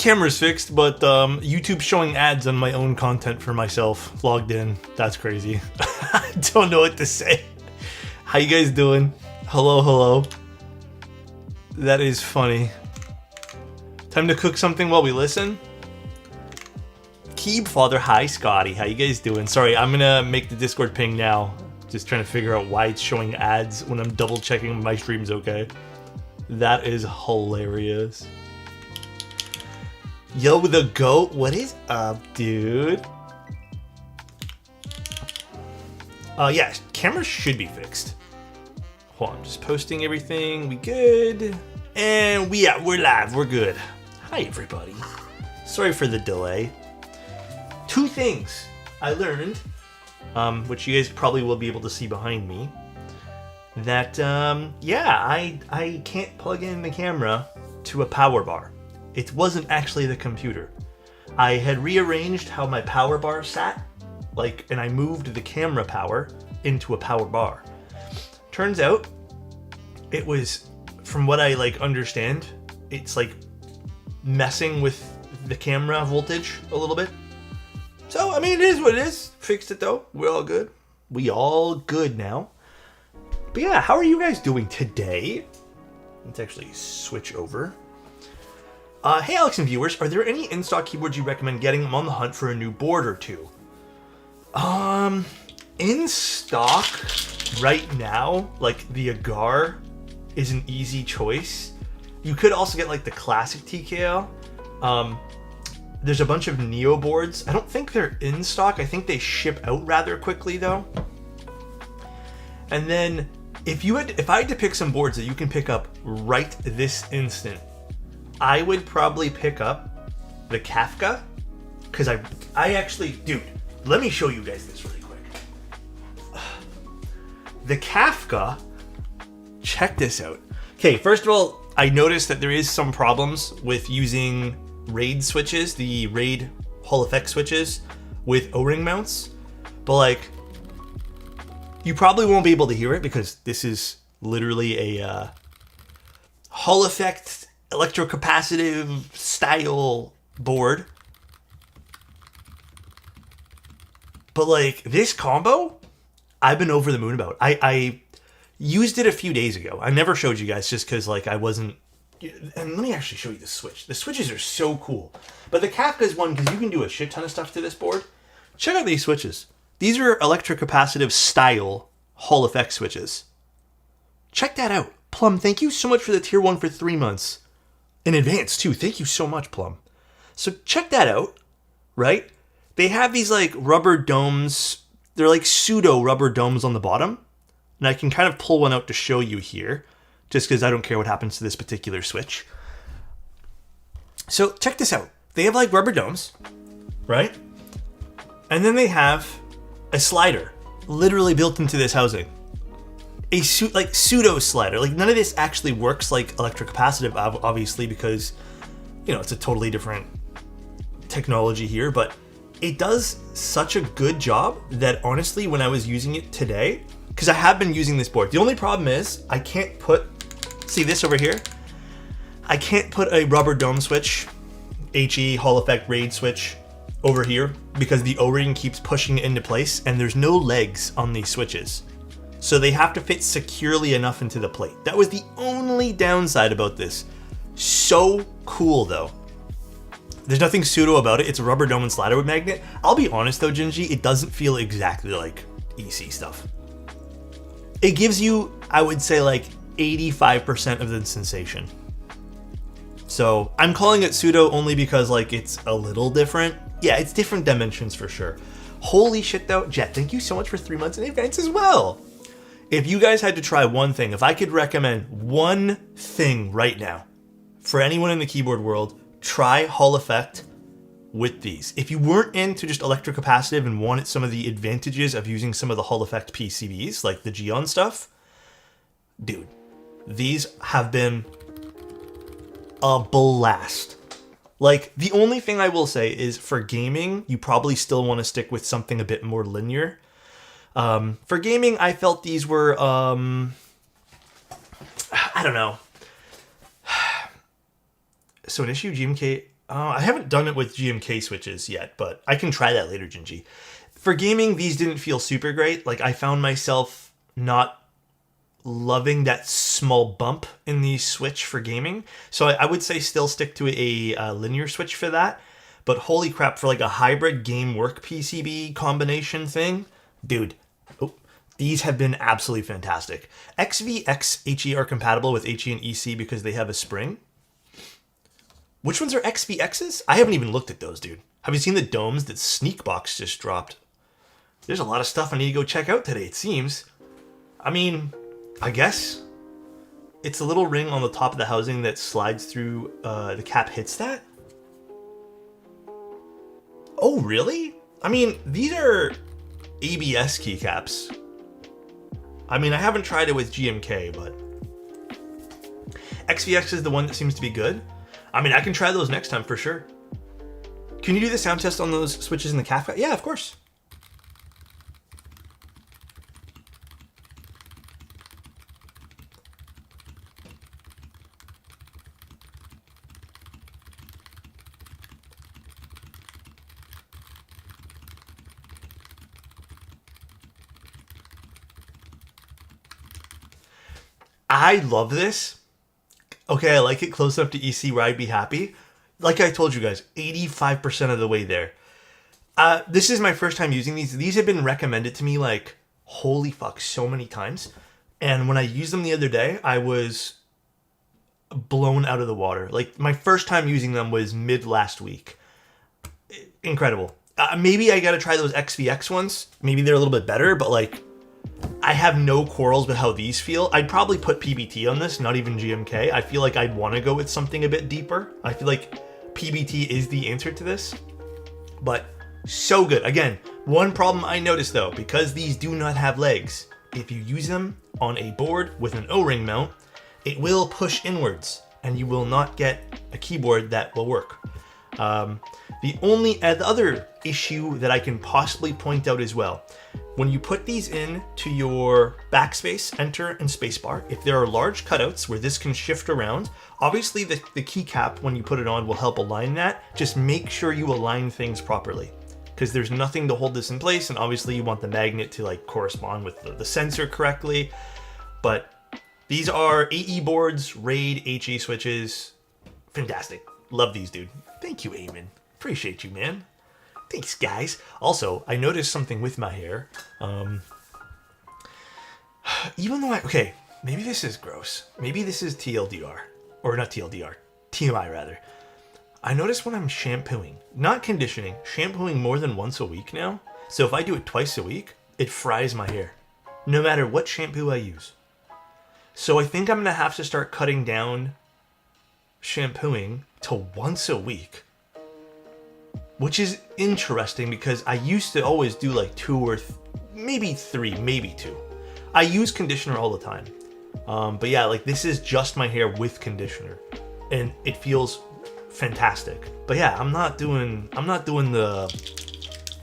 camera's fixed, but YouTube's showing ads on my own content for myself. Logged in. That's crazy. I don't know what to say. How you guys doing? Hello, hello. That is funny. Time to cook something while we listen? Keeb Father, hi Scotty. How you guys doing? Sorry, I'm gonna make the Discord ping now. Just trying to figure out why it's showing ads when I'm double checking my stream's okay. That is hilarious. Yo, the goat, what is up, dude? Yeah, camera should be fixed. Hold on, just posting everything. We good? And we're live, we're good. Hi, everybody. Sorry for the delay. Two things I learned, which you guys probably will be able to see behind me, that, yeah, I can't plug in the camera to a power bar. It wasn't actually the computer. I had rearranged how my power bar sat, and I moved the camera power into a power bar. Turns out, it was, from what I, understand, it's, messing with the camera voltage a little bit. So, I mean, it is what it is. Fixed it, though. We're all good. We all good now. But yeah, how are you guys doing today? Let's actually switch over. Hey, Alex and viewers, are there any in-stock keyboards you recommend getting? I'm on the hunt for a new board or two. In stock right now, the Agar is an easy choice. You could also get, the classic TKL. There's a bunch of Neo boards. I don't think they're in stock. I think they ship out rather quickly, though. And then, if I had to pick some boards that you can pick up right this instant, I would probably pick up the Kafka, because I actually, dude, let me show you guys this really quick. The Kafka, check this out. Okay, first of all, I noticed that there is some problems with using RAID switches, the RAID Hall effect switches with O-ring mounts, but you probably won't be able to hear it because this is literally a Hall effect electrocapacitive style board. But this combo, I've been over the moon about. I used it a few days ago. I never showed you guys just because I wasn't. And let me actually show you the switch. The switches are so cool. But the Kafka is one because you can do a shit ton of stuff to this board. Check out these switches. These are electrocapacitive style Hall effect switches. Check that out. Plum, thank you so much for the tier 1 for 3 months. In advance, too. Thank you so much, Plum. So check that out, right? They have these, rubber domes. They're pseudo rubber domes on the bottom. And I can kind of pull one out to show you here, just because I don't care what happens to this particular switch. So check this out. They have, rubber domes, right? And then they have a slider, literally built into this housing. A pseudo slider. None of this actually works like electrocapacitive, obviously, because, it's a totally different technology here, but it does such a good job that, honestly, when I was using it today, because I have been using this board, the only problem is I can't put, see this over here? I can't put a rubber dome switch, HE, Hall effect RAID switch, over here because the O-ring keeps pushing it into place and there's no legs on these switches. So they have to fit securely enough into the plate. That was the only downside about this. So cool though. There's nothing pseudo about it. It's a rubber dome and slider wood magnet. I'll be honest though, Gingy, it doesn't feel exactly like EC stuff. It gives you, I would say, 85% of the sensation. So I'm calling it pseudo only because it's a little different. Yeah, it's different dimensions for sure. Holy shit though, Jet, thank you so much for 3 months in advance as well. If you guys had to try one thing, if I could recommend one thing right now for anyone in the keyboard world, try Hall effect with these. If you weren't into just electrocapacitive and wanted some of the advantages of using some of the Hall effect PCBs, like the Geon stuff, dude, these have been a blast. The only thing I will say is for gaming, you probably still want to stick with something a bit more linear. For gaming, I felt these were, I don't know. So an issue GMK I haven't done it with GMK switches yet, but I can try that later, Gingy. For gaming, these didn't feel super great. Like, I found myself not loving that small bump in the switch for gaming. So I would say still stick to a linear switch for that. But holy crap, for like a hybrid game work PCB combination thing, dude, these have been absolutely fantastic. XVX HE are compatible with HE and EC because they have a spring. Which ones are XVXs? I haven't even looked at those, dude. Have you seen the domes that Sneakbox just dropped? There's a lot of stuff I need to go check out today, it seems. I mean, I guess it's a little ring on the top of the housing that slides through, the cap hits that? Oh, really? I mean, these are ABS keycaps. I mean, I haven't tried it with GMK, but XVX is the one that seems to be good. I mean, I can try those next time for sure. Can you do the sound test on those switches in the CAF? Yeah, of course. I love this. Okay, I like it close enough to EC where I'd be happy. Like I told you guys, 85% of the way there. This is my first time using these. These have been recommended to me like, holy fuck, so many times. And when I used them the other day, I was blown out of the water. Like, my first time using them was mid last week. Incredible. Maybe I gotta try those XVX ones. Maybe they're a little bit better, but like, I have no quarrels with how these feel. I'd probably put PBT on this, not even GMK. I feel like I'd want to go with something a bit deeper. I feel like PBT is the answer to this. But so good. Again, one problem I noticed though, because these do not have legs, if you use them on a board with an O-ring mount, it will push inwards and you will not get a keyboard that will work. The other issue that I can possibly point out as well, when you put these in to your backspace, enter, and spacebar, if there are large cutouts where this can shift around, obviously the keycap, when you put it on, will help align that. Just make sure you align things properly, because there's nothing to hold this in place, and obviously you want the magnet to like correspond with the sensor correctly. But these are AE boards, RAID, HE switches. Fantastic. Love these, dude. Thank you, Eamon. Appreciate you, man. Thanks, guys. Also, I noticed something with my hair. Even though okay, maybe this is gross. Maybe this is TLDR. Or not TLDR. TMI, rather. I noticed when I'm shampooing, not conditioning, shampooing more than once a week now. So if I do it twice a week, it fries my hair. No matter what shampoo I use. So I think I'm going to have to start cutting down shampooing to once a week. Which is interesting because I used to always do like 2 or maybe 3, maybe 2. I use conditioner all the time. But yeah, like this is just my hair with conditioner. And it feels fantastic. But yeah, I'm not doing the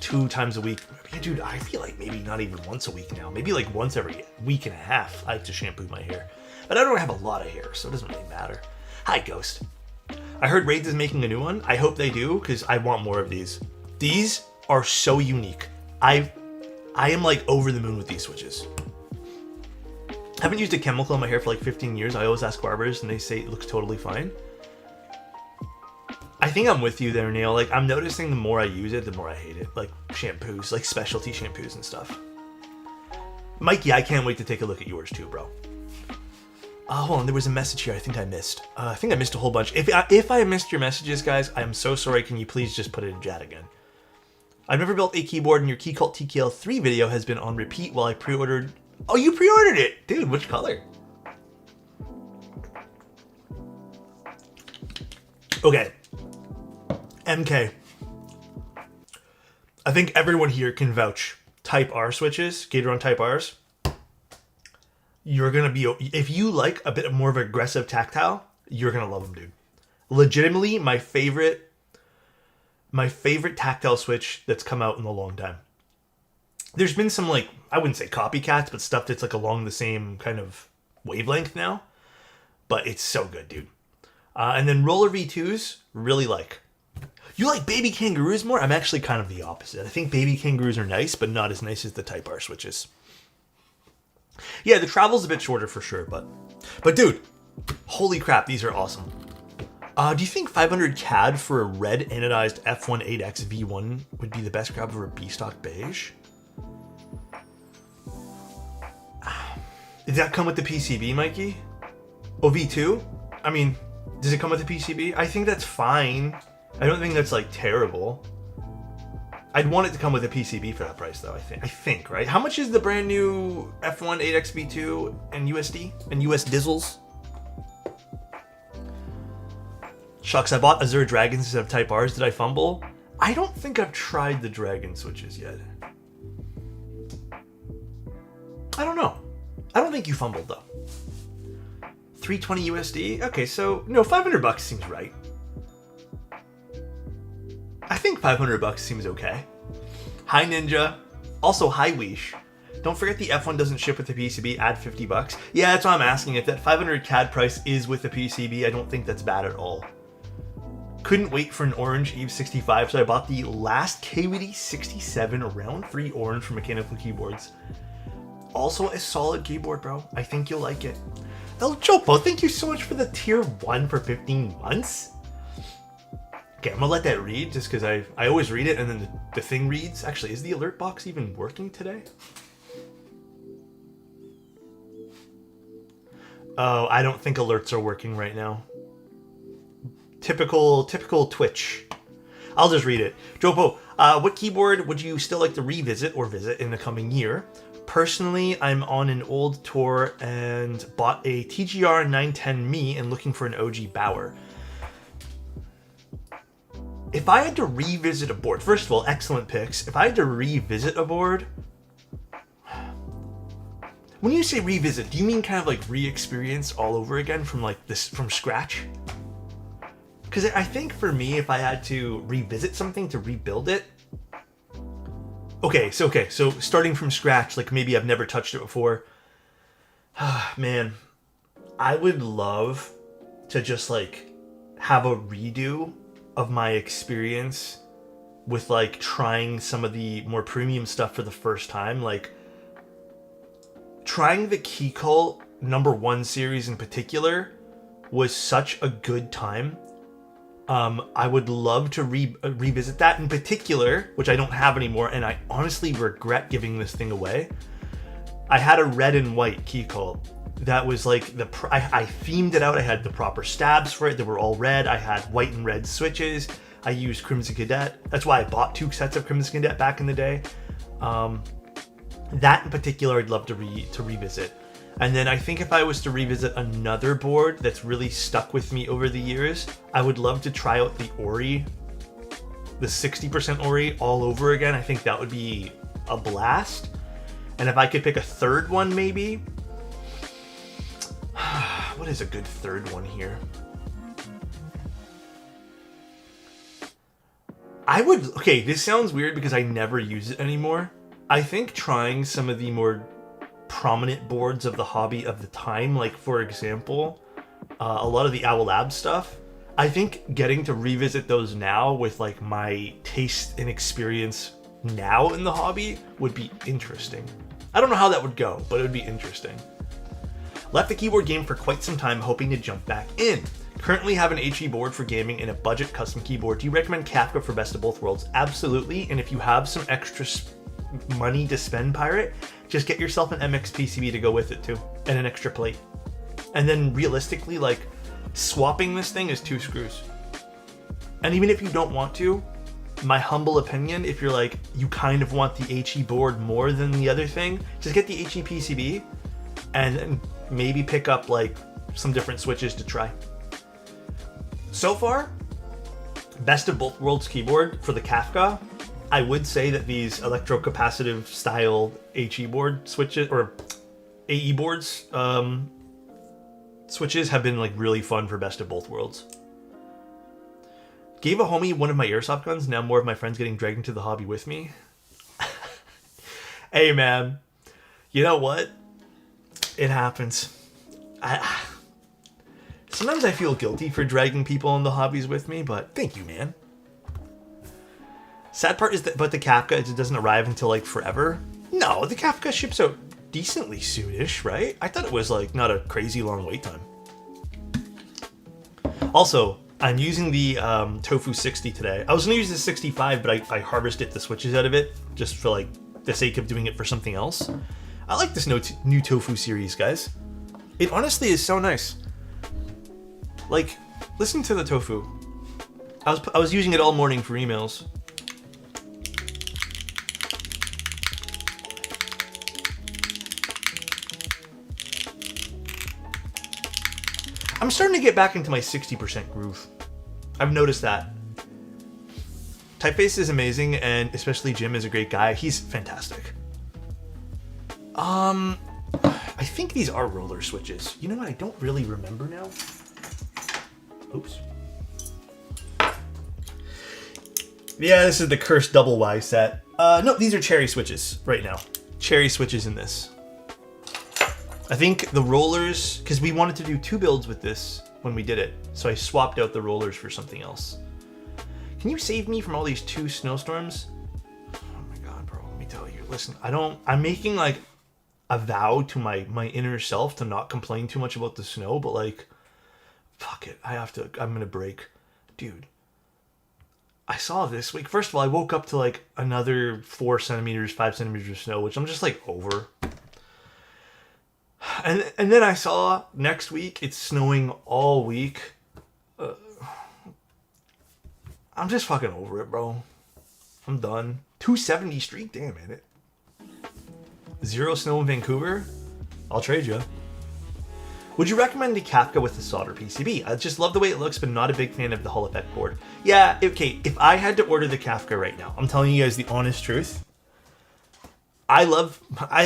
2 times a week. Dude, I feel like maybe not even once a week now. Maybe like once every week and a half I like to shampoo my hair. But I don't have a lot of hair, so it doesn't really matter. Hi, Ghost. I heard Raids is making a new one. I hope they do, because I want more of these. These are so unique. I am like over the moon with these switches. I haven't used a chemical in my hair for like 15 years. I always ask barbers and they say it looks totally fine. I think I'm with you there, Neil. Like, I'm noticing the more I use it, the more I hate it. Like shampoos, like specialty shampoos and stuff. Mikey, I can't wait to take a look at yours too, bro. Hold on, there was a message here I think I missed. I think I missed a whole bunch. If I missed your messages, guys, I am so sorry. Can you please just put it in chat again? I've never built a keyboard, and your KeyCult TKL3 video has been on repeat while I pre-ordered... Oh, you pre-ordered it! Dude, which color? Okay. MK. I think everyone here can vouch. Type R switches, Gateron Type Rs. You're gonna be, if you like a bit more of an aggressive tactile, you're gonna love them, dude. Legitimately, my favorite tactile switch that's come out in a long time. There's been some, like, I wouldn't say copycats, but stuff that's like along the same kind of wavelength now. But it's so good, dude. And then Roller V2s, really like. You like baby kangaroos more? I'm actually kind of the opposite. I think baby kangaroos are nice, but not as nice as the Type R switches. Yeah, the travel's a bit shorter for sure, but dude, holy crap, these are awesome. Do you think 500 CAD for a red anodized F18X V1 would be the best grab over a B-stock beige? Does that come with the PCB, Mikey? Oh, V2? I mean, does it come with the PCB? I think that's fine. I don't think that's, like, terrible. I'd want it to come with a PCB for that price, though, I think, right? How much is the brand new F18X V2 and USD? And US Dizzles? Shucks, I bought Azure Dragons instead of Type Rs. Did I fumble? I don't think I've tried the Dragon switches yet. I don't know. I don't think you fumbled, though. 320 USD? Okay, so, no, 500 bucks seems right. I think 500 bucks seems okay. Hi, Ninja. Also, hi, Weesh. Don't forget the F1 doesn't ship with the PCB, add 50 bucks. Yeah, that's what I'm asking. If that 500 CAD price is with the PCB, I don't think that's bad at all. Couldn't wait for an orange Eve 65, so I bought the last KBD 67 round 3 orange for mechanical keyboards. Also a solid keyboard, bro. I think you'll like it. El Chopo, thank you so much for the tier 1 for 15 months. Okay, I'm gonna let that read just because I always read it and then the thing reads. Actually, is the alert box even working today? Oh, I don't think alerts are working right now. Typical Twitch. I'll just read it. Jopo, what keyboard would you still like to revisit or visit in the coming year? Personally, I'm on an old tour and bought a TGR 910 Me and looking for an OG Bauer. If I had to revisit a board, first of all, excellent picks. If I had to revisit a board, when you say revisit, do you mean kind of like re-experience all over again from like this, from scratch? Because I think for me, if I had to revisit something to rebuild it, okay, so starting from scratch, like maybe I've never touched it before. Man, I would love to just like have a redo of my experience with like trying some of the more premium stuff for the first time. Like trying the Keycult #1 series in particular was such a good time. I would love to revisit that in particular, which I don't have anymore, and I honestly regret giving this thing away. I had a red and white Keycult that was like I themed it out. I had the proper stabs for it. They were all red. I had white and red switches. I used Crimson Cadet. That's why I bought 2 sets of Crimson Cadet back in the day. That in particular, I'd love to revisit. And then I think if I was to revisit another board that's really stuck with me over the years, I would love to try out the Ori, the 60% Ori all over again. I think that would be a blast. And if I could pick a third one, maybe. What is a good third one here? Okay, this sounds weird because I never use it anymore. I think trying some of the more prominent boards of the hobby of the time, like for example, a lot of the Owl Lab stuff, I think getting to revisit those now with like my taste and experience now in the hobby would be interesting. I don't know how that would go, but it would be interesting. Left the keyboard game for quite some time, hoping to jump back in. Currently have an HE board for gaming and a budget custom keyboard. Do you recommend Kafka for Best of Both Worlds? Absolutely, and if you have some extra money to spend, Pirate, just get yourself an MX PCB to go with it too, and an extra plate. And then realistically, like, swapping this thing is 2 screws. And even if you don't want to, my humble opinion, if you're like, you kind of want the HE board more than the other thing, just get the HE PCB and then maybe pick up like some different switches to try. So far, Best of Both Worlds keyboard for the Kafka, I would say that these electrocapacitive style HE board switches, or AE boards switches, have been like really fun for Best of Both Worlds. Gave a homie one of my airsoft guns, now more of my friends getting dragged into the hobby with me. Hey man, you know what? It happens. Sometimes I feel guilty for dragging people in the hobbies with me, but thank you, man. Sad part is that, but the Kafka, it doesn't arrive until like forever. No, the Kafka ships out decently soonish, right? I thought it was like not a crazy long wait time. Also, I'm using the Tofu 60 today. I was gonna use the 65, but I harvested the switches out of it just for like the sake of doing it for something else. I like this new Tofu series, guys. It honestly is so nice. Like, listen to the Tofu. I was using it all morning for emails. I'm starting to get back into my 60% groove. I've noticed that. Typeface is amazing, and especially Jim is a great guy. He's fantastic. I think these are roller switches. You know what? I don't really remember now. Oops. Yeah, this is the cursed double Y set. No, these are cherry switches right now. Cherry switches in this. I think the rollers, because we wanted to do 2 builds with this when we did it, so I swapped out the rollers for something else. Can you save me from all these 2 snowstorms? Oh my god, bro, let me tell you. Listen, I'm making like a vow to my inner self to not complain too much about the snow, but like, fuck it, I'm gonna break. Dude, I saw this week, first of all, I woke up to like another 4 centimeters, 5 centimeters of snow, which I'm just like over. And then I saw next week it's snowing all week. I'm just fucking over it, bro. I'm done. 270 streak, damn it. 0 snow in Vancouver? I'll trade you. Would you recommend the Kafka with the solder PCB? I just love the way it looks, but not a big fan of the Hall Effect board. Yeah, okay, if I had to order the Kafka right now, I'm telling you guys the honest truth. I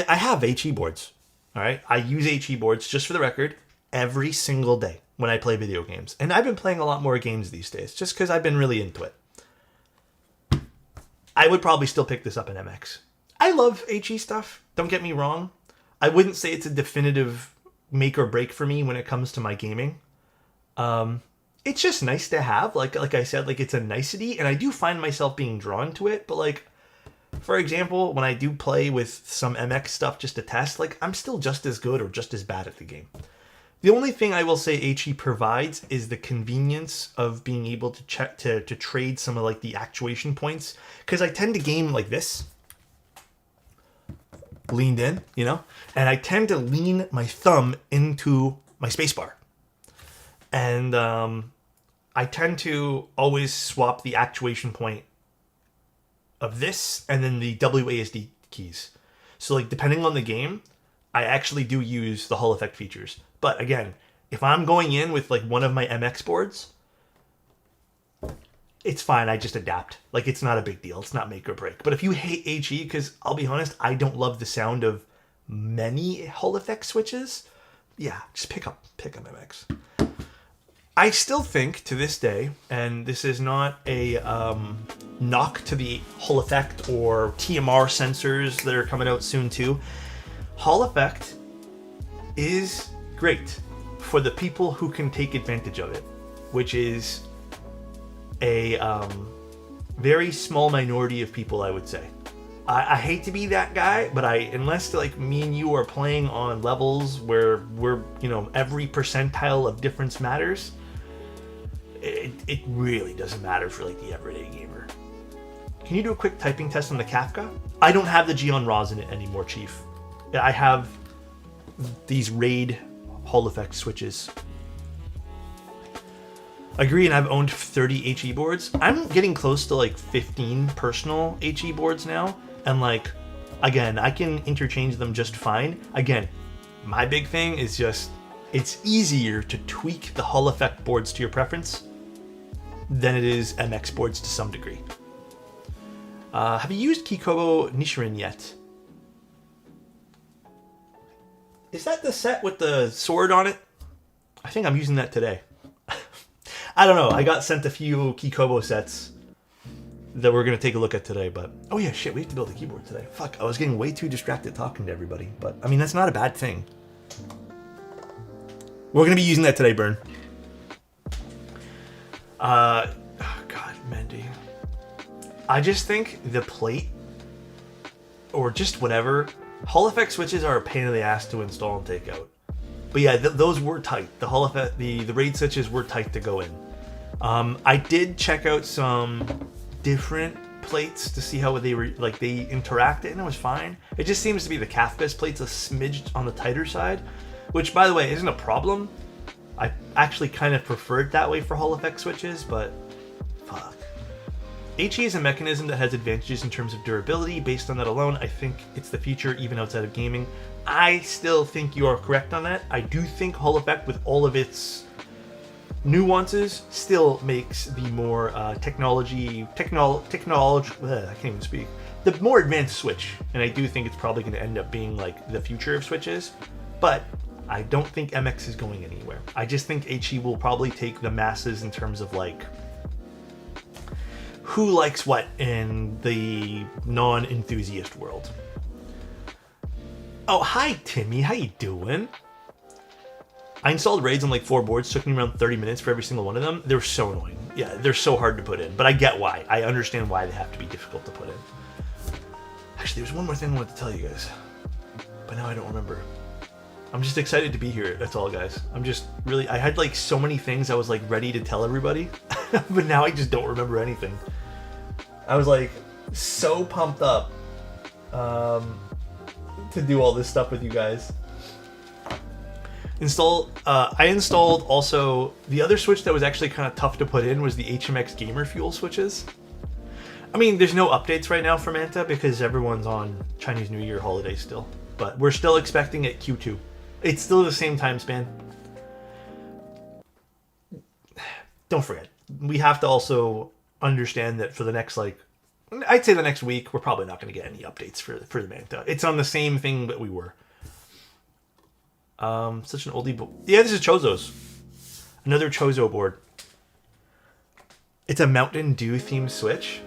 have HE boards. All right, I use HE boards, just for the record, every single day when I play video games. And I've been playing a lot more games these days, just because I've been really into it. I would probably still pick this up in MX. I love HE stuff, don't get me wrong. I wouldn't say it's a definitive make or break for me when it comes to my gaming. It's just nice to have, like I said, like it's a nicety, and I do find myself being drawn to it, but like, for example, when I do play with some MX stuff just to test, like I'm still just as good or just as bad at the game. The only thing I will say HE provides is the convenience of being able to check to trade some of like the actuation points, because I tend to game like this, leaned in, you know, and I tend to lean my thumb into my spacebar, and I tend to always swap the actuation point of this and then the WASD keys. So like depending on the game, I actually do use the Hall Effect features. But again, if I'm going in with like one of my MX boards, it's fine, I just adapt. Like it's not a big deal, it's not make or break. But if you hate HE, because I'll be honest, I don't love the sound of many Hall Effect switches, yeah, just pick up MX. I still think to this day, and this is not a knock to the Hall Effect or TMR sensors that are coming out soon too, Hall Effect is great for the people who can take advantage of it, which is a very small minority of people, I would say. I hate to be that guy, but unless like me and you are playing on levels where we're, you know, every percentile of difference matters, it really doesn't matter for like the everyday gamer. Can you do a quick typing test on the Kafka? I don't have the Geon RAWs in it anymore, Chief. I have these RAID Hall Effect switches. Agree, and I've owned 30 HE boards. I'm getting close to like 15 personal HE boards now, and like, again, I can interchange them just fine. Again, my big thing is just, it's easier to tweak the Hall Effect boards to your preference than it is MX boards to some degree. Have you used Kikobo Nishirin yet? Is that the set with the sword on it? I think I'm using that today. I don't know. I got sent a few Kikobo sets that we're going to take a look at today, but... Oh yeah, shit, we have to build a keyboard today. Fuck, I was getting way too distracted talking to everybody, but I mean, that's not a bad thing. We're going to be using that today, Burn. Oh God, Mendy. I just think the plate, or just whatever, Hall effect switches are a pain in the ass to install and take out. But yeah, those were tight. The Hall effect, the raid switches were tight to go in. I did check out some different plates to see how they were, like, they interacted, and it was fine. It just seems to be the Kafka's plate's a smidge on the tighter side, which, by the way, isn't a problem. I actually kind of prefer it that way for Hall effect switches, but fuck. HE is a mechanism that has advantages in terms of durability. Based on that alone, I think it's the future even outside of gaming. I still think you are correct on that. I do think Hall effect, with all of its nuances, still makes the more I can't even speak. The more advanced Switch, and I do think it's probably going to end up being like the future of Switches, but I don't think MX is going anywhere. I just think HE will probably take the masses in terms of like who likes what in the non-enthusiast world. Oh, hi Timmy, how you doing? I installed raids on like 4 boards, took me around 30 minutes for every single one of them. They're so annoying. Yeah, they're so hard to put in, but I get why. I understand why they have to be difficult to put in. Actually, there's one more thing I wanted to tell you guys, but now I don't remember. I'm just excited to be here, that's all, guys. I'm just really, I had like so many things I was like ready to tell everybody, but now I just don't remember anything. I was like so pumped up to do all this stuff with you guys. I installed also, the other switch that was actually kind of tough to put in was the HMX Gamer Fuel switches. I mean, there's no updates right now for Manta because everyone's on Chinese New Year holiday still, but we're still expecting it Q2. It's still the same time span. Don't forget, we have to also understand that for the next, like, I'd say the next week, we're probably not going to get any updates for the Manta. It's on the same thing that we were. Such an oldie, but yeah, this is Chozo's. Another Chozo board. It's a Mountain Dew themed Switch.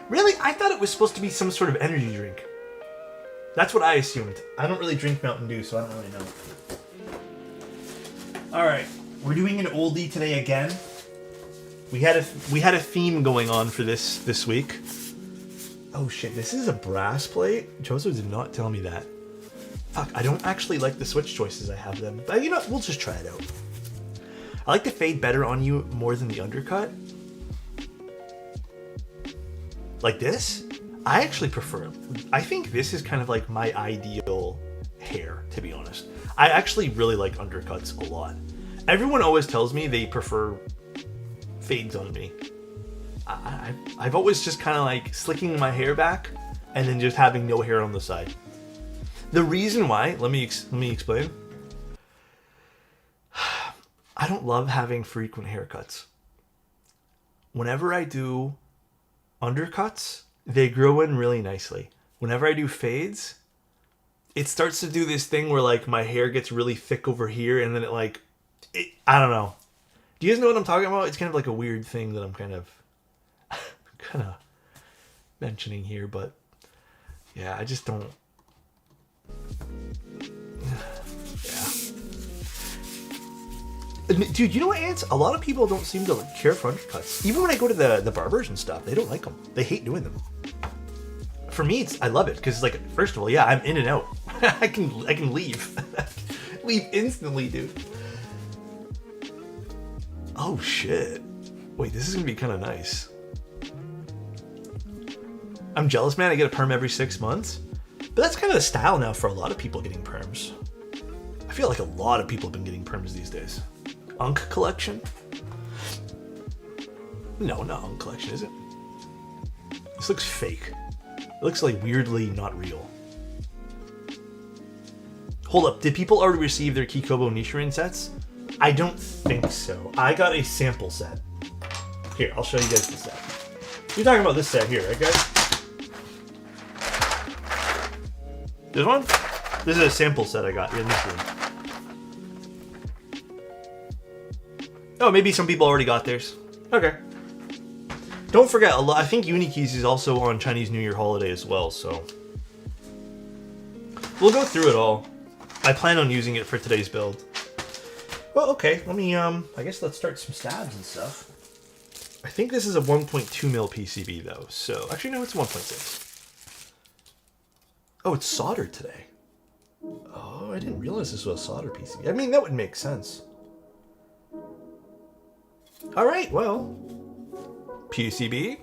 Really? I thought it was supposed to be some sort of energy drink. That's what I assumed. I don't really drink Mountain Dew, so I don't really know. Alright, we're doing an oldie today again. We had a theme going on for this week. Oh shit, this is a brass plate? Chozo did not tell me that. Fuck, I don't actually like the Switch choices I have them. But you know, we'll just try it out. I like the fade better on you more than the undercut. Like this? I actually prefer it. I think this is kind of like my ideal hair, to be honest. I actually really like undercuts a lot. Everyone always tells me they prefer fades on me. I've always just kind of like slicking my hair back and then just having no hair on the side. The reason why, let me explain. I don't love having frequent haircuts. Whenever I do undercuts, they grow in really nicely. Whenever I do fades, it starts to do this thing where like my hair gets really thick over here and then I don't know. Do you guys know what I'm talking about? It's kind of like a weird thing that I'm kind of mentioning here, but yeah, I just don't. Yeah. Dude, you know what, Ants? A lot of people don't seem to care for undercuts. Even when I go to the barbers and stuff, they don't like them. They hate doing them. For me, I love it because, like, first of all, yeah, I'm in and out. I can leave. Leave instantly, dude. Oh shit! Wait, this is gonna be kind of nice. I'm jealous, man. I get a perm every 6 months. But that's kind of the style now for a lot of people getting perms. I feel like a lot of people have been getting perms these days. Unk collection? No, not Unk collection, is it? This looks fake. It looks like weirdly not real. Hold up, did people already receive their Kikobo Nishirin sets? I don't think so. I got a sample set. Here, I'll show you guys the set. You're talking about this set here, right guys? This one? This is a sample set I got in this room. Oh, maybe some people already got theirs. Okay. Don't forget, I think Unikeys is also on Chinese New Year holiday as well, so we'll go through it all. I plan on using it for today's build. Well, okay, let me, I guess let's start some stabs and stuff. I think this is a 1.2 mil PCB though. So actually, no, it's 1.6. Oh, it's soldered today. Oh, I didn't realize this was a solder PCB. I mean, that would make sense. All right, well, PCB.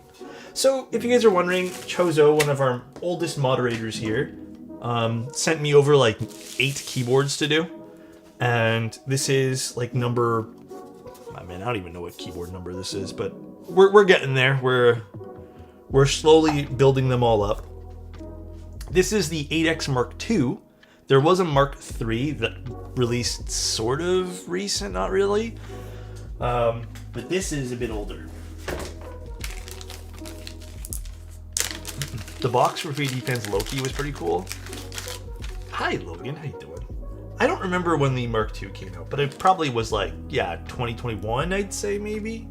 So if you guys are wondering, Chozo, one of our oldest moderators here, sent me over like 8 keyboards to do. And this is like number, I mean, I don't even know what keyboard number this is, but we're getting there. We're slowly building them all up. This is the 8X Mark II. There was a Mark III that released sort of recent, not really. But this is a bit older. The box for 3D Fans Loki was pretty cool. Hi, Logan. How you doing? I don't remember when the Mark II came out, but it probably was like, yeah, 2021, I'd say, maybe.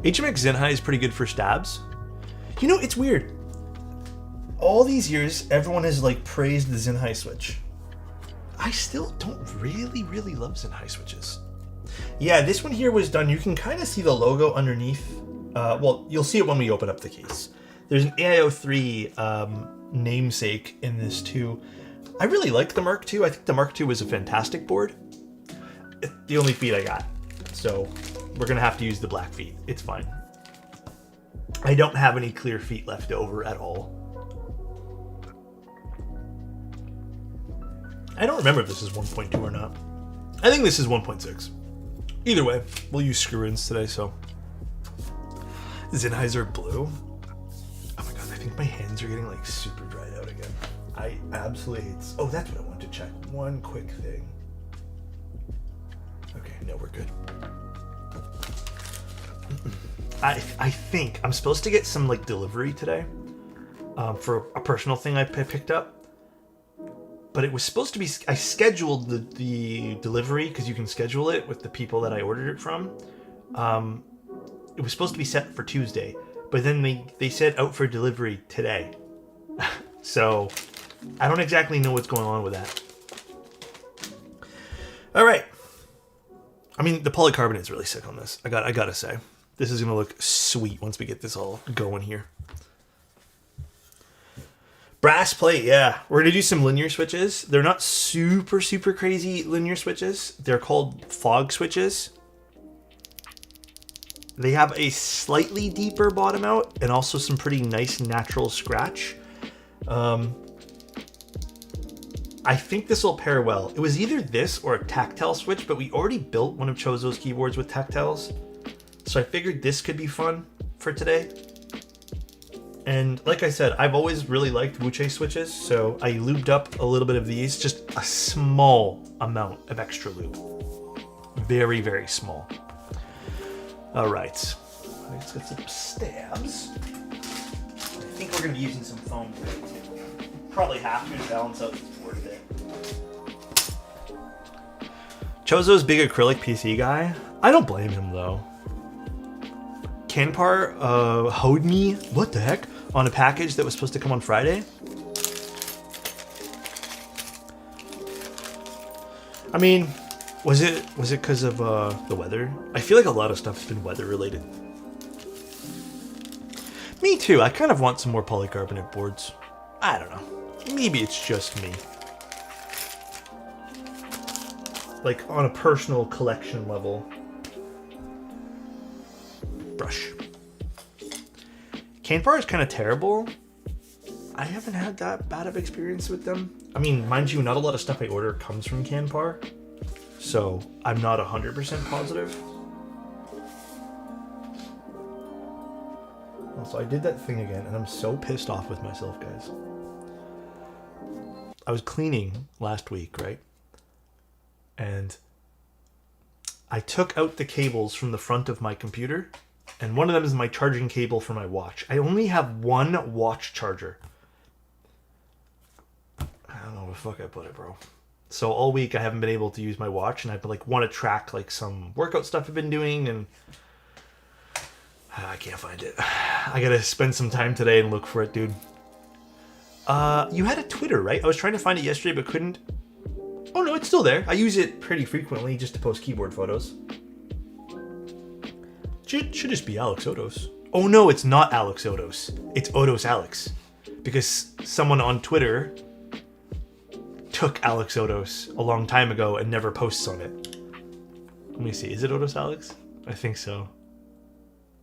HMX Zenhai is pretty good for stabs. You know, it's weird. All these years, everyone has like praised the Zenhai switch. I still don't really love Zenhai switches. Yeah, this one here was done. You can kind of see the logo underneath. Well, you'll see it when we open up the case. There's an AIO3 namesake in this too. I really like the Mark II. I think the Mark II was a fantastic board. It's the only feed I got. So we're going to have to use the black feet. It's fine. I don't have any clear feet left over at all. I don't remember if this is 1.2 or not. I think this is 1.6. Either way, we'll use screw-ins today, so. Sennheiser blue. Oh my god, I think my hands are getting like super dried out again. I absolutely hate this. Oh, that's what I wanted to check. One quick thing. Okay, no, we're good. I think I'm supposed to get some like delivery today for a personal thing I picked up. But it was supposed to be, I scheduled the delivery because you can schedule it with the people that I ordered it from. It was supposed to be set for Tuesday, but then they said out for delivery today. So I don't exactly know what's going on with that. All right. I mean, the polycarbonate is really sick on this. I gotta say, this is gonna look sweet once we get this all going here. Brass plate, yeah. We're gonna do some linear switches. They're not super crazy linear switches. They're called fog switches. They have a slightly deeper bottom out and also some pretty nice natural scratch. I think this will pair well. It was either this or a tactile switch, but we already built one of Chozo's keyboards with tactiles. So I figured this could be fun for today. And like I said, I've always really liked Wuche switches, so I lubed up a little bit of these, just a small amount of extra lube. Very, very small. All right, let's get some stabs. I think we're gonna be using some foam today too. Probably have to balance out this board a bit. Chozo's big acrylic PC guy. I don't blame him though. Canpar hoed me, what the heck, on a package that was supposed to come on Friday. I mean, was it because of the weather? I feel like a lot of stuff's been weather related. Me too. I kind of want some more polycarbonate boards. I don't know. Maybe it's just me. Like on a personal collection level. Brush. Canpar is kind of terrible. I haven't had that bad of experience with them. I mean, mind you, not a lot of stuff I order comes from Canpar, so I'm not 100% positive. Also, I did that thing again, and I'm so pissed off with myself, guys. I was cleaning last week, right? And I took out the cables from the front of my computer, and one of them is my charging cable for my watch. I only have one watch charger. I don't know where the fuck I put it, bro. So all week I haven't been able to use my watch, and I like want to track like some workout stuff I've been doing, and I can't find it. I gotta spend some time today and look for it, dude. You had a Twitter, right? I was trying to find it yesterday, but couldn't. Oh no, it's still there. I use it pretty frequently just to post keyboard photos. Should just be alexotos. Oh no, it's not alexotos. It's Otos Alex. Because someone on Twitter took alexotos a long time ago and never posts on it. Let me see. Is it Otos Alex? I think so.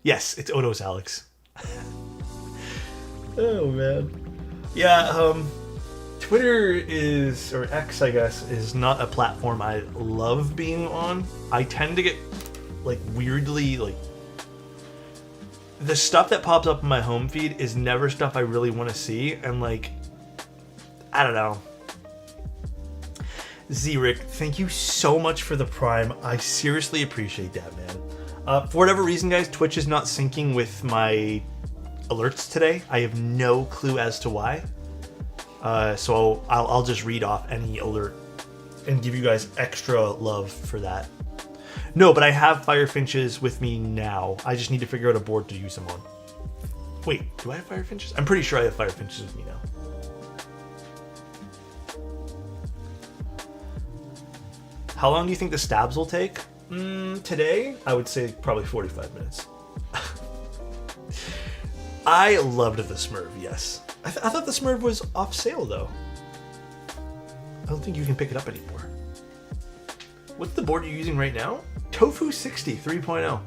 Yes, it's Otos Alex. Oh man. Yeah, Twitter is, or X I guess, is not a platform I love being on. I tend to get like weirdly like the stuff that pops up in my home feed is never stuff I really want to see, and like I don't know. Zeric, thank you so much for the Prime. I seriously appreciate that, man. For whatever reason, guys, Twitch is not syncing with my alerts today. I have no clue as to why. So I'll just read off any alert and give you guys extra love for that. No, but I have Firefinches with me now. I just need to figure out a board to use them on. Wait, do I have Firefinches? I'm pretty sure I have Firefinches with me now. How long do you think the stabs will take? Today, I would say probably 45 minutes. I loved the Smurf, yes. I thought the Smurf was off sale, though. I don't think you can pick it up anymore. What's the board you're using right now? Tofu 60 3.0.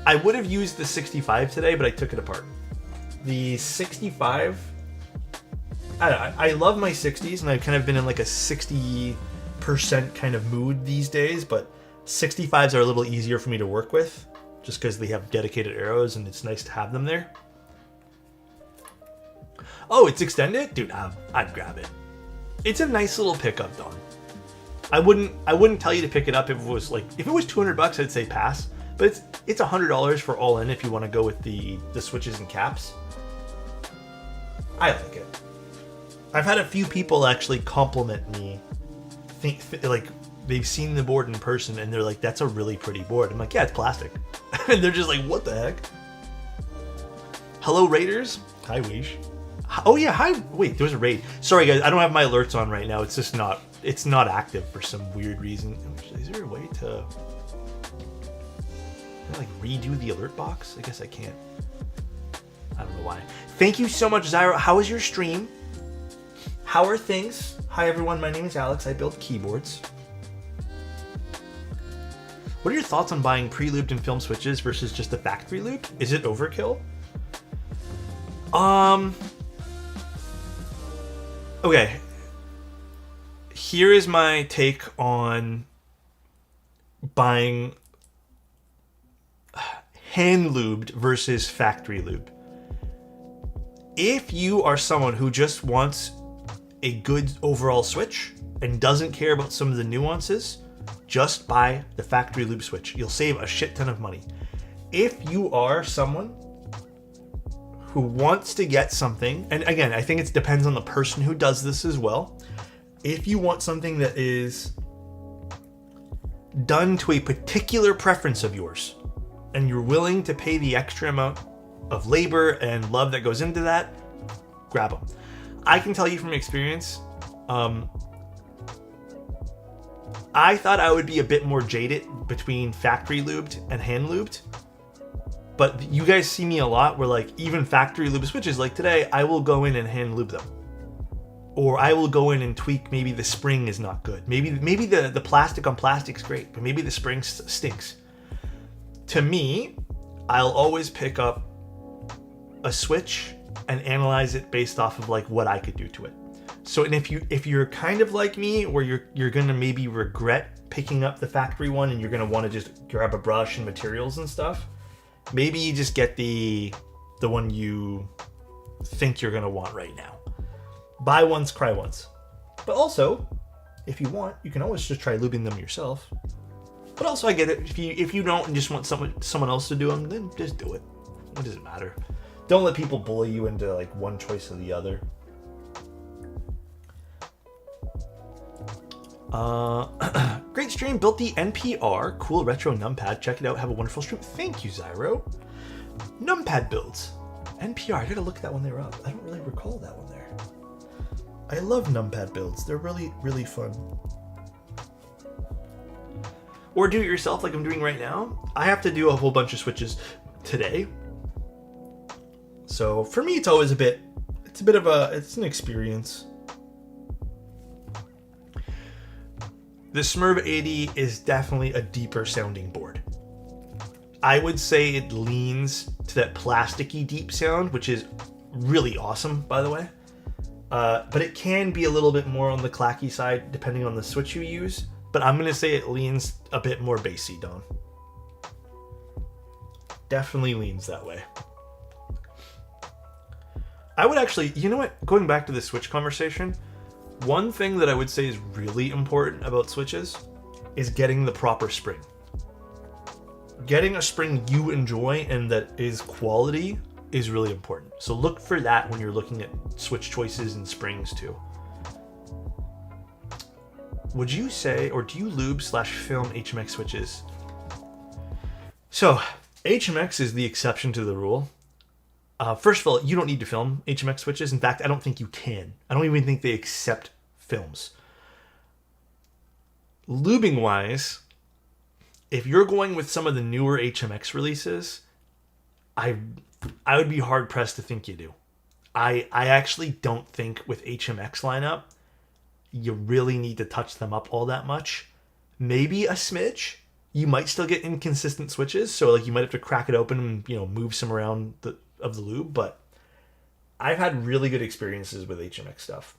I would have used the 65 today, but I took it apart. The 65... I love my 60s, and I've kind of been in like a 60% kind of mood these days, but 65s are a little easier for me to work with, just because they have dedicated arrows, and it's nice to have them there. Oh, it's extended? Dude, I'd grab it. It's a nice little pickup, Don. I wouldn't tell you to pick it up if it was $200, I'd say pass. But it's $100 for all in if you want to go with the switches and caps. I like it. I've had a few people actually compliment me, like they've seen the board in person and they're like, "That's a really pretty board." I'm like, "Yeah, it's plastic," and they're just like, "What the heck?" Hello, Raiders. Hi, Weish. Oh yeah, hi. Wait, there's a raid. Sorry guys, I don't have my alerts on right now. It's just not. It's not active for some weird reason. Is there a way to like redo the alert box? I guess I can't. I don't know why. Thank you so much, Zyro. How was your stream? How are things? Hi everyone, my name is Alex. I build keyboards. What are your thoughts on buying pre-lubed and film switches versus just the factory lube? Is it overkill? Okay. Here is my take on buying hand lubed versus factory lube. If you are someone who just wants a good overall switch and doesn't care about some of the nuances, just buy the factory lube switch. You'll save a shit ton of money. If you are someone who wants to get something, and again, I think it depends on the person who does this as well. If you want something that is done to a particular preference of yours, and you're willing to pay the extra amount of labor and love that goes into that, grab them. I can tell you from experience, I thought I would be a bit more jaded between factory lubed and hand lubed, but you guys see me a lot where like even factory lube switches, like today, I will go in and hand lube them. Or I will go in and tweak, maybe the spring is not good. Maybe the plastic on plastic's great, but maybe the spring stinks. To me, I'll always pick up a switch and analyze it based off of like what I could do to it. So, and if you're kind of like me, where you're gonna maybe regret picking up the factory one and you're gonna want to just grab a brush and materials and stuff, maybe you just get the one you think you're gonna want right now. Buy once, cry once. But also, if you want, you can always just try lubing them yourself. But also, I get it. If you don't and just want someone else to do them, then just do it. What does it matter? Don't let people bully you into like one choice or the other. Great stream. Built the NPR. Cool retro numpad. Check it out. Have a wonderful stream. Thank you, Zyro. Numpad builds. NPR. I gotta look that one there up. I don't really recall that one there. I love numpad builds. They're really, really fun. Or do it yourself like I'm doing right now. I have to do a whole bunch of switches today. So for me, it's always it's an experience. The Smurv 80 is definitely a deeper sounding board. I would say it leans to that plasticky deep sound, which is really awesome, by the way. But it can be a little bit more on the clacky side depending on the switch you use. But I'm going to say it leans a bit more bassy, Don. Definitely leans that way. I would actually, you know what? Going back to the switch conversation, one thing that I would say is really important about switches is getting the proper spring. Getting a spring you enjoy and that is quality is really important. So look for that when you're looking at switch choices and springs too. Would you say, or do you lube/film HMX switches? So HMX is the exception to the rule. First of all, you don't need to film HMX switches. In fact, I don't think you can. I don't even think they accept films. Lubing wise, if you're going with some of the newer HMX releases, I would be hard pressed to think you do. I actually don't think with HMX lineup, you really need to touch them up all that much. Maybe a smidge. You might still get inconsistent switches, so like you might have to crack it open and move some around of the lube, but I've had really good experiences with HMX stuff.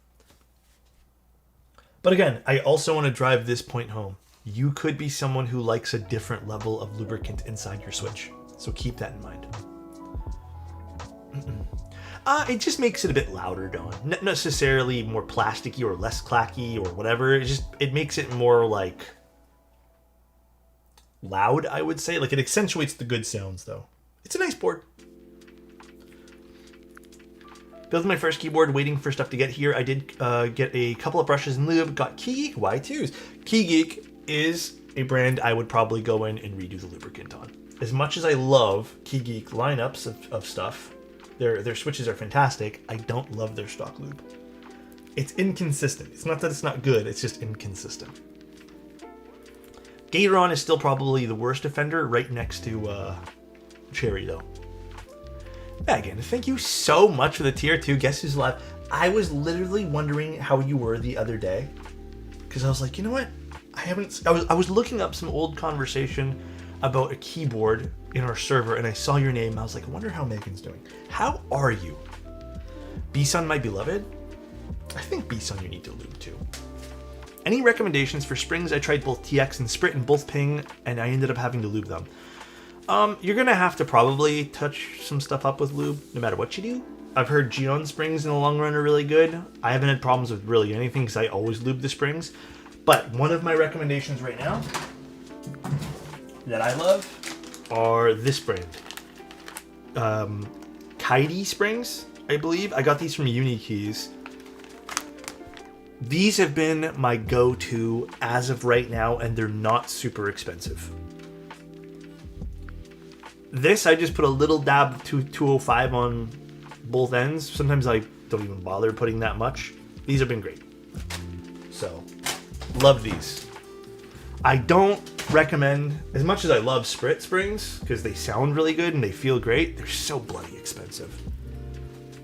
But again, I also want to drive this point home. You could be someone who likes a different level of lubricant inside your switch, so keep that in mind. It just makes it a bit louder, Don. Not necessarily more plasticky or less clacky or whatever. It makes it more like loud, I would say. Like it accentuates the good sounds, though. It's a nice board. Building my first keyboard, waiting for stuff to get here. I did get a couple of brushes and lube. Got KeyGeek Y2s. KeyGeek is a brand I would probably go in and redo the lubricant on. As much as I love KeyGeek lineups of stuff, their switches are fantastic. I don't love their stock lube. It's inconsistent. It's not that it's not good, it's just inconsistent. Gatoron is still probably the worst offender, right next to Cherry, though. Megan, thank you so much for the tier 2. Guess who's live? I was literally wondering how you were the other day, because I was like, you know what? I was looking up some old conversation about a keyboard in our server, and I saw your name, and I was like, I wonder how Megan's doing. How are you? B-Sun, my beloved? I think B-Sun you need to lube too. Any recommendations for springs? I tried both TX and Sprit and both ping, and I ended up having to lube them. You're gonna have to probably touch some stuff up with lube, no matter what you do. I've heard Geon springs in the long run are really good. I haven't had problems with really anything because I always lube the springs. But one of my recommendations right now that I love are this brand. KBD springs, I believe. I got these from Unikeys. These have been my go-to as of right now, and they're not super expensive. This, I just put a little dab of 205 on both ends. Sometimes I don't even bother putting that much. These have been great. So, love these. I don't recommend, as much as I love Sprit springs, because they sound really good and they feel great, they're so bloody expensive.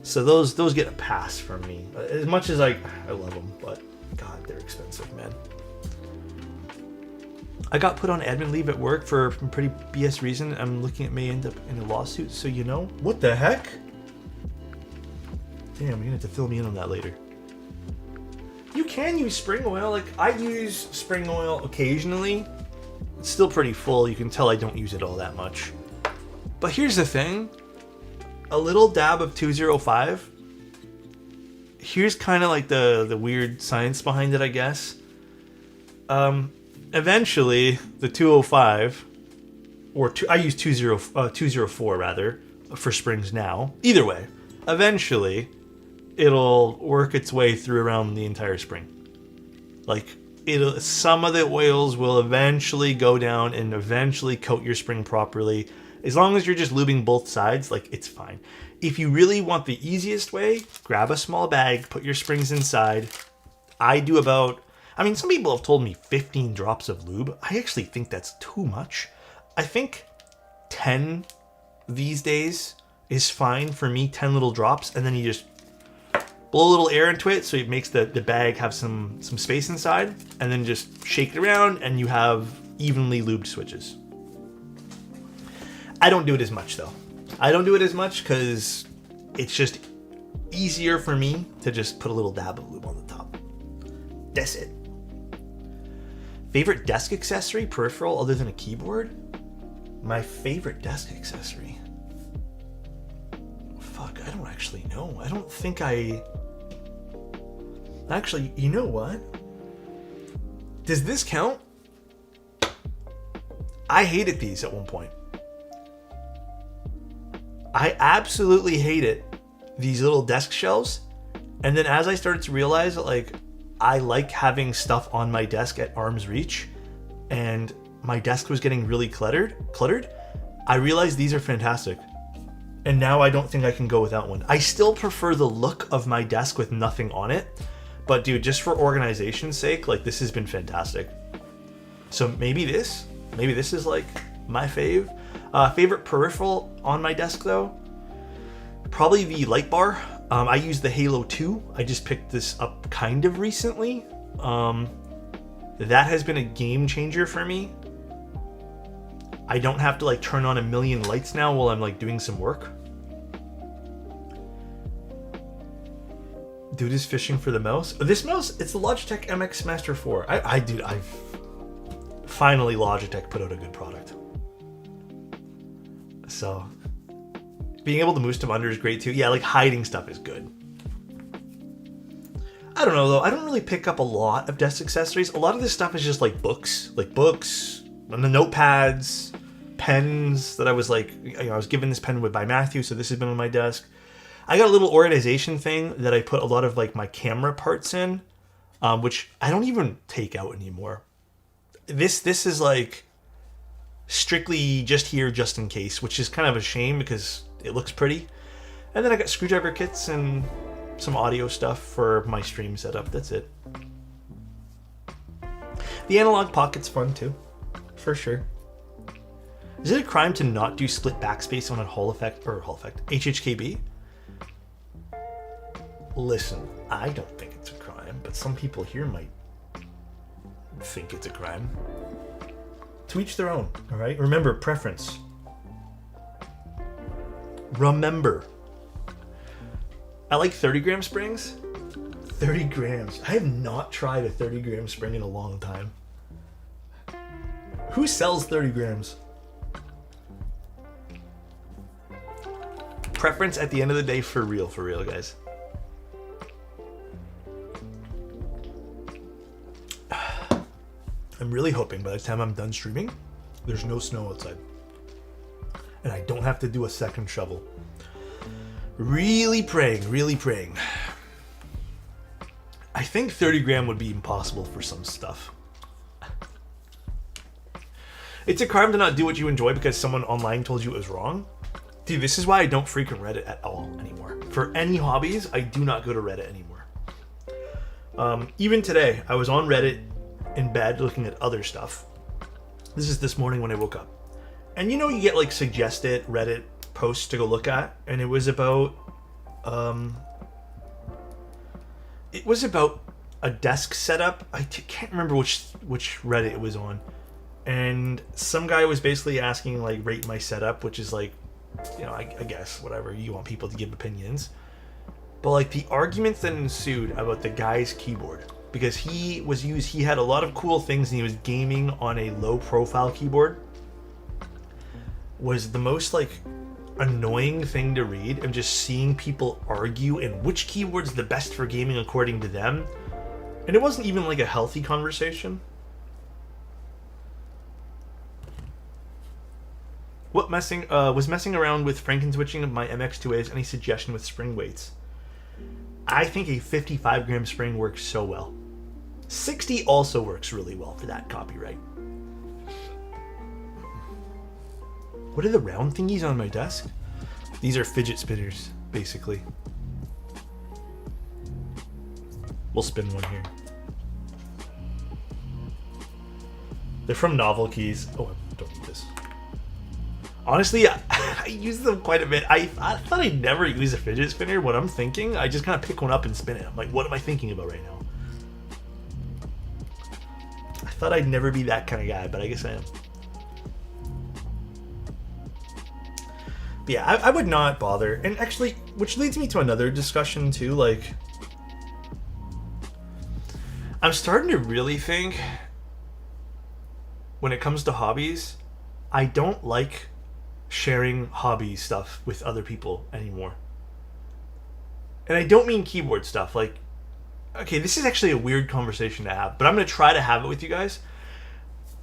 So those get a pass from me. As much as I love them, but God, they're expensive, man. I got put on admin leave at work for a pretty BS reason. I'm looking at may end up in a lawsuit, so you know. What the heck? Damn, you're gonna have to fill me in on that later. You can use spring oil. Like, I use spring oil occasionally. It's still pretty full. You can tell I don't use it all that much. But here's the thing. A little dab of 205. Here's kind of like the weird science behind it, I guess. Eventually, the 205, or I use 204 rather, for springs now. Either way, eventually, it'll work its way through around the entire spring. Like, some of the oils will eventually go down and eventually coat your spring properly. As long as you're just lubing both sides, like, it's fine. If you really want the easiest way, grab a small bag, put your springs inside. I do about, I mean, some people have told me 15 drops of lube. I actually think that's too much. I think 10 these days is fine for me, 10 little drops, and then you just blow a little air into it so it makes the bag have some space inside, and then just shake it around and you have evenly lubed switches. I don't do it as much though. I don't do it as much because it's just easier for me to just put a little dab of lube on the top. That's it. Favorite desk accessory, peripheral, other than a keyboard? My favorite desk accessory? Fuck, I don't actually know. I don't think I... Actually, you know what? Does this count? I hated these at one point. I absolutely hated these little desk shelves. And then as I started to realize that, like, I like having stuff on my desk at arm's reach, and my desk was getting really cluttered, I realized these are fantastic. And now I don't think I can go without one. I still prefer the look of my desk with nothing on it. But dude, just for organization's sake, like, this has been fantastic. So maybe this is like my fave. Favorite peripheral on my desk though? Probably the light bar. I use the Halo 2. I just picked this up kind of recently. That has been a game changer for me. I don't have to like turn on a million lights now while I'm like doing some work. Dude is fishing for the mouse. This mouse, it's the Logitech MX Master 4. I've finally Logitech put out a good product. So being able to move stuff under is great too. Yeah, like hiding stuff is good. I don't know though. I don't really pick up a lot of desk accessories. A lot of this stuff is just like books and the notepads, pens that I was like, I was given this pen by Matthew, so this has been on my desk. I got a little organization thing that I put a lot of like my camera parts in, which I don't even take out anymore. This is like strictly just here, just in case, which is kind of a shame because it looks pretty. And then I got screwdriver kits and some audio stuff for my stream setup. That's it. The analog pocket's fun too, for sure. Is it a crime to not do split backspace on a HHKB? Listen, I don't think it's a crime, but some people here might think it's a crime. To each their own, all right? Remember, preference. Remember. I like 30-gram springs. 30 grams. I have not tried a 30-gram spring in a long time. Who sells 30 grams? Preference at the end of the day, for real, guys. I'm really hoping by the time I'm done streaming, there's no snow outside. And I don't have to do a second shovel. Really praying. I think 30 gram would be impossible for some stuff. It's a crime to not do what you enjoy because someone online told you it was wrong. Dude, this is why I don't frequent Reddit at all anymore. For any hobbies, I do not go to Reddit anymore. Even today, I was on Reddit in bed looking at other stuff. This is this morning when I woke up. And you know you get like suggested Reddit posts to go look at, and it was about a desk setup. I can't remember which Reddit it was on. And some guy was basically asking like rate my setup, which is like, you know, I guess whatever, you want people to give opinions. But like the arguments that ensued about the guy's keyboard, because he had a lot of cool things and he was gaming on a low profile keyboard, was the most like annoying thing to read. And just seeing people argue and which keyboard's the best for gaming according to them. And it wasn't even like a healthy conversation. What was messing around with Franken-switching of my MX2As? Any suggestion with spring weights? I think a 55 gram spring works so well. 60 also works really well for that copyright. What are the round thingies on my desk? These are fidget spinners, basically. We'll spin one here. They're from Novel Keys. Oh, I don't need this. Honestly, I use them quite a bit. I thought I'd never use a fidget spinner. What I'm thinking, I just kind of pick one up and spin it. I'm like, what am I thinking about right now? I thought I'd never be that kind of guy, but I guess I am. But yeah, I would not bother. And actually, which leads me to another discussion too, like, I'm starting to really think, when it comes to hobbies, I don't like sharing hobby stuff with other people anymore. And I don't mean keyboard stuff. Like, okay, this is actually a weird conversation to have, but I'm going to try to have it with you guys.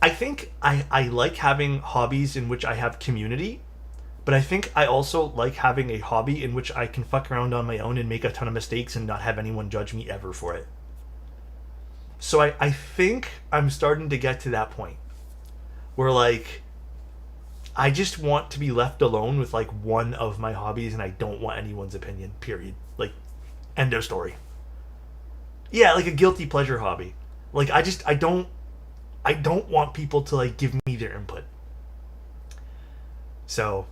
I think I like having hobbies in which I have community, but I think I also like having a hobby in which I can fuck around on my own and make a ton of mistakes and not have anyone judge me ever for it. So I think I'm starting to get to that point where, like, I just want to be left alone with, like, one of my hobbies, and I don't want anyone's opinion, period. Like, end of story. Yeah, like a guilty pleasure hobby. Like, I don't want people to, like, give me their input. So,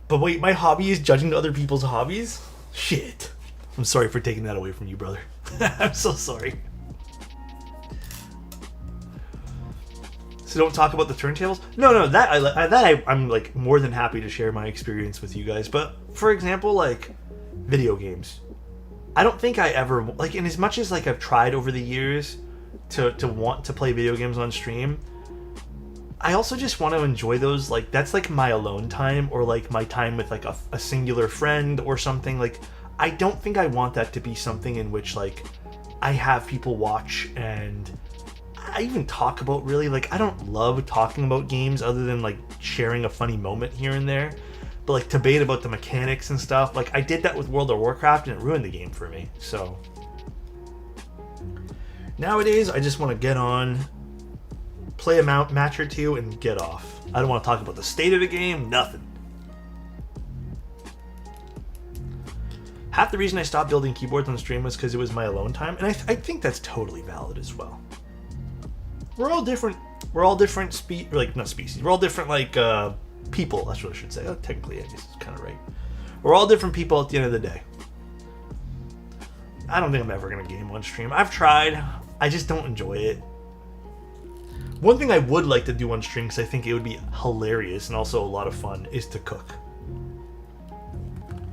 but wait, my hobby is judging other people's hobbies? Shit. I'm sorry for taking that away from you, brother. I'm so sorry. So don't talk about the turntables? No, I'm like more than happy to share my experience with you guys. But for example, like video games, I don't think I ever, like, in as much as like I've tried over the years to want to play video games on stream, I also just want to enjoy those. Like, that's like my alone time, or like my time with like a singular friend or something. Like, I don't think I want that to be something in which like I have people watch and I even talk about, really. Like, I don't love talking about games other than like sharing a funny moment here and there, but like debate about the mechanics and stuff. Like, I did that with World of Warcraft and it ruined the game for me. So nowadays I just want to get on, play a match or two, and get off. I don't want to talk about the state of the game, nothing. Half the reason I stopped building keyboards on stream was because it was my alone time, and I think that's totally valid as well. We're all different. We're all different not species. We're all different, like, people. That's what I should say. Oh, technically, I guess it's kind of right. We're all different people at the end of the day. I don't think I'm ever gonna game on stream. I've tried. I just don't enjoy it. One thing I would like to do on stream, because I think it would be hilarious and also a lot of fun, is to cook.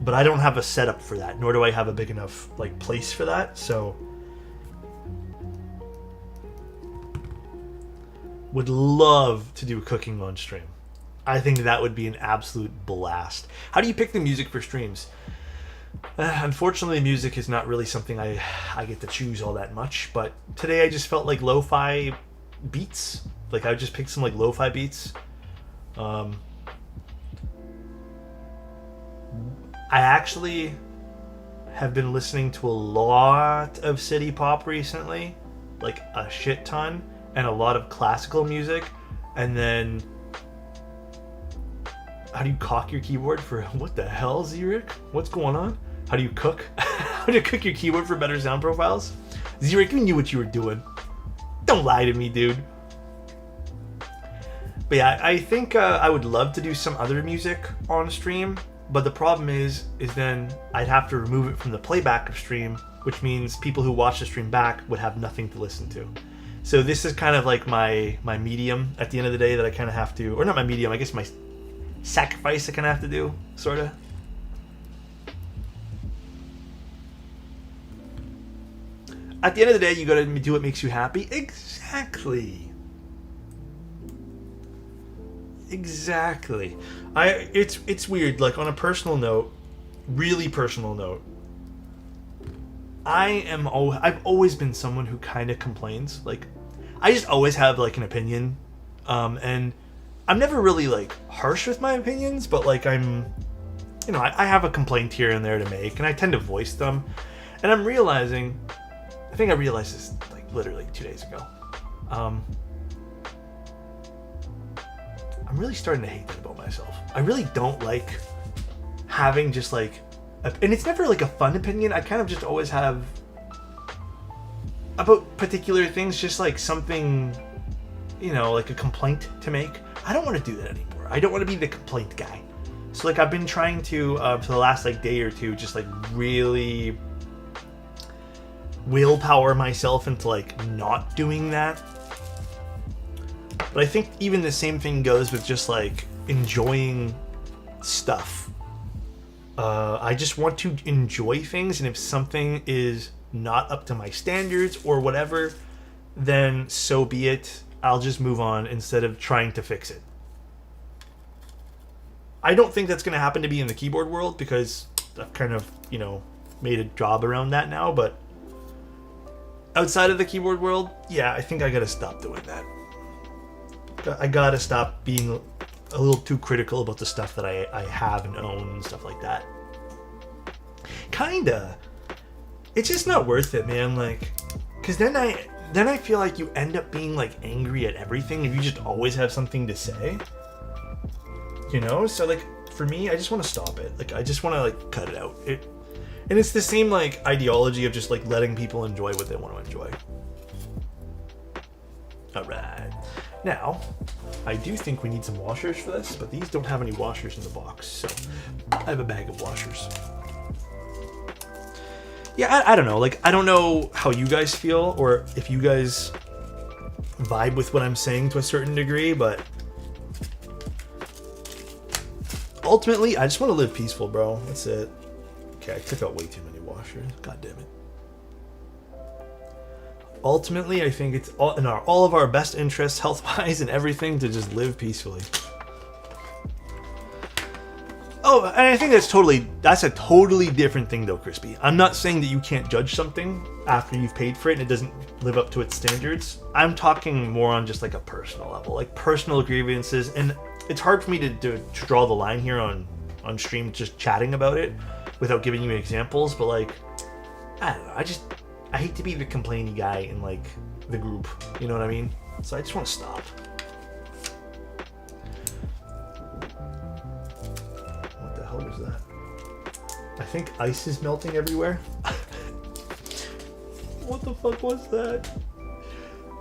But I don't have a setup for that, nor do I have a big enough like place for that. So would love to do cooking on stream. I think that would be an absolute blast. How do you pick the music for streams? Unfortunately, music is not really something I get to choose all that much, but today I just felt like lo-fi beats. Like, I just picked some like lo-fi beats. I actually have been listening to a lot of city pop recently, like a shit ton, and a lot of classical music. And then, how do you cock your keyboard for, what the hell, Zurich? What's going on? How do you cook? How do you cook your keyboard for better sound profiles? Zurich, you knew what you were doing. Don't lie to me, dude. But yeah, I think I would love to do some other music on stream, but the problem is then I'd have to remove it from the playback of stream, which means people who watch the stream back would have nothing to listen to. So this is kind of like my medium at the end of the day that I kind of have to, or not my medium, I guess my sacrifice I kind of have to do, sort of. At the end of the day, you gotta do what makes you happy. Exactly. It's weird. Like, on a personal note, really personal note, I've always been someone who kind of complains. Like, I just always have like an opinion, and I'm never really like harsh with my opinions, but like I have a complaint here and there to make, and I tend to voice them. And I'm realizing, I think I realized this like literally 2 days ago. I'm really starting to hate that about myself. I really don't like having just like, and it's never like a fun opinion. I kind of just always have about particular things, just like something, you know, like a complaint to make. I don't want to do that anymore. I don't want to be the complaint guy. So like I've been trying to, for the last like day or two, just like really willpower myself into like not doing that. But I think even the same thing goes with just like enjoying stuff. I just want to enjoy things, and if something is not up to my standards or whatever, then so be it. I'll just move on instead of trying to fix it. I don't think that's going to happen to me in the keyboard world because I've kind of, you know, made a job around that now, but outside of the keyboard world, yeah, I think I got to stop doing that. I got to stop being a little too critical about the stuff that I have and own and stuff like that. Kinda. It's just not worth it, man. Like, because then I feel like you end up being like angry at everything if you just always have something to say. You know? So like for me, I just want to stop it. Like I just want to like cut it out. And it's the same like ideology of just like letting people enjoy what they want to enjoy. Alright. Now, I do think we need some washers for this, but these don't have any washers in the box, so I have a bag of washers. Yeah, I don't know. Like, I don't know how you guys feel, or if you guys vibe with what I'm saying to a certain degree, but ultimately, I just want to live peaceful, bro. That's it. Okay, I took out way too many washers. God damn it. Ultimately, I think it's all in all of our best interests, health-wise and everything, to just live peacefully. Oh, and I think that's a totally different thing though, Crispy. I'm not saying that you can't judge something after you've paid for it and it doesn't live up to its standards. I'm talking more on just like a personal level, like personal grievances, and it's hard for me to draw the line here on stream just chatting about it without giving you examples, but like, I don't know, I hate to be the complainy guy in like the group, you know what I mean? So I just want to stop. What the hell was that? I think ice is melting everywhere. What the fuck was that?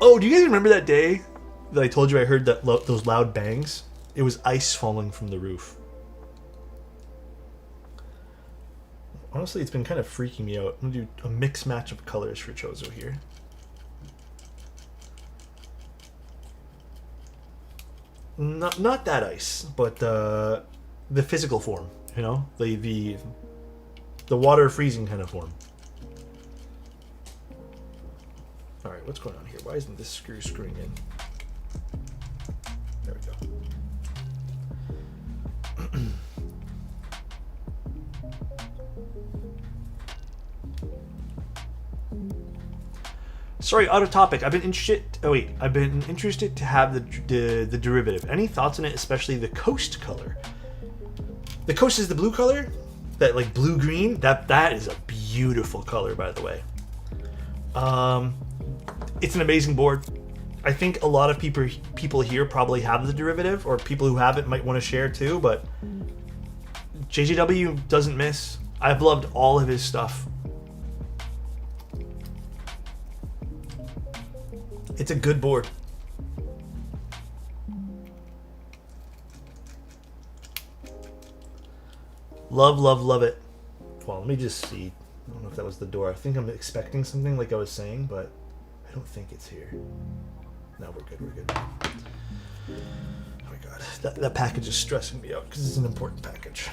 Oh, do you guys remember that day that I told you I heard that those loud bangs? It was ice falling from the roof. Honestly, it's been kind of freaking me out. I'm gonna do a mix match of colors for Chozo here. Not that ice, but the physical form. You know, the water freezing kind of form. All right, what's going on here? Why isn't this screwing in? There we go. Sorry, out of topic. I've been interested to have the derivative. Any thoughts on it, especially the Coast color? The Coast is the blue color, that like blue green. That is a beautiful color, by the way. It's an amazing board. I think a lot of people here probably have the derivative, or people who have it might want to share too. But JJW doesn't miss. I've loved all of his stuff. It's a good board. Love, love, love it. Well, let me just see. I don't know if that was the door. I think I'm expecting something like I was saying, but I don't think it's here. No, we're good, we're good. Oh my god. That package is stressing me out because it's an important package.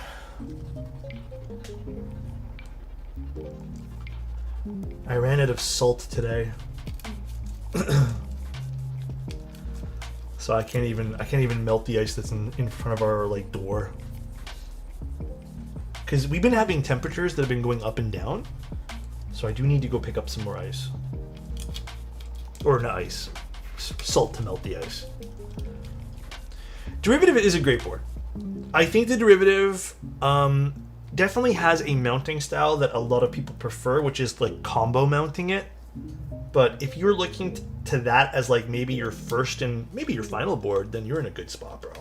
I ran out of salt today. So I can't even melt the ice that's in front of our like door. Because we've been having temperatures that have been going up and down. So I do need to go pick up some more ice. Or not ice. Salt to melt the ice. Derivative is a great board. I think the derivative definitely has a mounting style that a lot of people prefer, which is like combo mounting it. But if you're looking to that as like maybe your first and maybe your final board, then you're in a good spot, bro.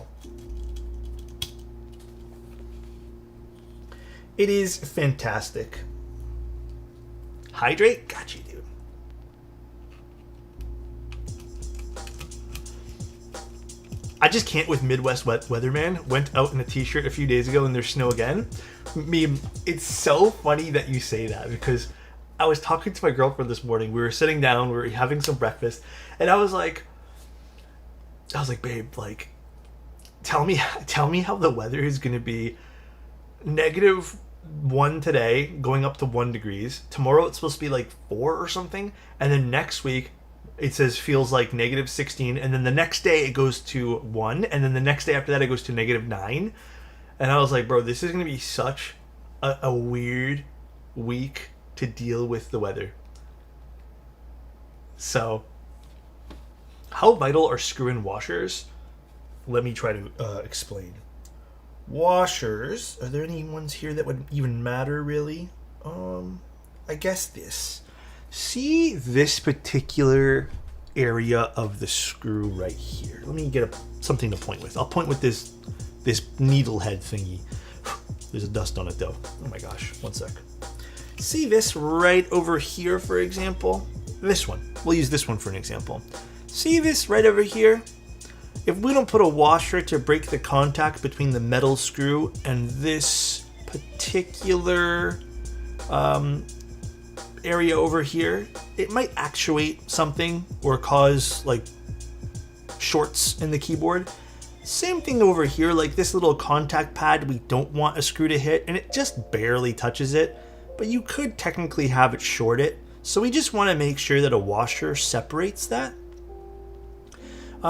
It is fantastic. Hydrate? Got you, dude. I just can't with Midwest weather, man. Went out in a t-shirt a few days ago and there's snow again. Meme, it's so funny that you say that because I was talking to my girlfriend this morning. We were sitting down, we were having some breakfast, and I was like, babe, like, tell me how the weather is gonna be. -1 today, going up to 1 degrees. Tomorrow it's supposed to be like 4 or something, and then next week it says feels like -16, and then the next day it goes to 1, and then the next day after that it goes to -9. And I was like, bro, this is gonna be such a weird week to deal with the weather. So, how vital are screw-in washers? Let me try to explain. Washers, are there any ones here that would even matter really? I guess this. See this particular area of the screw right here. Let me get something to point with. I'll point with this needle head thingy. There's a dust on it though. Oh my gosh, one sec. See this right over here, for example? This one. We'll use this one for an example. See this right over here? If we don't put a washer to break the contact between the metal screw and this particular area over here, it might actuate something or cause like shorts in the keyboard. Same thing over here, like this little contact pad, we don't want a screw to hit and it just barely touches it, but you could technically have it short it. So we just want to make sure that a washer separates that.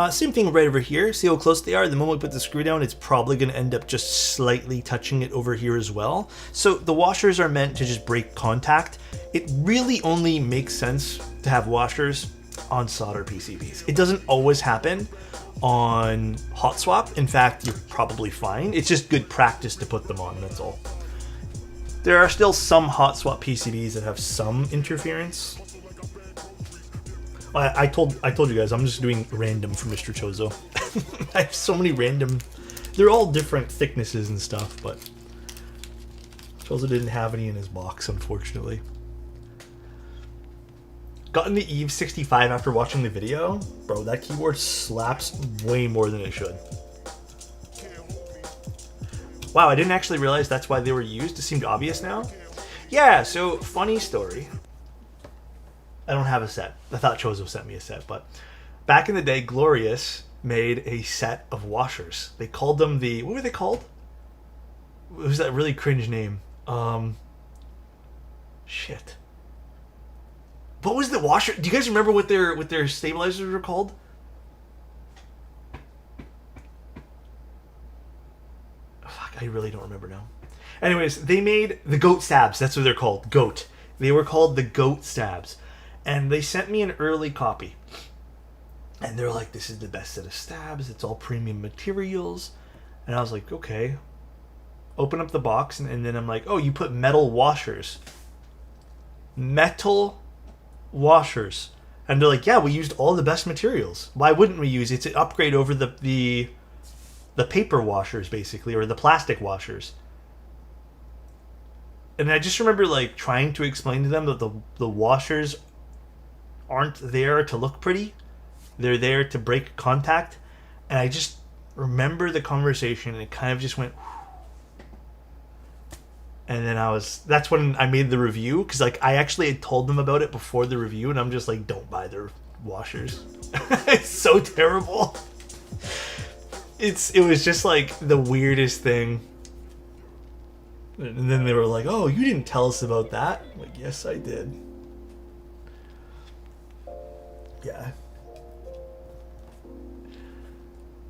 Same thing right over here. See how close they are? The moment we put the screw down, it's probably going to end up just slightly touching it over here as well. So the washers are meant to just break contact. It really only makes sense to have washers on solder PCBs. It doesn't always happen on hot swap. In fact, you're probably fine. It's just good practice to put them on, that's all. There are still some hot swap PCBs that have some interference. I told you guys I'm just doing random for Mr. Chozo. I have so many random. They're all different thicknesses and stuff, but Chozo didn't have any in his box, unfortunately. Gotten the Eve 65 after watching the video? Bro, that keyboard slaps way more than it should. Wow, I didn't actually realize that's why they were used. It seemed obvious now. Yeah, so funny story. I don't have a set. I thought Chozo sent me a set, but back in the day, Glorious made a set of washers. They called them the, what were they called? What was that really cringe name? Shit. What was the washer? Do you guys remember what their stabilizers were called? Fuck, I really don't remember now. Anyways, they made the goat stabs. That's what they're called. Goat. They were called the goat stabs. And they sent me an early copy. And they're like, this is the best set of stabs. It's all premium materials. And I was like, okay. Open up the box. And then I'm like, oh, you put metal washers. Metal washers. And they're like, yeah, we used all the best materials. Why wouldn't we use it? It's an upgrade over the paper washers, basically. Or the plastic washers. And I just remember like trying to explain to them that the washers aren't there to look pretty. They're there to break contact. And I just remember the conversation and it kind of just went. And then that's when I made the review. Because like I actually had told them about it before the review. And I'm just like, don't buy their washers. It's so terrible. It was just like the weirdest thing. And then they were like, oh, you didn't tell us about that. I'm like, yes, I did. Yeah.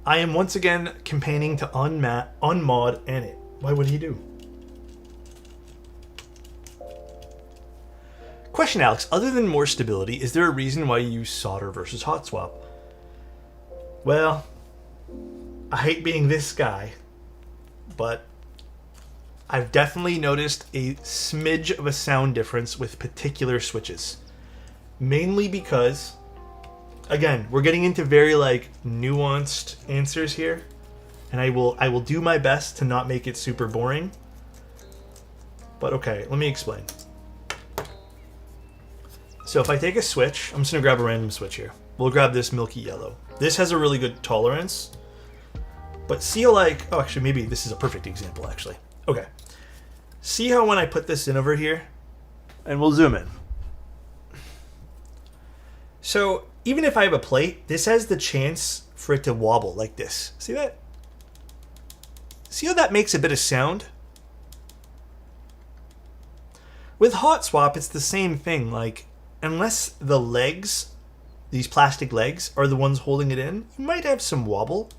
I am once again campaigning to unmod Anit. Why would he do? Question, Alex. Other than more stability, is there a reason why you use solder versus hot swap? Well, I hate being this guy, but I've definitely noticed a smidge of a sound difference with particular switches. Mainly because, again, we're getting into very like nuanced answers here, and I will do my best to not make it super boring. But okay, let me explain. So if I take a switch, I'm just gonna grab a random switch here. We'll grab this milky yellow. This has a really good tolerance. But see how like, oh actually maybe this is a perfect example actually. Okay. See how when I put this in over here, and we'll zoom in. So even if I have a plate, this has the chance for it to wobble like this. See that? See how that makes a bit of sound? With hot swap, it's the same thing. Like, unless the legs, these plastic legs, are the ones holding it in, you might have some wobble,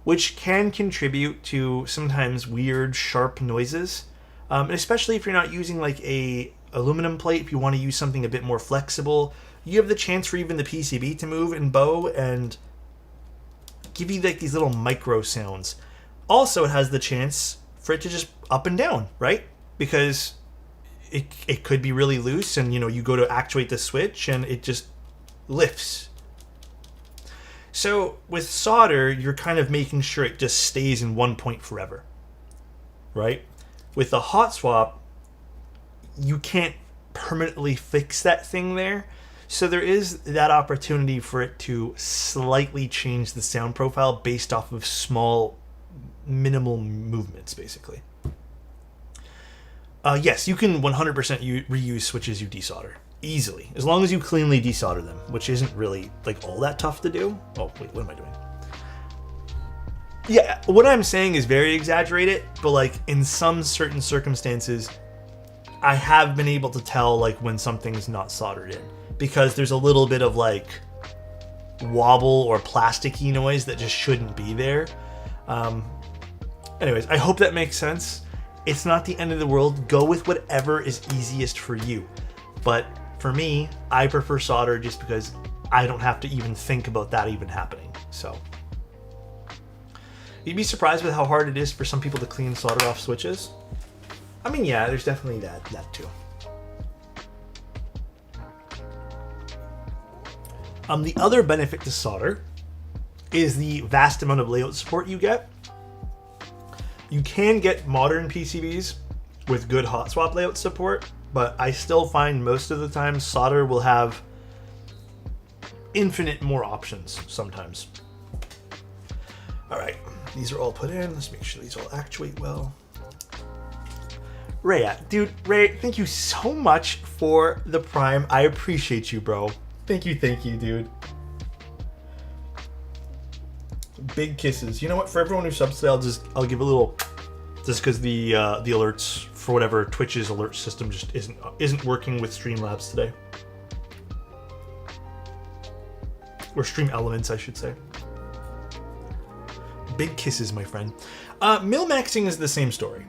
which can contribute to sometimes weird, sharp noises. And especially if you're not using like a aluminum plate, if you want to use something a bit more flexible, you have the chance for even the PCB to move and bow and give you like these little micro sounds. Also, it has the chance for it to just up and down, right? Because it could be really loose and, you know, you go to actuate the switch and it just lifts. So with solder, you're kind of making sure it just stays in one point forever, right? With the hot swap, you can't permanently fix that thing there. So there is that opportunity for it to slightly change the sound profile based off of small, minimal movements, basically. Yes, you can 100% reuse switches you desolder easily, as long as you cleanly desolder them, which isn't really like all that tough to do. Oh wait, what am I doing? Yeah, what I'm saying is very exaggerated, but like in some certain circumstances, I have been able to tell like when something's not soldered in, because there's a little bit of like wobble or plasticky noise that just shouldn't be there. Anyways, I hope that makes sense. It's not the end of the world. Go with whatever is easiest for you. But for me, I prefer solder just because I don't have to even think about that even happening. So you'd be surprised with how hard it is for some people to clean solder off switches. I mean, yeah, there's definitely that too. The other benefit to solder is the vast amount of layout support you get. You can get modern PCBs with good hot swap layout support, but I still find most of the time solder will have infinite more options sometimes. All right, these are all put in. Let's make sure these all actuate well. Ray, thank you so much for the Prime. I appreciate you, bro. Thank you, dude. Big kisses. You know what? For everyone who subs today, I'll give a little, just because the alerts for whatever Twitch's alert system just isn't working with Streamlabs today, or Stream Elements, I should say. Big kisses, my friend. Mil-maxing is the same story.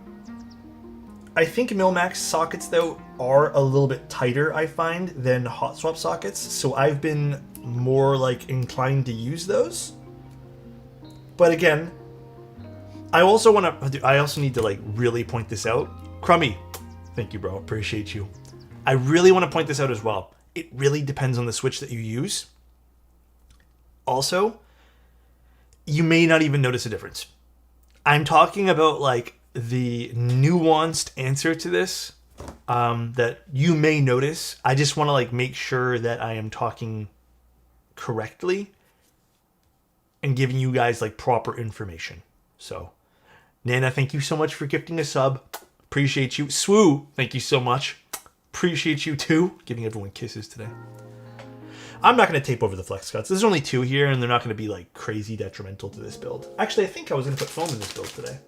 I think Mil-max sockets, though, are a little bit tighter, I find, than hot swap sockets, so I've been more like inclined to use those. But again, I also need to like really point this out. Crummy, thank you, bro. Appreciate you. I really want to point this out as well. It really depends on the switch that you use. Also, you may not even notice a difference. I'm talking about like the nuanced answer to this that you may notice. I just want to like make sure that I am talking correctly and giving you guys like proper information. So, Nana, thank you so much for gifting a sub. Appreciate you. Swoo, thank you so much. Appreciate you too. Giving everyone kisses today. I'm not going to tape over the flex cuts. There's only 2 here, and they're not going to be like crazy detrimental to this build. Actually, I think I was going to put foam in this build today.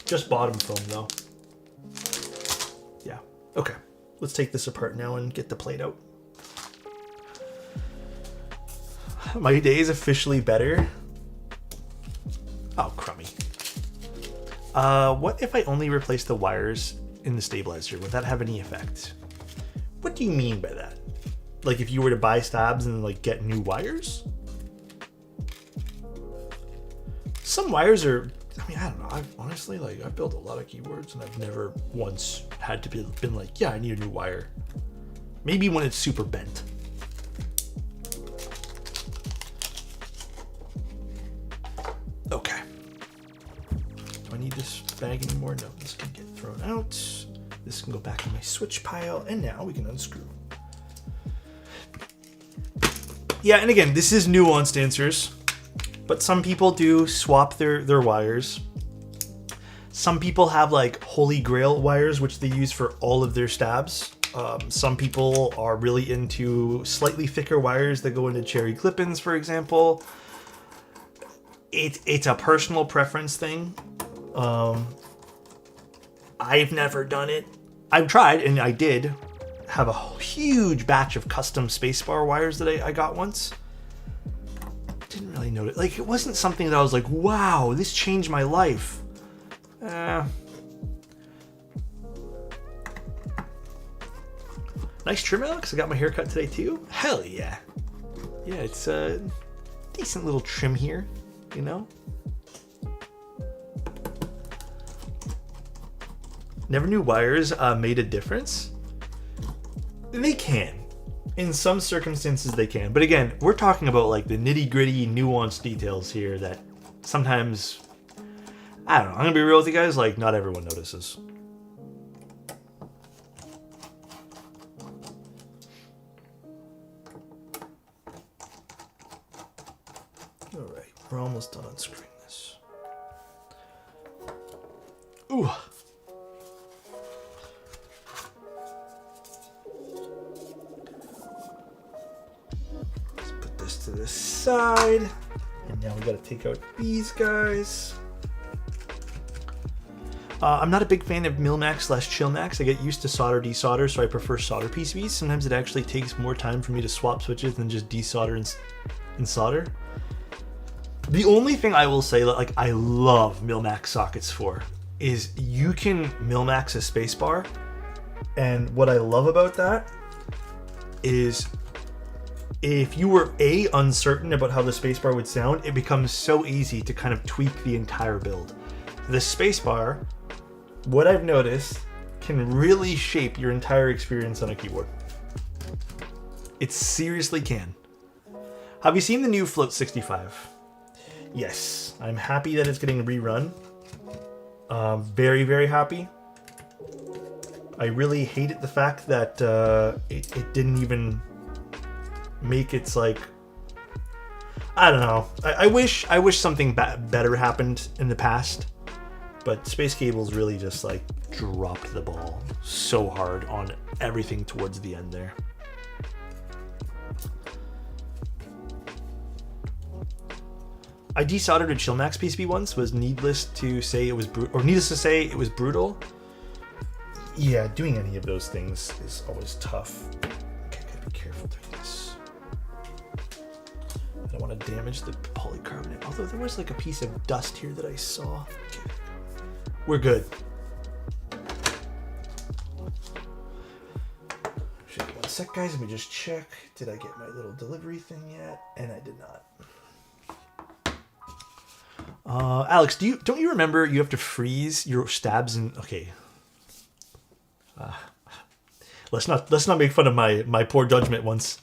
Just bottom foam though. Yeah. Okay. Let's take this apart now and get the plate out. My day is officially better. Oh, crummy. What if I only replace the wires in the stabilizer? Would that have any effect? What do you mean by that? Like if you were to buy stabs and like get new wires? Some wires are, I mean, I don't know. I've built a lot of keyboards and I've never once had to been like, yeah, I need a new wire. Maybe when it's super bent. Okay. Do I need this bag anymore? No, this can get thrown out. This can go back in my switch pile, and now we can unscrew. Yeah, and again, this is nuanced answers, but some people do swap their wires. Some people have like holy grail wires, which they use for all of their stabs. Some people are really into slightly thicker wires that go into cherry clip-ins, for example. It's a personal preference thing. I've never done it. I've tried, and I did have a huge batch of custom spacebar wires that I got once. Didn't really notice. Like, it wasn't something that I was like, wow, this changed my life. Nice trim, Alex. I got my hair cut today too. Hell yeah. Yeah, it's a decent little trim here, you know? Never knew wires made a difference. They can. In some circumstances they can. But again, we're talking about like the nitty-gritty nuanced details here that sometimes, I don't know, I'm gonna be real with you guys, like not everyone notices. Alright, we're almost done unscrewing this. Ooh. Let's put this to the side. And now we gotta take out these guys. I'm not a big fan of Milmax/Chillmax. I get used to solder desolder, so I prefer solder PCBs. Sometimes it actually takes more time for me to swap switches than just desolder and solder. The only thing I will say that like I love Milmax sockets for is you can Milmax a spacebar, and what I love about that is if you were uncertain about how the spacebar would sound, it becomes so easy to kind of tweak the entire build. The spacebar, what I've noticed, can really shape your entire experience on a keyboard. It seriously can. Have you seen the new Float 65? Yes, I'm happy that it's getting rerun. Very, very happy. I really hated the fact that it didn't even make its like, I don't know. I wish something better happened in the past. But Space Cables really just like dropped the ball so hard on everything towards the end there. I desoldered a Chillmax PCB once. Was needless to say it was brutal. Yeah, doing any of those things is always tough. Okay, gotta be careful doing this. I don't want to damage the polycarbonate. Although there was like a piece of dust here that I saw. Okay. We're good. One sec, guys. Let me just check. Did I get my little delivery thing yet? And I did not. Alex, don't you remember you have to freeze your stabs in? Okay. Let's not make fun of my poor judgment once.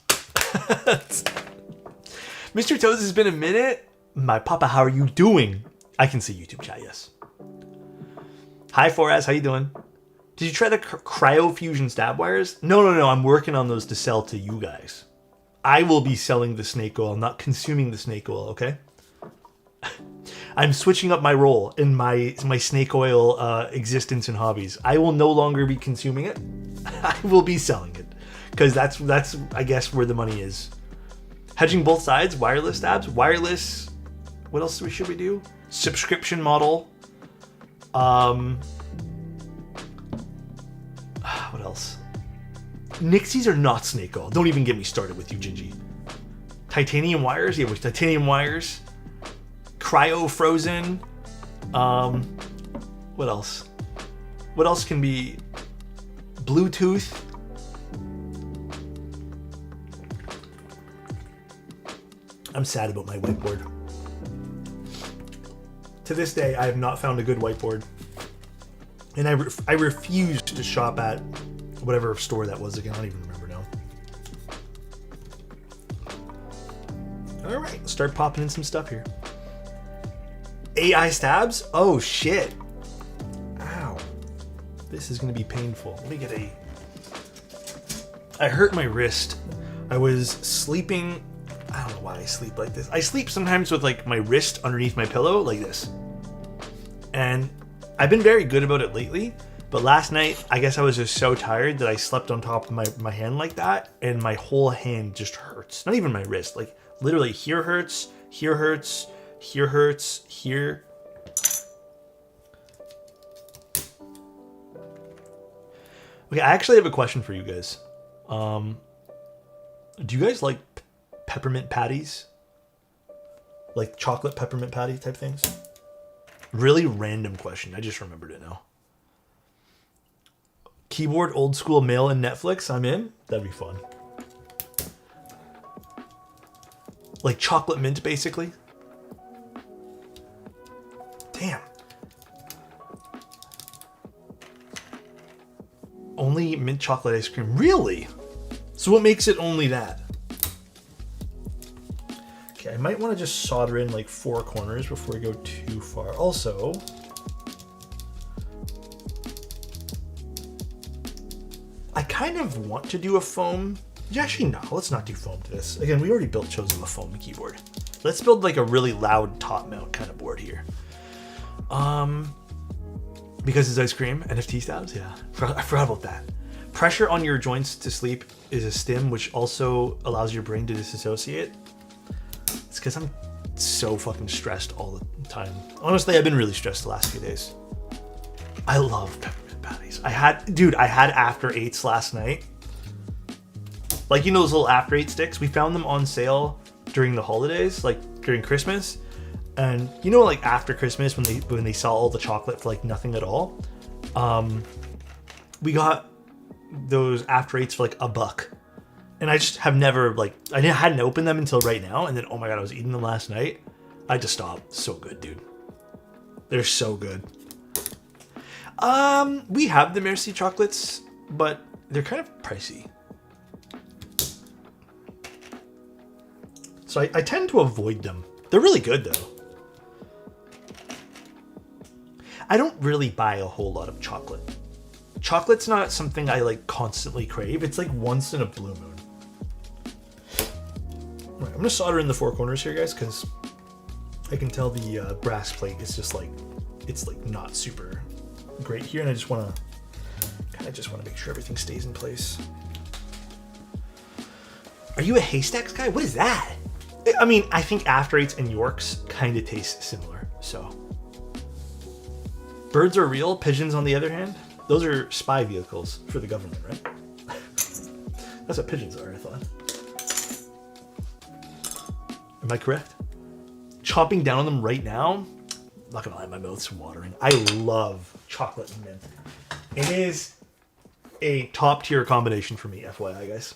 Mr. Toes, it's been a minute. My papa, how are you doing? I can see YouTube chat. Yes. Hi, Foraz, how you doing? Did you try the cryofusion stab wires? No, I'm working on those to sell to you guys. I will be selling the snake oil, not consuming the snake oil, okay? I'm switching up my role in my snake oil existence and hobbies. I will no longer be consuming it. I will be selling it. Because that's I guess, where the money is. Hedging both sides, wireless stabs, wireless... What else should we do? Subscription model. What else? Nixies are not snake oil. Don't even get me started with you, Gingy. Titanium wires? Yeah, with titanium wires. Cryo frozen. What else? What else can be? Bluetooth. I'm sad about my whiteboard. To this day, I have not found a good whiteboard. And I refuse to shop at whatever store that was again. I don't even remember now. All right, let's start popping in some stuff here. AI stabs? Oh, shit. Ow. This is gonna be painful. Let me get I hurt my wrist. I was sleeping. I don't know why I sleep like this. I sleep sometimes with like my wrist underneath my pillow like this. And I've been very good about it lately. But last night, I guess I was just so tired that I slept on top of my hand like that. And my whole hand just hurts. Not even my wrist. Like literally here hurts, here hurts, here hurts, here. Okay, I actually have a question for you guys. Do you guys like peppermint patties? Like chocolate peppermint patty type things? Really random question. I just remembered it now. Keyboard, old school, mail, and Netflix. I'm in. That'd be fun. Like chocolate mint, basically. Damn. Only mint chocolate ice cream. Really? So what makes it only that? Okay, I might want to just solder in like 4 corners before we go too far. Also, I kind of want to do a foam. Actually, no, let's not do foam to this. Again, we already built chosen a foam keyboard. Let's build like a really loud top mount kind of board here. Because it's ice cream, NFT stabs, yeah. I forgot about that. Pressure on your joints to sleep is a stim, which also allows your brain to disassociate. It's because I'm so fucking stressed all the time. Honestly, I've been really stressed the last few days. I love peppermint patties. I had after 8s last night. Like, you know those little after 8 sticks? We found them on sale during the holidays, like during Christmas. And you know, like after Christmas when they sell all the chocolate for like nothing at all, we got those after 8s for like $1. And I just have never I hadn't opened them until right now. And then, oh my God, I was eating them last night. I just stopped. So good, dude. They're so good. We have the Merci chocolates, but they're kind of pricey. So I tend to avoid them. They're really good though. I don't really buy a whole lot of chocolate. Chocolate's not something I like constantly crave. It's like once in a blue moon. Right, I'm gonna solder in the 4 corners here, guys, because I can tell the brass plate is just like, it's like not super great here, and I just want to make sure everything stays in place. Are you a Haystacks guy? What is that? I mean, I think After 8s and Yorks kind of taste similar, so. Birds are real, pigeons on the other hand, those are spy vehicles for the government, right? That's what pigeons are, I thought. Am I correct? Chopping down on them right now, I'm not gonna lie, my mouth's watering. I love chocolate and mint. It is a top tier combination for me, FYI, guys.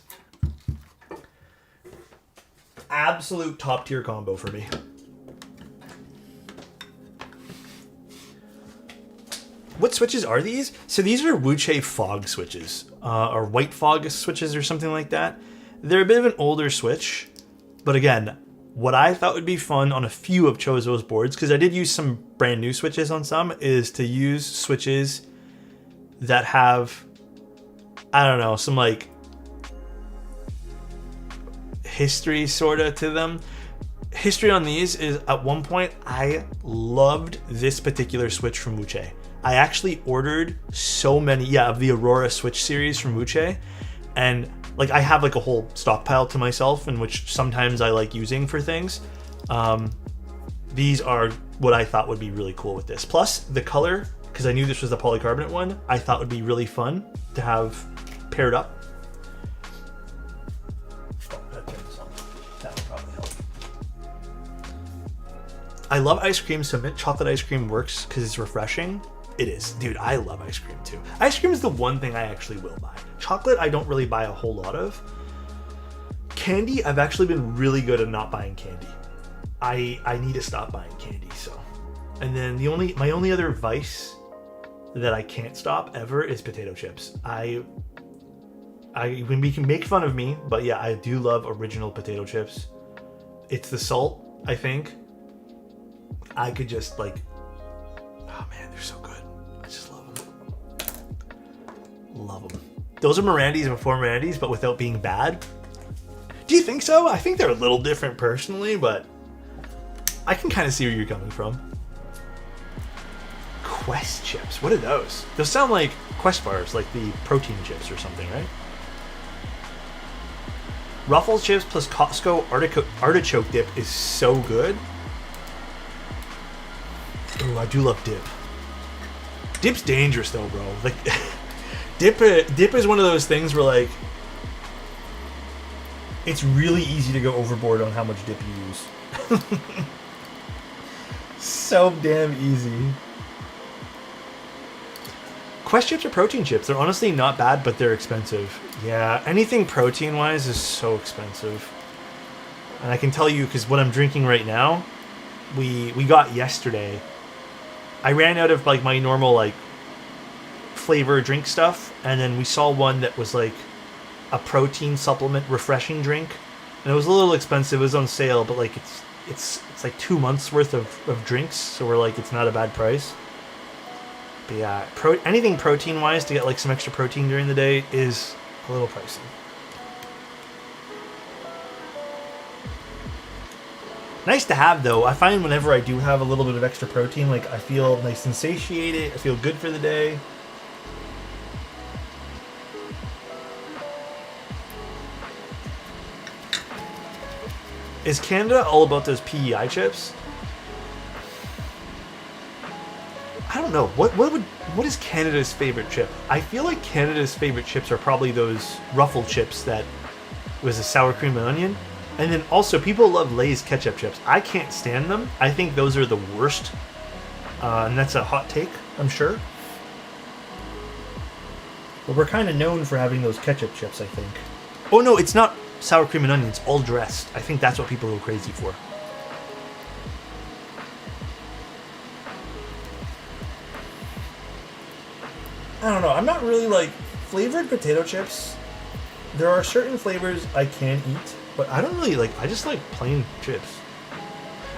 Absolute top tier combo for me. What switches are these? So these are Wuche fog switches, or white fog switches or something like that. They're a bit of an older switch, but again, what I thought would be fun on a few of Chozo's boards, because I did use some brand new switches on some, is to use switches that have, I don't know, some like history sorta to them. History on these is, at one point I loved this particular switch from Wuche. I actually ordered so many, of the Aurora Switch series from Wuche, and like I have like a whole stockpile to myself, in which sometimes I like using for things. These are what I thought would be really cool with this. Plus the color, because I knew this was the polycarbonate one, I thought would be really fun to have paired up. That would probably help. I love ice cream, so mint chocolate ice cream works because it's refreshing. It is. Dude, I love ice cream too. Ice cream is the one thing I actually will buy. Chocolate, I don't really buy a whole lot of. Candy, I've actually been really good at not buying candy. I need to stop buying candy, so. And then my only other vice that I can't stop ever is potato chips. When we can make fun of me, but yeah, I do love original potato chips. It's the salt, I think. I could just like, oh man, they're so good. I just love them. Love them. Those are Mirandi's before Mirandi's, but without being bad. Do you think so? I think they're a little different personally, but I can kind of see where you're coming from. Quest chips. What are those? Those sound like Quest bars, like the protein chips or something, right? Ruffles chips plus Costco artichoke dip is so good. Ooh, I do love dip. Dip's dangerous though, bro. Like, dip is one of those things where like it's really easy to go overboard on how much dip you use. So damn easy. Quest chips are protein chips. They're honestly not bad, but they're expensive. Yeah, anything protein-wise is so expensive. And I can tell you, because what I'm drinking right now, we got yesterday. I ran out of like my normal like flavor drink stuff, and then we saw one that was like a protein supplement refreshing drink, and it was a little expensive. It was on sale, but like it's like 2 months worth of drinks, so we're like, it's not a bad price. But yeah, anything protein-wise to get like some extra protein during the day is a little pricey. Nice to have though. I find whenever I do have a little bit of extra protein, like I feel nice and satiated. I feel good for the day. Is Canada all about those PEI chips? I don't know. What is Canada's favorite chip? I feel like Canada's favorite chips are probably those Ruffle chips that was a sour cream and onion. And then also people love Lay's ketchup chips. I can't stand them. I think those are the worst. And that's a hot take, I'm sure. But we're kind of known for having those ketchup chips, I think. Oh no, it's not sour cream and onion. It's all dressed. I think that's what people go crazy for. I don't know. I'm not really like flavored potato chips. There are certain flavors I can eat, but I don't really like. I just like plain chips.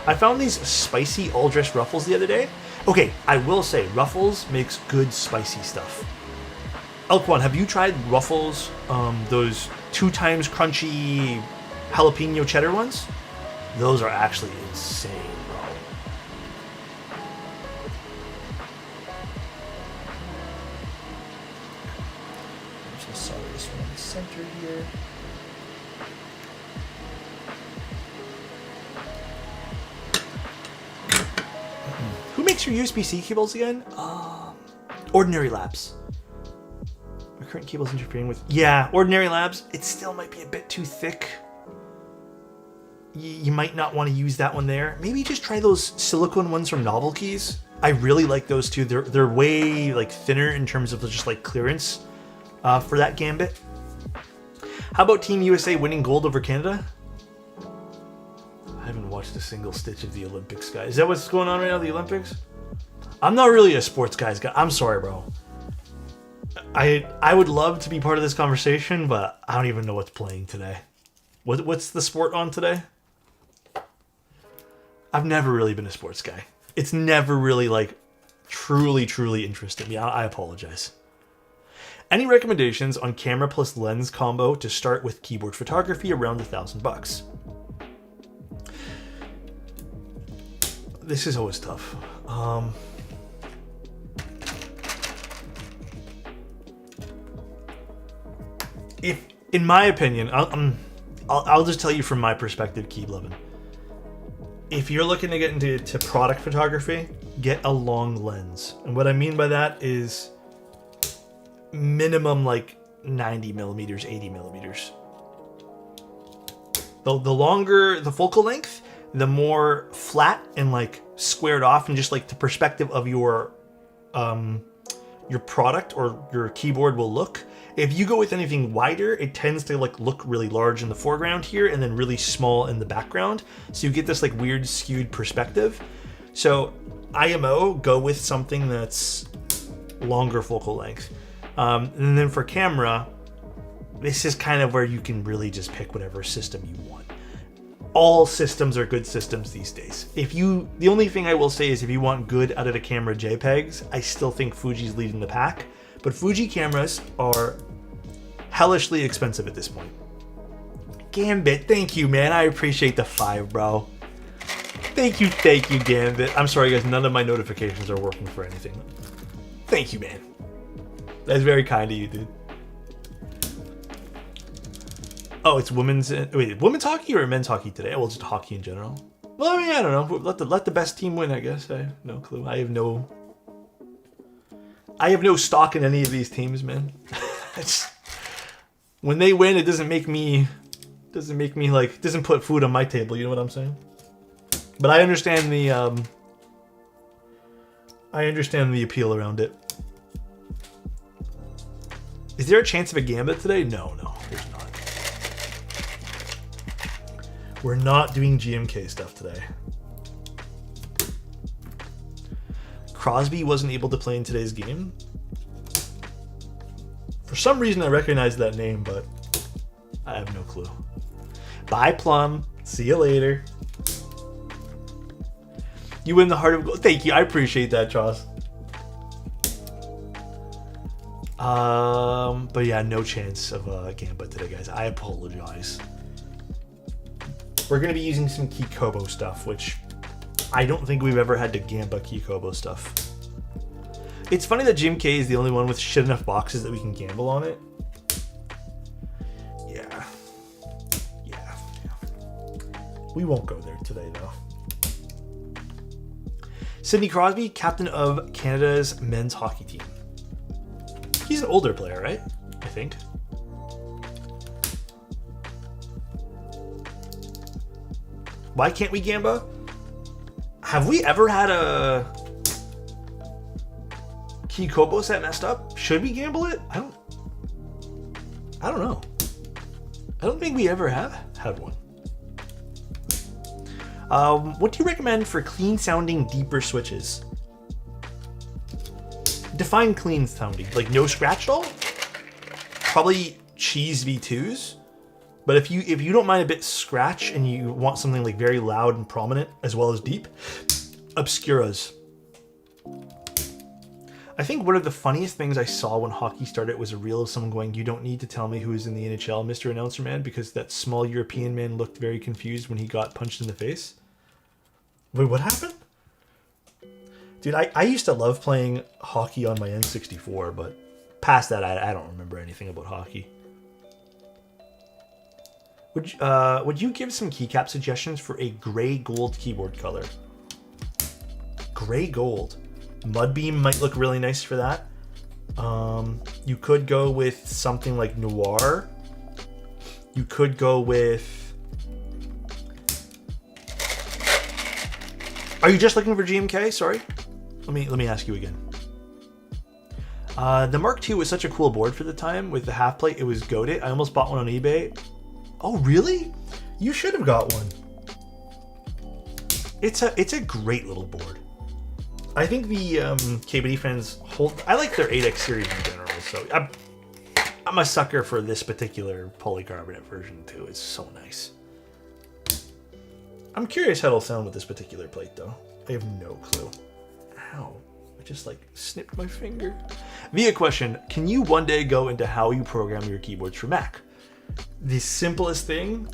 I found these spicy all-dressed Ruffles the other day. Okay, I will say Ruffles makes good spicy stuff. Elk1, have you tried Ruffles? Those 2 times crunchy jalapeno cheddar ones? Those are actually insane. Center here. Who makes your USB-C cables again? Ordinary Labs. My current cable's interfering with... Yeah, Ordinary Labs. It still might be a bit too thick. You might not want to use that one there. Maybe just try those silicone ones from Novel Keys. I really like those too. They're way like thinner in terms of just like clearance for that gambit. How about Team USA winning gold over Canada? I haven't watched a single stitch of the Olympics, guys. Is that what's going on right now, the Olympics? I'm not really a sports guy. I'm sorry, bro. I would love to be part of this conversation, but I don't even know what's playing today. What's the sport on today? I've never really been a sports guy. It's never really like truly interested me. I apologize. Any recommendations on camera plus lens combo to start with keyboard photography around $1,000? This is always tough. If, in my opinion, I'll just tell you from my perspective, Key Lovin'. If you're looking to get into product photography, get a long lens. And what I mean by that is minimum like 90 millimeters, 80 millimeters. The longer the focal length, the more flat and like squared off and just like the perspective of your product or your keyboard will look. If you go with anything wider, it tends to like look really large in the foreground here and then really small in the background. So you get this like weird skewed perspective. So IMO, go with something that's longer focal length. And then for camera, this is kind of where you can really just pick whatever system you want. All systems are good systems these days. The only thing I will say is if you want good out of the camera JPEGs, I still think Fuji's leading the pack. But Fuji cameras are hellishly expensive at this point. Gambit, thank you, man. I appreciate the 5, bro. Thank you, Gambit. I'm sorry, guys. None of my notifications are working for anything. Thank you, man. That's very kind of you, dude. Oh, it's women's hockey or men's hockey today? Well, just hockey in general. Well, I mean, I don't know. Let the best team win, I guess. I have no clue. I have no stock in any of these teams, man. When they win, it doesn't put food on my table. You know what I'm saying? But I understand the appeal around it. Is there a chance of a Gambit today? No, there's not. We're not doing GMK stuff today. Crosby wasn't able to play in today's game. For some reason, I recognize that name, but I have no clue. Bye, Plum. See you later. You win the heart of gold. Thank you. I appreciate that, Charles. But yeah, no chance of Gambit today, guys. I apologize. We're going to be using some Kikobo stuff, which I don't think we've ever had to Gamba Kikobo stuff. It's funny that GMK is the only one with shit enough boxes that we can gamble on it. Yeah. We won't go there today, though. Sidney Crosby, captain of Canada's men's hockey team. He's an older player, right? I think. Why can't we Gamba? Have we ever had a Key Kobo set messed up? Should we gamble it? I don't know. I don't think we ever have had one. What do you recommend for clean sounding deeper switches? Define clean sounding. Like no scratch at all? Probably Cheese V2s. But if you don't mind a bit scratch and you want something like very loud and prominent as well as deep, Obscuras. I think one of the funniest things I saw when hockey started was a reel of someone going, "You don't need to tell me who's in the NHL, Mr. Announcer Man," because that small European man looked very confused when he got punched in the face. Wait, what happened? Dude, I used to love playing hockey on my N64, but past that, I don't remember anything about hockey. Would you give some keycap suggestions for a gray gold keyboard color? Gray gold. Mudbeam might look really nice for that. You could go with something like Noir. You could go with... Are you just looking for GMK? Sorry. Let me ask you again. The Mark II was such a cool board for the time with the half plate. It was goated. I almost bought one on eBay. Oh, really? You should have got one. It's a great little board. I think the KBD fans hold... I like their 8X series in general, so I'm a sucker for this particular polycarbonate version too. It's so nice. I'm curious how it'll sound with this particular plate though. I have no clue. Ow. I just like snipped my finger. Via question, can you one day go into how you program your keyboards for Mac? The simplest thing,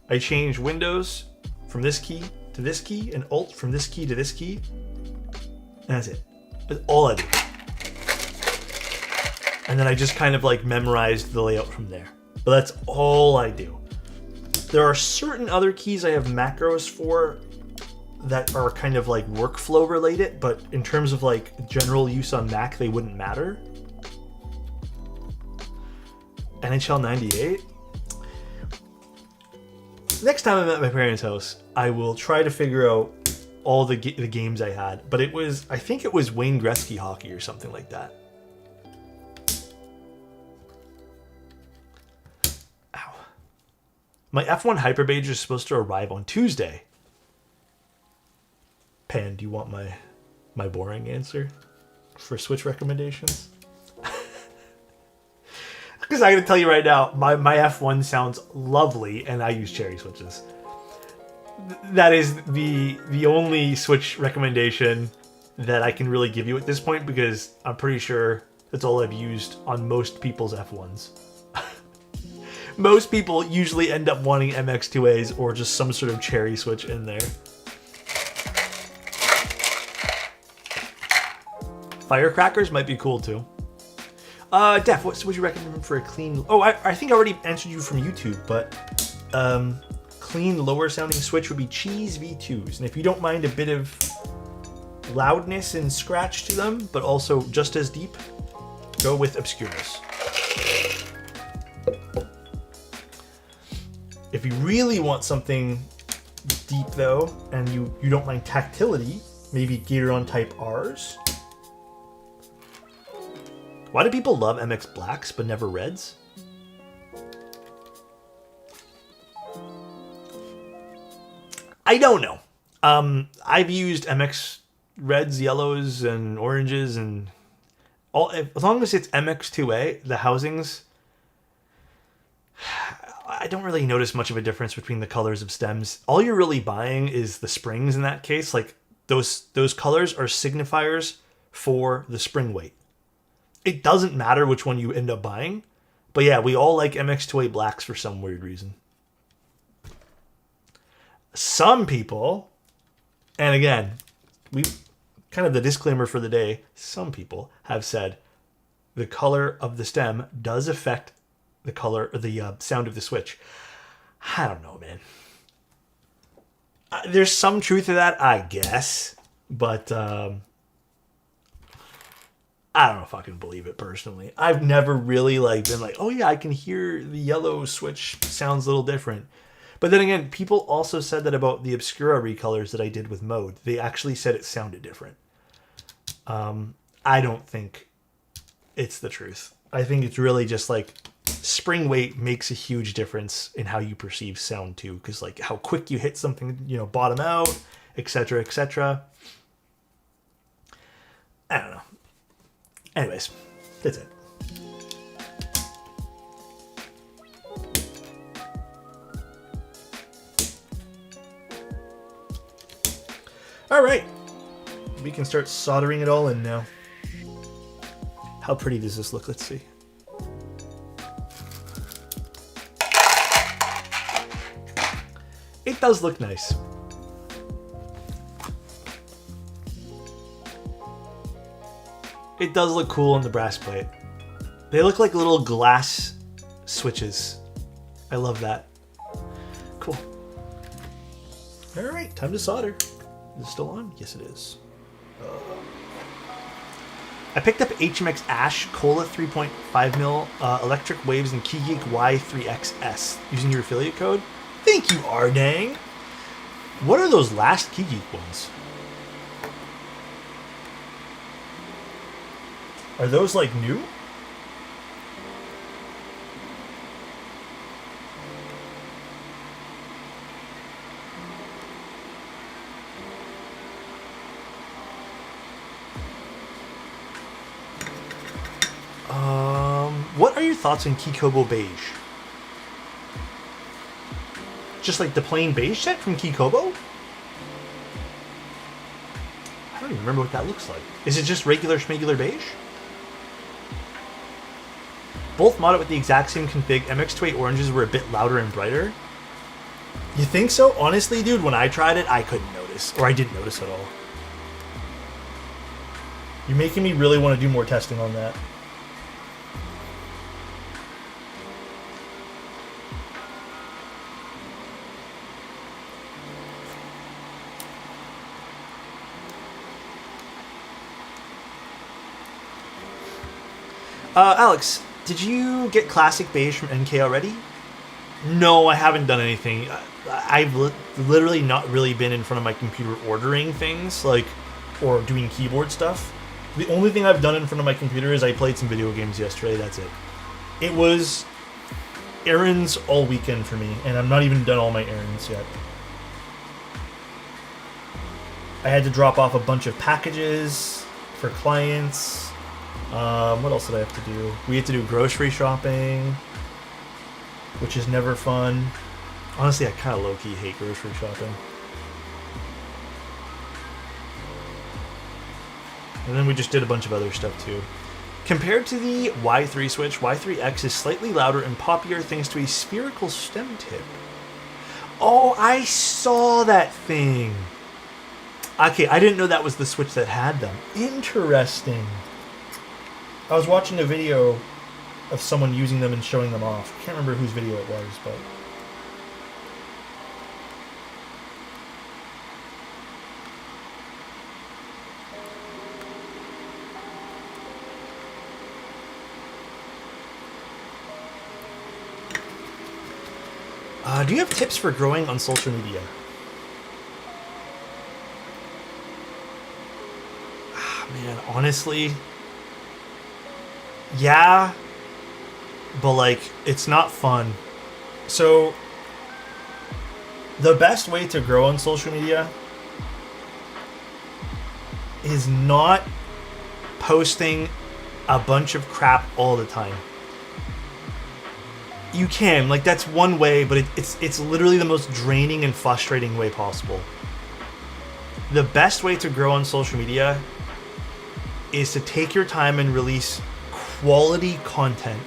I change Windows from this key to this key and Alt from this key to this key. And that's it. That's all I do. And then I just kind of like memorized the layout from there. But that's all I do. There are certain other keys I have macros for that are kind of like workflow related, but in terms of like general use on Mac, they wouldn't matter. NHL 98. Next time I'm at my parents' house, I will try to figure out all the games I had, but I think it was Wayne Gretzky hockey or something like that. Ow. My F1 Hyperbage is supposed to arrive on Tuesday. Pan, do you want my boring answer for Switch recommendations? Because I gotta tell you right now, my F1 sounds lovely, and I use cherry switches. That is the only Switch recommendation that I can really give you at this point, because I'm pretty sure That's all I've used on most people's F1s. Most people usually end up wanting MX2As or just some sort of cherry switch in there. Firecrackers might be cool too. Def, what would you recommend for a clean... Oh, I think I already answered you from YouTube, but clean lower sounding switch would be Cheese V2s. And if you don't mind a bit of loudness and scratch to them, but also just as deep, go with Obscuros. If you really want something deep though, and you don't mind tactility, maybe Gateron type Rs. Why do people love MX Blacks but never Reds? I don't know. I've used MX Reds, Yellows, and Oranges, and all. As long as it's MX2A, the housings, I don't really notice much of a difference between the colors of stems. All you're really buying is the springs in that case. Like those colors are signifiers for the spring weight. It doesn't matter which one you end up buying. But yeah, we all like MX2A blacks for some weird reason. Some people, and again, we kind of the disclaimer for the day, some people have said the color of the stem does affect the color or the sound of the switch. I don't know, man. There's some truth to that, I guess, but I don't know if I can believe it personally. I've never really been like, oh yeah, I can hear the yellow switch sounds a little different. But then again, people also said that about the Obscura recolors that I did with Mode. They actually said it sounded different. I don't think it's the truth. I think it's really just like spring weight makes a huge difference in how you perceive sound too, because like how quick you hit something, bottom out, etc., etc. I don't know. Anyways, that's it. All right, we can start soldering it all in now. How pretty does this look? Let's see. It does look nice. It does look cool on the brass plate. They look like little glass switches. I love that. Cool. All right, time to solder. Is it still on? Yes, it is. I picked up HMX Ash Cola 3.5mm electric waves and KeyGeek Y3XS using your affiliate code. Thank you, Ardang. What are those last KeyGeek ones? Are those like new? What are your thoughts on Kikobo Beige? Just like the plain beige set from Kikobo? I don't even remember what that looks like. Is it just regular schmegular beige? Both modded with the exact same config. MX2A oranges were a bit louder and brighter. You think so? Honestly, dude, when I tried it, I couldn't notice. Or I didn't notice at all. You're making me really want to do more testing on that. Alex, did you get Classic Beige from NK already? No, I haven't done anything. I've literally not really been in front of my computer ordering things, or doing keyboard stuff. The only thing I've done in front of my computer is I played some video games yesterday, that's it. It was errands all weekend for me, and I'm not even done all my errands yet. I had to drop off a bunch of packages for clients. What else did I have to do? We had to do grocery shopping, which is never fun. Honestly, I kind of low-key hate grocery shopping. And then we just did a bunch of other stuff too. Compared to the Y3 switch, Y3X is slightly louder and poppier thanks to a spherical stem tip. Oh, I saw that thing. Okay, I didn't know that was the switch that had them. Interesting. I was watching a video of someone using them and showing them off. I can't remember whose video it was, but... do you have tips for growing on social media? Man, honestly, yeah, but like, it's not fun. So, the best way to grow on social media is not posting a bunch of crap all the time. You can, like, that's one way, but it's literally the most draining and frustrating way possible. The best way to grow on social media is to take your time and release quality content.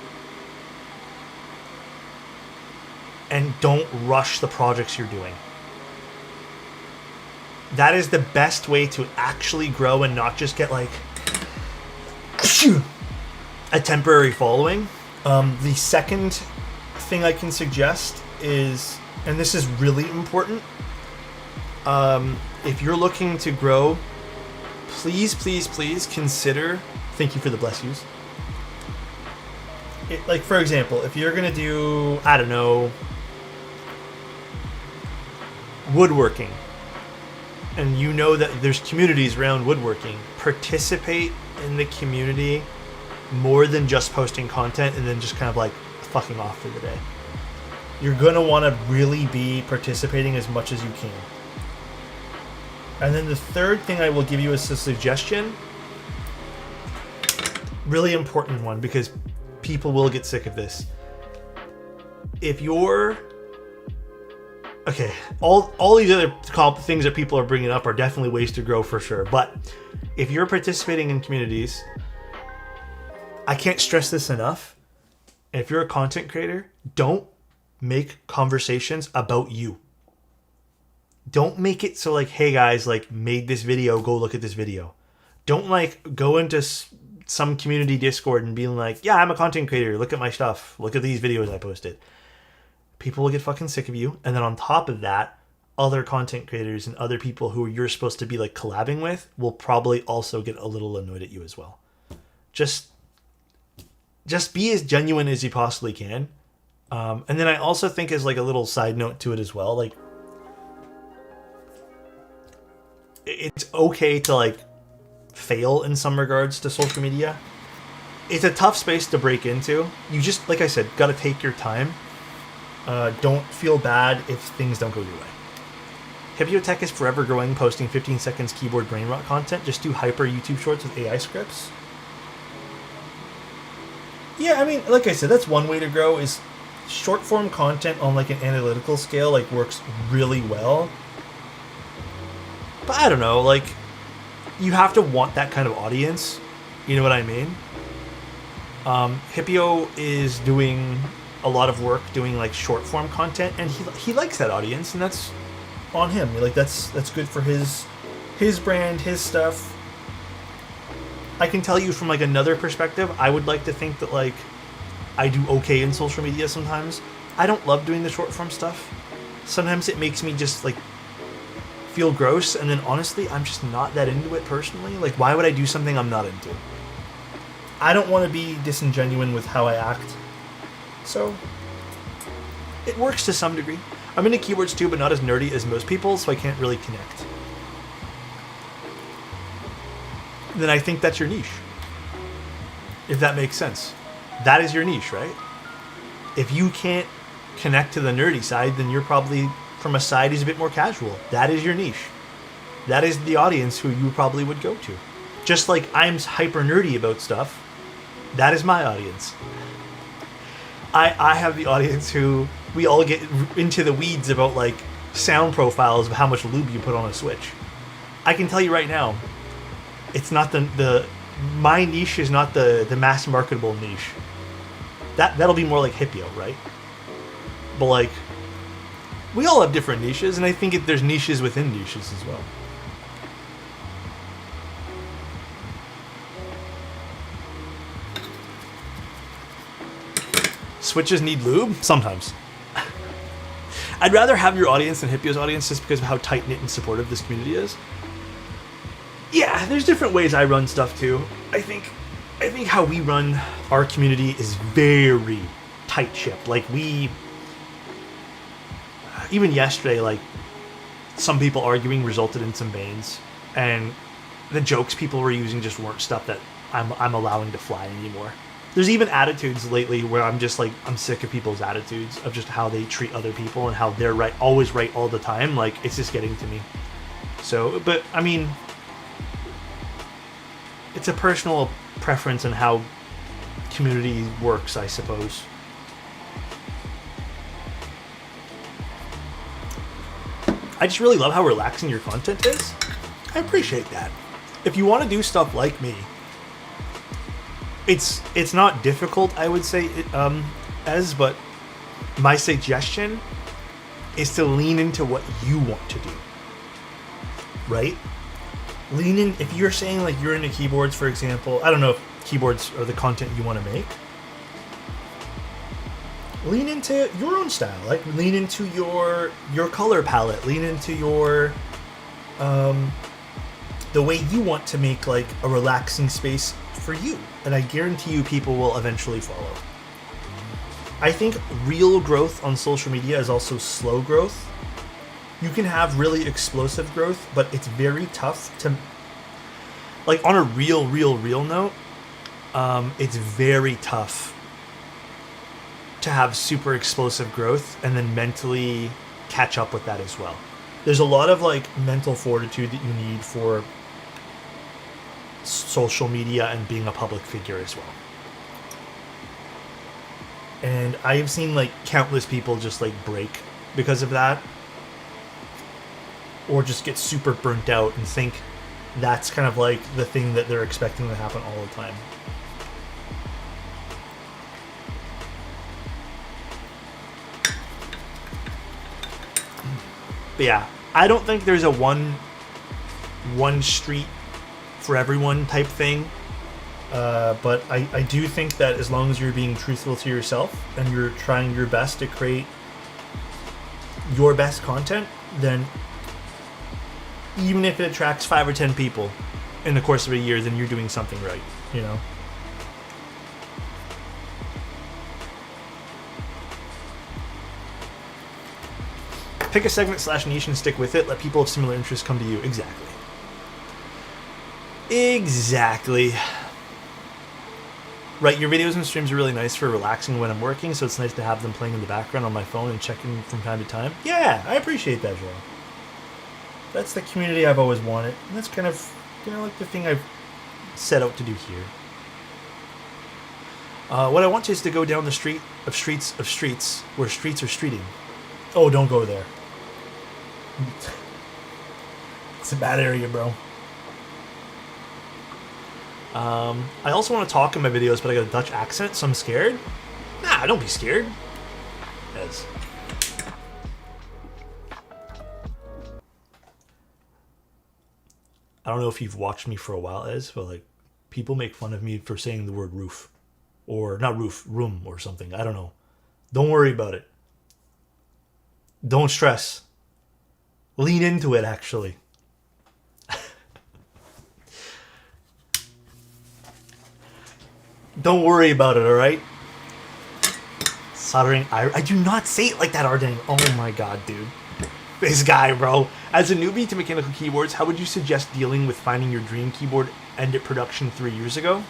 And don't rush the projects you're doing. That is the best way to actually grow and not just get like a temporary following. The second thing I can suggest is, and this is really important, if you're looking to grow, please consider, thank you for the bless yous. Like, for example, if you're gonna do, I don't know, woodworking, and you know that there's communities around woodworking, participate in the community more than just posting content and then just kind of like fucking off for the day. You're gonna want to really be participating as much as you can. And then the third thing I will give you is a suggestion. Really important one, because people will get sick of this. If you're... Okay, all these other things that people are bringing up are definitely ways to grow for sure. But if you're participating in communities, I can't stress this enough. If you're a content creator, don't make conversations about you. Don't make it so like, hey guys, like, made this video, go look at this video. Don't like go into some community Discord and being like, yeah, I'm a content creator, look at my stuff, look at these videos I posted. People will get fucking sick of you. And then on top of that, other content creators and other people who you're supposed to be like collabing with will probably also get a little annoyed at you as well. Just be as genuine as you possibly can. And then I also think, as like a little side note to it as well, like, it's okay to like fail in some regards to social media. It's a tough space to break into. You just, like I said, got to take your time. Don't feel bad if things don't go your way. Hibiotech is forever growing, posting 15 seconds keyboard brain rot content. Just do hyper YouTube shorts with AI scripts. Yeah, I mean, like I said, that's one way to grow, is short form content on like an analytical scale, like, works really well. But I don't know, like, you have to want that kind of audience. You know what I mean? Hippio is doing a lot of work doing like short form content, and he likes that audience, and that's on him. Like, that's good for his brand, his stuff. I can tell you from like another perspective, I would like to think that like I do okay in social media sometimes. I don't love doing the short form stuff. Sometimes it makes me just like feel gross, and then honestly, I'm just not that into it personally. Like, why would I do something I'm not into? I don't want to be disingenuous with how I act. So, it works to some degree. I'm into keywords too, but not as nerdy as most people, so I can't really connect. Then I think that's your niche. If that makes sense. That is your niche, right? If you can't connect to the nerdy side, then you're probably from a side who's a bit more casual. That is your niche. That is the audience who you probably would go to. Just like I'm hyper nerdy about stuff, that is my audience. I have the audience who we all get into the weeds about like sound profiles of how much lube you put on a Switch. I can tell you right now, it's not the my niche is not the mass marketable niche. That'll be more like Hippio, right? But like, we all have different niches, and I think there's niches within niches as well. Switches need lube? Sometimes. I'd rather have your audience than Hippio's audience just because of how tight-knit and supportive this community is. Yeah, there's different ways I run stuff too. I think how we run our community is very tight-shipped. Like even yesterday, like some people arguing resulted in some bans, and the jokes people were using just weren't stuff that I'm allowing to fly anymore. There's even attitudes lately where I'm just like, I'm sick of people's attitudes of just how they treat other people and how they're right, always right all the time. Like, it's just getting to me. So, but I mean, it's a personal preference on how community works, I suppose. I just really love how relaxing your content is. I appreciate that. If you want to do stuff like me, it's not difficult, I would say, but my suggestion is to lean into what you want to do, right? Lean in. If you're saying like you're into keyboards, for example, I don't know if keyboards are the content you want to make. Lean into your own style, like lean into your color palette, lean into your the way you want to make like a relaxing space for you, and I guarantee you people will eventually follow. I think real growth on social media is also slow growth. You can have really explosive growth, but it's very tough to, like, on a real note, it's very tough to have super explosive growth and then mentally catch up with that as well. There's a lot of like mental fortitude that you need for social media and being a public figure as well. And I have seen like countless people just like break because of that, or just get super burnt out and think that's kind of like the thing that they're expecting to happen all the time. But yeah, I don't think there's a one street for everyone type thing, but I do think that as long as you're being truthful to yourself and you're trying your best to create your best content, then even if it attracts 5 or 10 people in the course of a year, then you're doing something right, you know? Pick a segment / niche and stick with it. Let people of similar interests come to you. Exactly. Right, your videos and streams are really nice for relaxing when I'm working, so it's nice to have them playing in the background on my phone and checking from time to time. Yeah, I appreciate that, Joel. That's the community I've always wanted, and that's kind of, you know, like the thing I've set out to do here. What I want is to go down the streets where streets are streeting. Oh, don't go there. It's a bad area, bro. I also want to talk in my videos, but I got a Dutch accent, so I'm scared. Nah, don't be scared. Yes. I don't know if you've watched me for a while, Ez, but like, people make fun of me for saying the word roof. Or, not roof, room or something. I don't know. Don't worry about it. Don't stress. Lean into it, actually. Don't worry about it, alright? Soldering iron. I do not say it like that, Arden. Oh my god, dude. This guy, bro. As a newbie to mechanical keyboards, how would you suggest dealing with finding your dream keyboard ended production 3 years ago?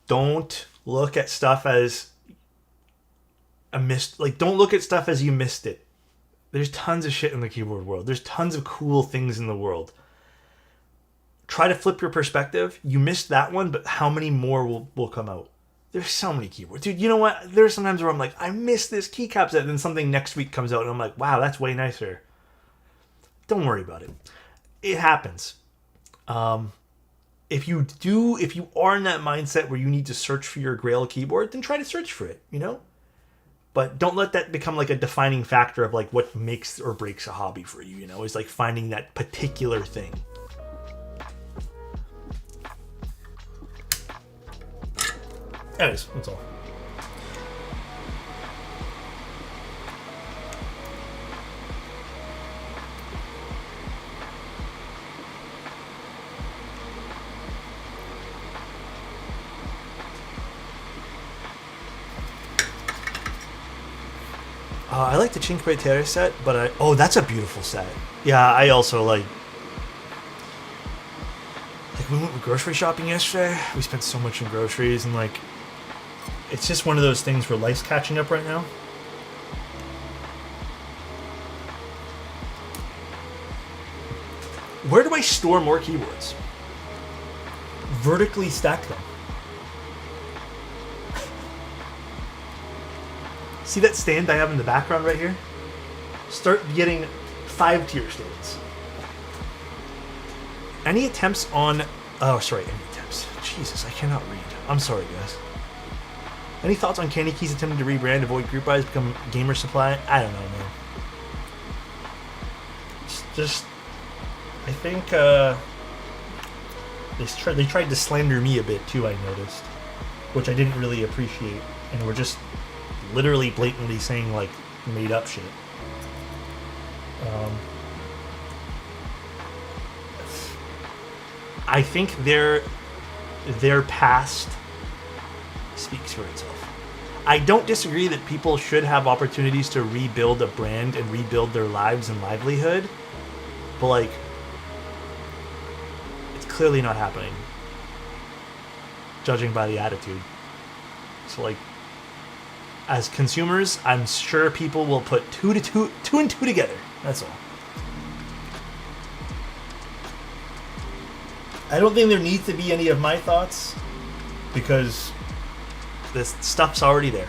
Don't look at stuff as a missed... Like, don't look at stuff as you missed it. There's tons of shit in the keyboard world. There's tons of cool things in the world. Try to flip your perspective. You missed that one, but how many more will come out? There's so many keyboards. Dude, you know what? There's sometimes where I'm like, I missed this keycaps, and then something next week comes out, and I'm like, wow, that's way nicer. Don't worry about it. it happens. If you are in that mindset where you need to search for your Grail keyboard, then try to search for it, you know? But don't let that become like a defining factor of like what makes or breaks a hobby for you, you know? Is like finding that particular thing. Anyways, that's all. I like the Cinque Terre set, but that's a beautiful set. Yeah, I also like we went grocery shopping yesterday. We spent so much on groceries, and like, it's just one of those things where life's catching up right now. Where do I store more keyboards? Vertically stack them. See that stand I have in the background right here? Start getting 5-tier stands. Any attempts on... Oh, sorry, any attempts. Jesus, I cannot read. I'm sorry, guys. Any thoughts on Candy Keys attempting to rebrand, avoid group buys, become gamer supply? I don't know, man. Just I think they tried to slander me a bit too, I noticed. Which I didn't really appreciate. And we're just literally blatantly saying like made up shit. I think their past speaks for itself. I don't disagree that people should have opportunities to rebuild a brand and rebuild their lives and livelihood, but like, it's clearly not happening, judging by the attitude. So like, as consumers, I'm sure people will put two and two together. That's all. I don't think there needs to be any of my thoughts because this stuff's already there.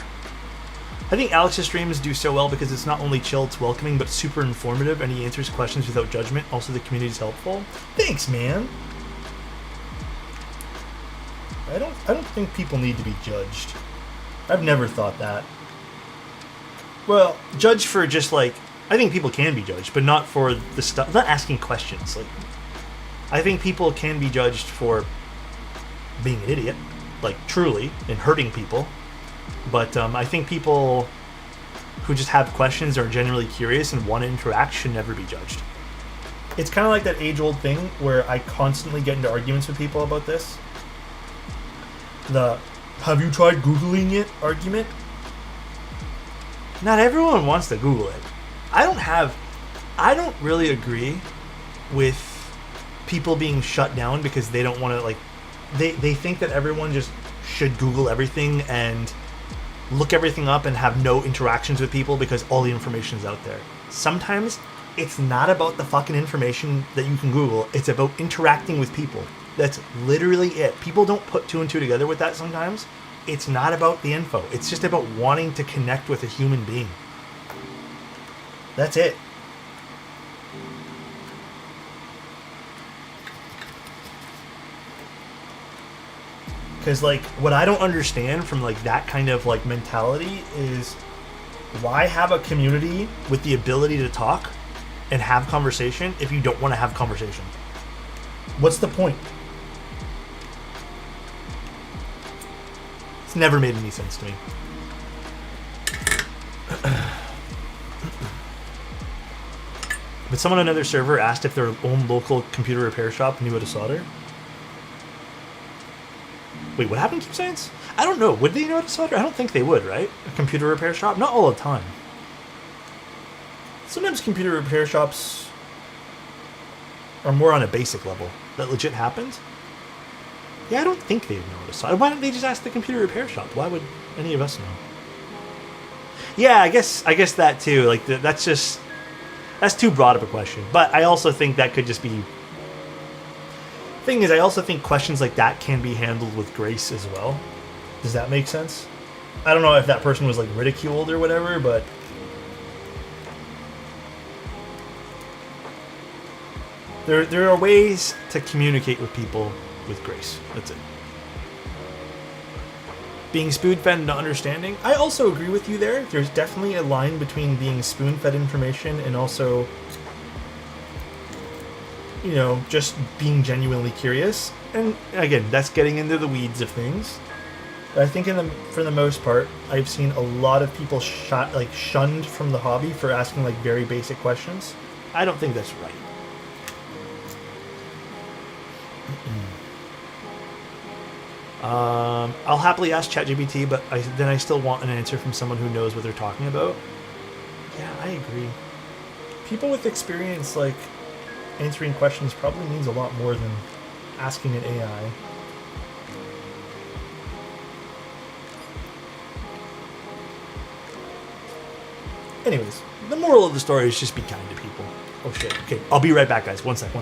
I think Alex's streams do so well because it's not only chill, it's welcoming, but super informative, and he answers questions without judgment. Also, the community's helpful. Thanks, man. I don't think people need to be judged. I've never thought that. Well, judged for just like, I think people can be judged, but not for the stuff, not asking questions. Like, I think people can be judged for being an idiot, like truly, and hurting people. But I think people who just have questions, are genuinely curious, and want to interact should never be judged. It's kind of like that age-old thing where I constantly get into arguments with people about this. The, have you tried Googling it argument? Not everyone wants to Google it. I don't really agree with people being shut down because they don't want to, like, they think that everyone just should Google everything and look everything up and have no interactions with people because all the information is out there. Sometimes it's not about the fucking information that you can Google. It's about interacting with people. That's literally it. People don't put two and two together with that sometimes. It's not about the info. It's just about wanting to connect with a human being. That's it. Because, like, what I don't understand from, like, that kind of, like, mentality is why have a community with the ability to talk and have conversation if you don't want to have conversation? What's the point? It's never made any sense to me. But someone on another server asked if their own local computer repair shop knew how to solder. Wait, what happened, Keep Science? I don't know. Would they know how to solder? I don't think they would, right? A computer repair shop? Not all the time. Sometimes computer repair shops are more on a basic level. That legit happens? Yeah, I don't think they know how to solder. Why don't they just ask the computer repair shop? Why would any of us know? Yeah, I guess that too. Like, that's too broad of a question. But I also think that could just be... Thing is, I also think questions like that can be handled with grace as well. Does that make sense? I don't know if that person was like ridiculed or whatever, but There are ways to communicate with people with grace. That's it. Being spoon-fed and not understanding, I also agree with you there. There's definitely a line between being spoon-fed information and also, you know, just being genuinely curious. And again, that's getting into the weeds of things. But I think for the most part, I've seen a lot of people shunned from the hobby for asking like very basic questions. I don't think that's right. I'll happily ask ChatGPT, but then I still want an answer from someone who knows what they're talking about. Yeah, I agree. People with experience, like, answering questions probably means a lot more than asking an AI. Anyways, the moral of the story is just be kind to people. Oh shit. Okay, I'll be right back, guys. One sec.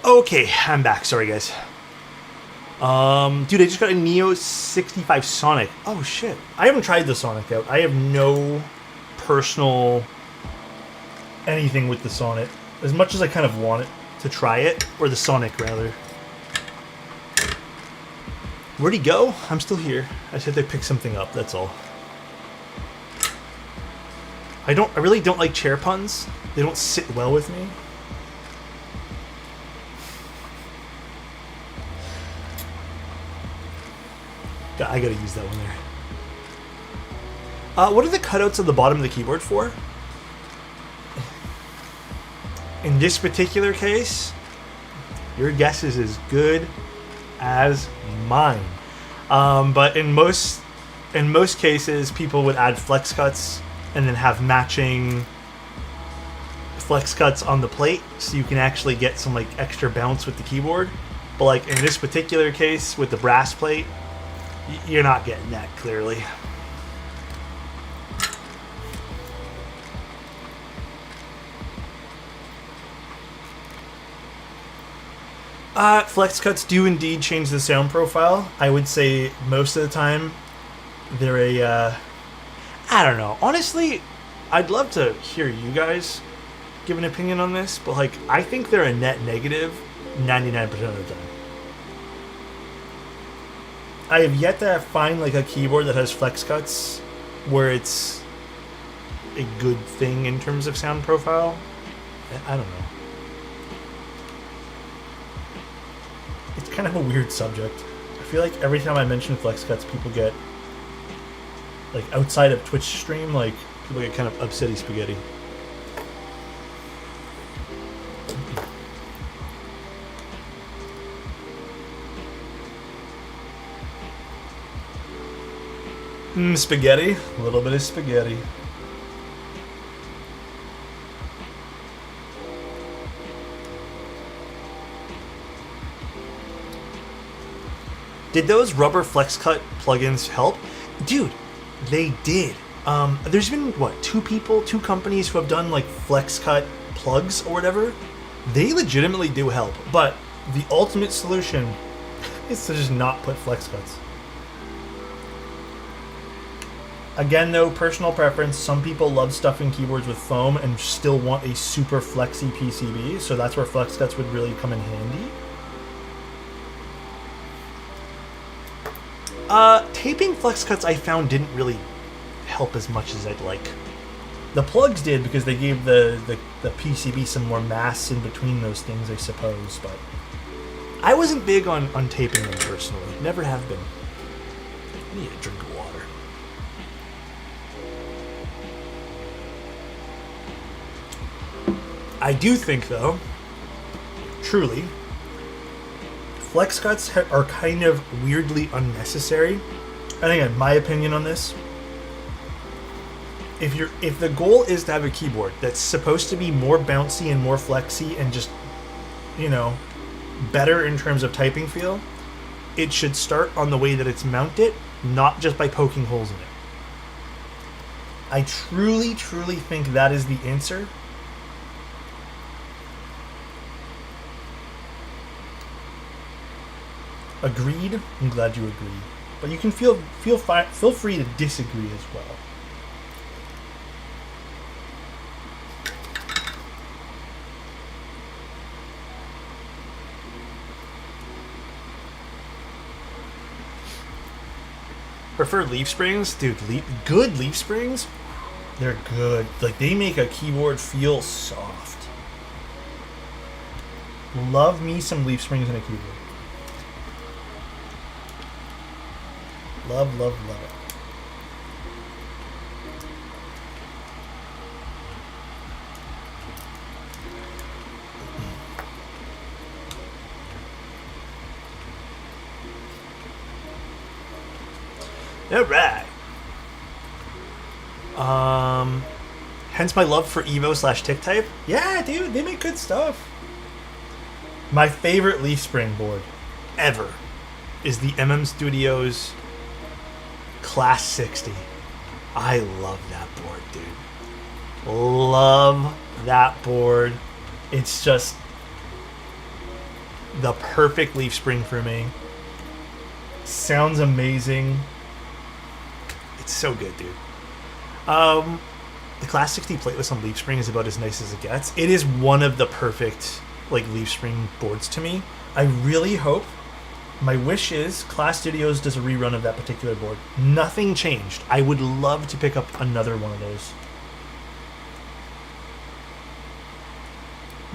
Okay, I'm back. Sorry, guys. Dude, I just got a Neo 65 Sonic. Oh, shit. I haven't tried the Sonic out. I have no personal anything with the Sonic. As much as I kind of want it to try it. Or the Sonic, rather. Where'd he go? I'm still here. I said they picked something up, that's all. I really don't like chair puns. They don't sit well with me. I gotta use that one there. What are the cutouts at the bottom of the keyboard for? In this particular case, your guess is as good as mine. But in most cases, people would add flex cuts and then have matching flex cuts on the plate, so you can actually get some like extra bounce with the keyboard. But like in this particular case with the brass plate, you're not getting that clearly. Flex cuts do indeed change the sound profile. I would say most of the time they're I don't know. Honestly, I'd love to hear you guys give an opinion on this, but like, I think they're a net negative 99% of the time. I have yet to find like a keyboard that has flex cuts where it's a good thing in terms of sound profile. I don't know. It's kind of a weird subject. I feel like every time I mention flex cuts, people get, like, outside of Twitch stream, like, people get kind of upsetty spaghetti. Spaghetti. A little bit of spaghetti. Did those rubber flex cut plugins help? Dude, they did. There's been, what, two companies who have done, like, flex cut plugs or whatever. They legitimately do help, but the ultimate solution is to just not put flex cuts. Again, though, personal preference. Some people love stuffing keyboards with foam and still want a super flexy PCB, so that's where flex cuts would really come in handy. Taping flex cuts I found didn't really help as much as I'd like. The plugs did because they gave the PCB some more mass in between those things, I suppose, but I wasn't big on taping them personally. Never have been. I need a drink of water. I do think, though, truly, flex cuts are kind of weirdly unnecessary. And again, my opinion on this: if the goal is to have a keyboard that's supposed to be more bouncy and more flexy and just, you know, better in terms of typing feel, it should start on the way that it's mounted, not just by poking holes in it. I truly, truly think that is the answer. Agreed. I'm glad you agree. But you can feel free to disagree as well. Prefer leaf springs? Dude, good leaf springs? They're good. Like, they make a keyboard feel soft. Love me some leaf springs in a keyboard. Love, love, love it. All right. Hence my love for Evo/Tick Type. Yeah, dude, they make good stuff. My favorite leaf spring board ever is the Studios Class 60. I love that board, dude. Love that board. It's just the perfect leaf spring for me. Sounds amazing. It's so good, dude. The Class 60 plateless on leaf spring is about as nice as it gets. It is one of the perfect, like, leaf spring boards to me. I really hope, my wish is Class Studios does a rerun of that particular board. Nothing changed. I would love to pick up another one of those.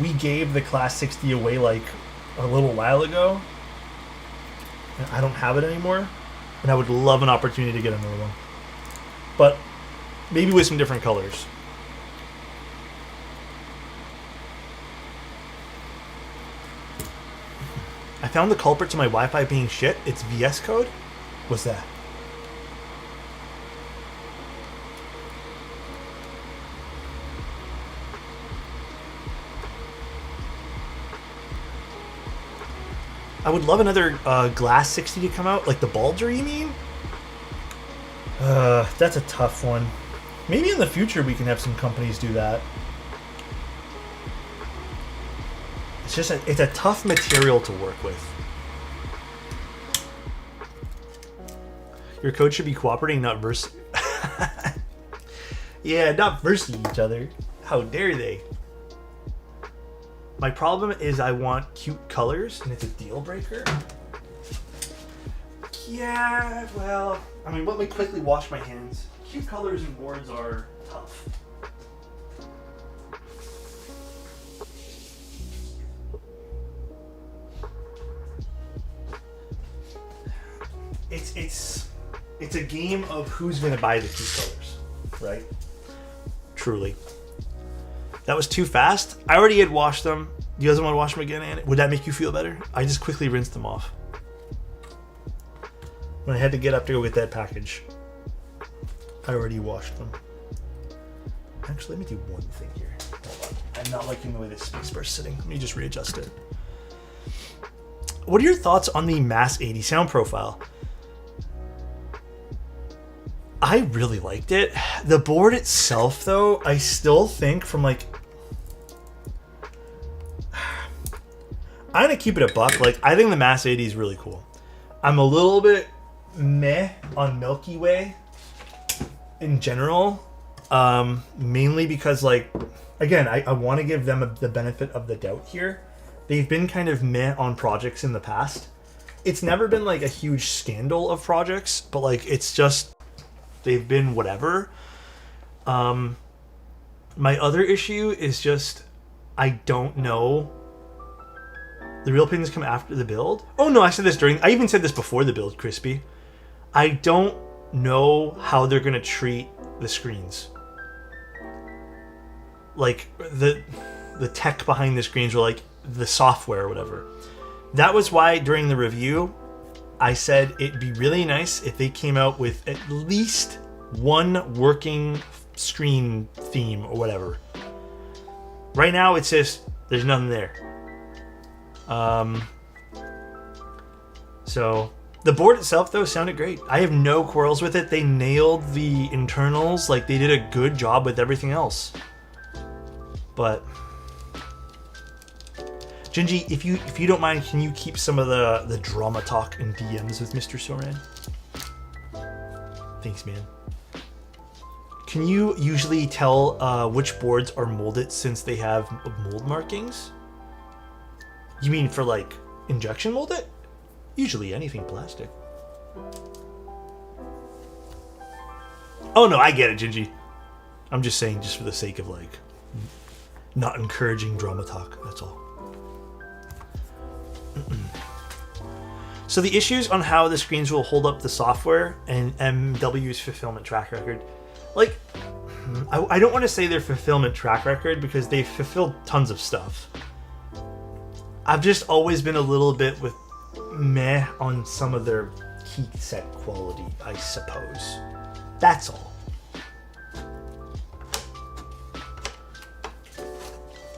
We gave the Class 60 away like a little while ago. And I don't have it anymore. And I would love an opportunity to get another one. But maybe with some different colors. I found the culprit to my Wi-Fi being shit. It's VS Code. What's that? I would love another Glass 60 to come out. Like the Bulger, you mean? That's a tough one. Maybe in the future we can have some companies do that. It's just it's a tough material to work with. Your code should be cooperating, not verse. Yeah, not versus each other. How dare they? My problem is I want cute colors, and it's a deal breaker. Yeah, well, I mean, let me quickly wash my hands. Cute colors and boards are tough. It's a game of who's gonna buy the cute colors, right? Truly. That was too fast. I already had washed them. You guys want to wash them again, Annie? Would that make you feel better? I just quickly rinsed them off when I had to get up to go get that package. I already washed them. Actually, let me do one thing here. Hold on. I'm not liking the way this spacebar is sitting. Let me just readjust it. What are your thoughts on the Mass 80 sound profile? I really liked it. The board itself, though, I still think from like... I'm going to keep it a buck. Like, I think the Mass 80 is really cool. I'm a little bit meh on Milky Way in general. Mainly because, like, again, I want to give them the benefit of the doubt here. They've been kind of meh on projects in the past. It's never been, like, a huge scandal of projects, but, like, it's just... they've been whatever. My other issue is just I don't know. The real opinions come after the build. Oh no, I even said this before the build, Crispy. I don't know how they're gonna treat the screens. Like the tech behind the screens, or like the software or whatever. That was why during the review I said it'd be really nice if they came out with at least one working screen theme or whatever. Right now it's just there's nothing there. So the board itself though sounded great. I have no quarrels with it. They nailed the internals. Like they did a good job with everything else. But Gingy, if you don't mind, can you keep some of the drama talk and DMs with Mr. Soran? Thanks, man. Can you usually tell which boards are molded since they have mold markings? You mean for like injection molded? Usually anything plastic. Oh no, I get it, Gingy. I'm just saying, just for the sake of like not encouraging drama talk. That's all. So the issues on how the screens will hold up the software and MW's fulfillment track record, like I don't want to say their fulfillment track record because they've fulfilled tons of stuff. I've just always been a little bit with meh on some of their key set quality, I suppose. That's all.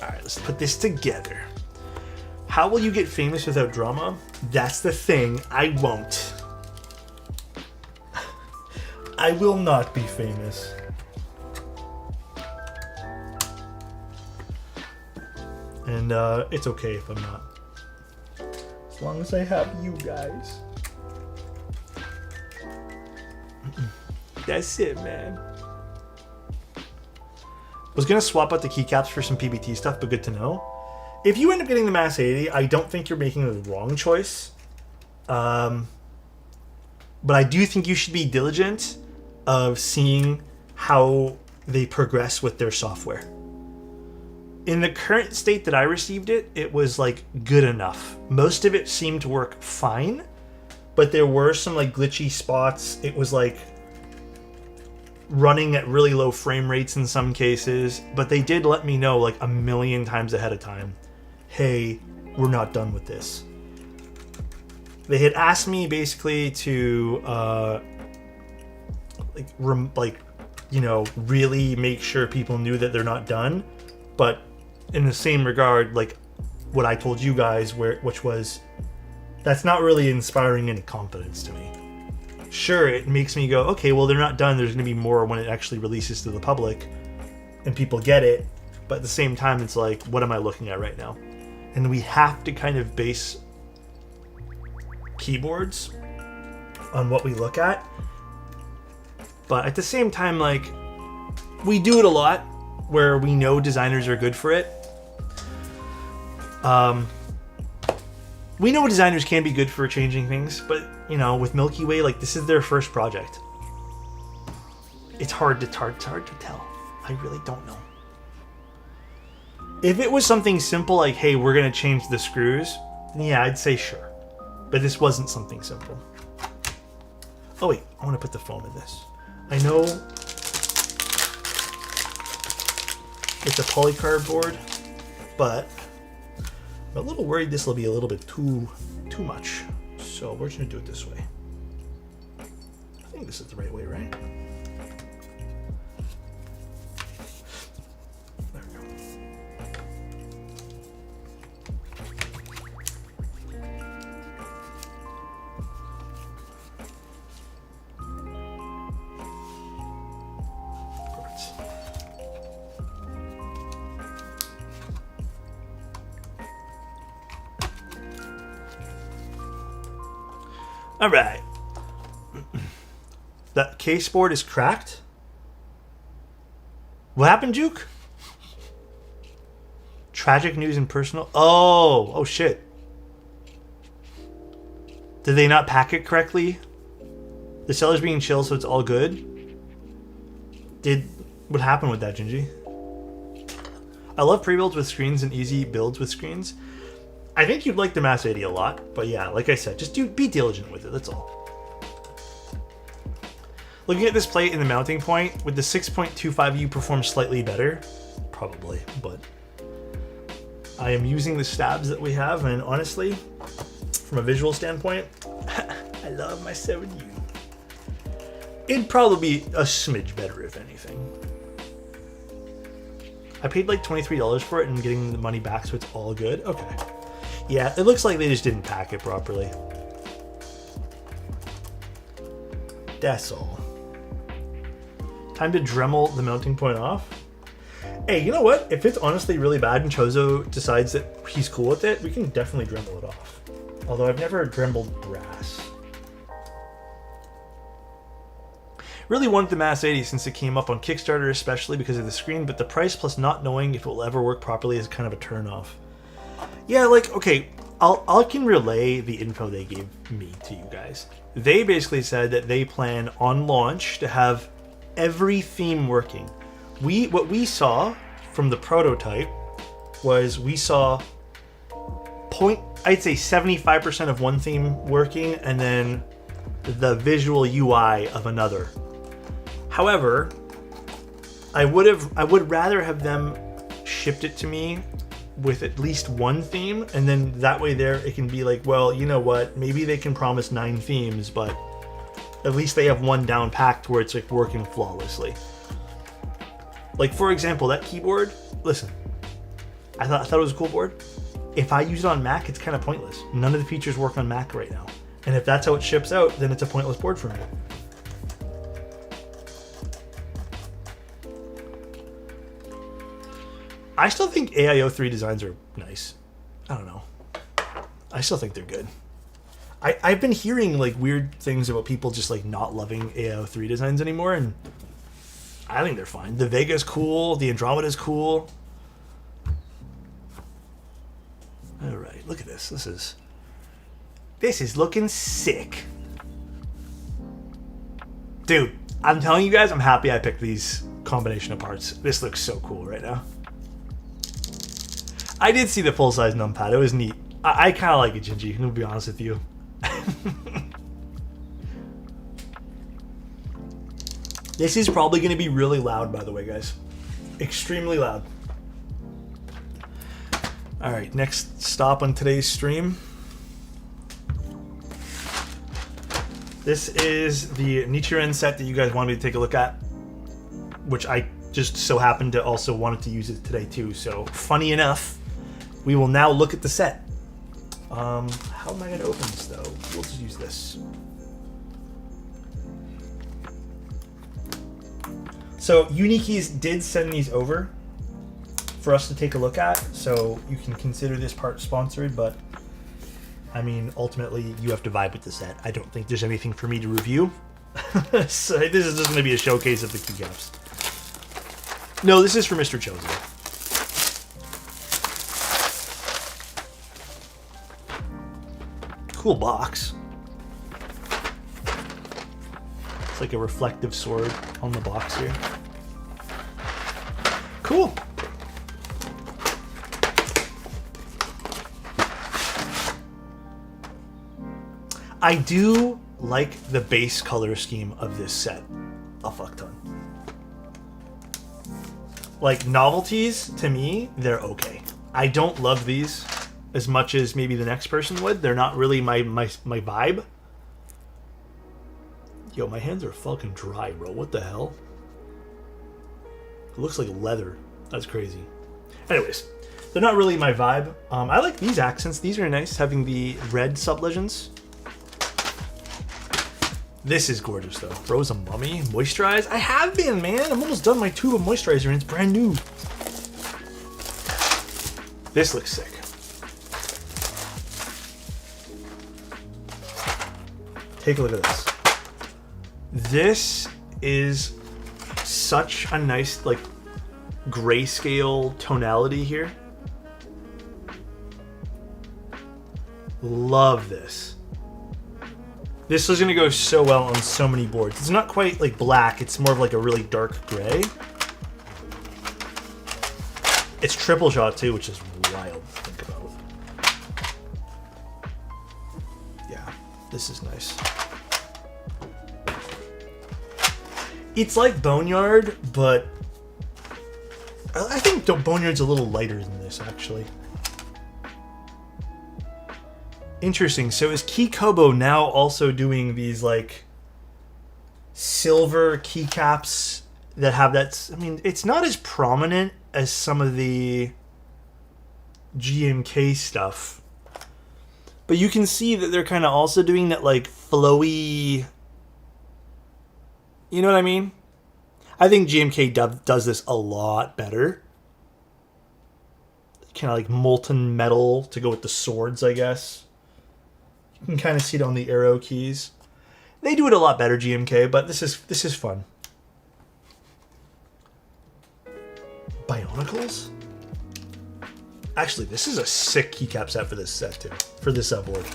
Alright, let's put this together. How will you get famous without drama? That's the thing. I won't. I will not be famous. And it's okay if I'm not. As long as I have you guys. That's it, man. Was gonna swap out the keycaps for some PBT stuff, but good to know. If you end up getting the Mass 80, I don't think you're making the wrong choice. But I do think you should be diligent of seeing how they progress with their software. In the current state that I received it, it was like good enough. Most of it seemed to work fine, but there were some like glitchy spots. It was like running at really low frame rates in some cases, but they did let me know like a million times ahead of time, hey, we're not done with this. They had asked me basically to really make sure people knew that they're not done, but in the same regard, like what I told you guys, which was that's not really inspiring any confidence to me. Sure, it makes me go, okay, well, they're not done. There's going to be more when it actually releases to the public and people get it. But at the same time, it's like, what am I looking at right now? And we have to kind of base keyboards on what we look at. But at the same time, like, we do it a lot where we know designers are good for it. We know designers can be good for changing things, but you know, with Milky Way, like this is their first project. It's hard to tell. I really don't know. If it was something simple like, hey, we're gonna change the screws, then yeah, I'd say sure. But this wasn't something simple. Oh wait, I want to put the foam in this. I know it's a polycarb board, but I'm a little worried this will be a little bit too much. So we're just gonna do it this way. I think this is the right way, right? There we go. All right. That case board is cracked. What happened, Juke? Tragic news and personal. Oh shit. Did they not pack it correctly? The seller's being chill, so it's all good. What happened with that, Gingy? I love pre-builds with screens and easy builds with screens. I think you'd like the Mass 80 a lot, but yeah, like I said, just be diligent with it, that's all. Looking at this plate in the mounting point, would the 6.25U perform slightly better? Probably, but I am using the stabs that we have, and honestly, from a visual standpoint, I love my 7U. It'd probably be a smidge better, if anything. I paid like $23 for it and getting the money back, so it's all good. Okay. Yeah, it looks like they just didn't pack it properly. That's all. Time to Dremel the mounting point off. Hey, you know what? If it's honestly really bad and Chozo decides that he's cool with it, we can definitely Dremel it off. Although I've never Dremeled brass. Really wanted the Mass 80 since it came up on Kickstarter, especially because of the screen, but the price plus not knowing if it will ever work properly is kind of a turn off. Yeah, like, okay, I can relay the info they gave me to you guys. They basically said that they plan on launch to have every theme working. What we saw from the prototype was we saw I'd say 75% of one theme working and then the visual UI of another. However, I would rather have them shipped it to me with at least one theme, and then that way there it can be like, well, you know what, maybe they can promise 9 themes, but at least they have one down packed where it's like working flawlessly. Like, for example, that keyboard, listen, I thought it was a cool board. If I use it on Mac, it's kind of pointless. None of the features work on Mac right now. And if that's how it ships out, then it's a pointless board for me. I still think AIO3 designs are nice. I don't know. I still think they're good. I've been hearing like weird things about people just like not loving AIO3 designs anymore, and I think they're fine. The Vega's cool. The Andromeda's cool. All right, look at this. This is looking sick. Dude, I'm telling you guys, I'm happy I picked these combination of parts. This looks so cool right now. I did see the full-size numpad. It was neat. I kind of like it, Gingy, to be honest with you. This is probably going to be really loud, by the way, guys. Extremely loud. All right, next stop on today's stream. This is the Nishirin set that you guys wanted me to take a look at, which I just so happened to also wanted to use it today too. So funny enough, we will now look at the set. How am I going to open this though? We'll just use this. So Unikey's did send these over for us to take a look at, so you can consider this part sponsored, but I mean, ultimately you have to vibe with the set. I don't think there's anything for me to review. So this is just going to be a showcase of the keycaps. No, this is for Mr. Chosen. Cool box. It's like a reflective sword on the box here. Cool. I do like the base color scheme of this set a fuck ton. Like, novelties, to me, they're okay. I don't love these as much as maybe the next person would. They're not really my vibe. Yo, my hands are fucking dry, bro. What the hell? It looks like leather. That's crazy. Anyways, they're not really my vibe. I like these accents. These are nice, having the red sub-legends. This is gorgeous, though. Rose and Mummy, moisturize. I have been, man. I'm almost done my tube of moisturizer, and it's brand new. This looks sick. Take a look at this. This is such a nice, like, grayscale tonality here. Love this. This is going to go so well on so many boards. It's not quite like black. It's more of like a really dark gray. It's triple shot too, which is wild to think about. Yeah, this is nice. It's like Boneyard, but I think Boneyard's a little lighter than this, actually. Interesting. So is Keykobo now also doing these like silver keycaps that have that? I mean, it's not as prominent as some of the GMK stuff, but you can see that they're kind of also doing that like flowy. You know what I mean? I think GMK does this a lot better. Kind of like molten metal to go with the swords, I guess. You can kind of see it on the arrow keys. They do it a lot better, GMK, but this is fun. Bionicles? Actually, this is a sick keycap set for this set too. For this board.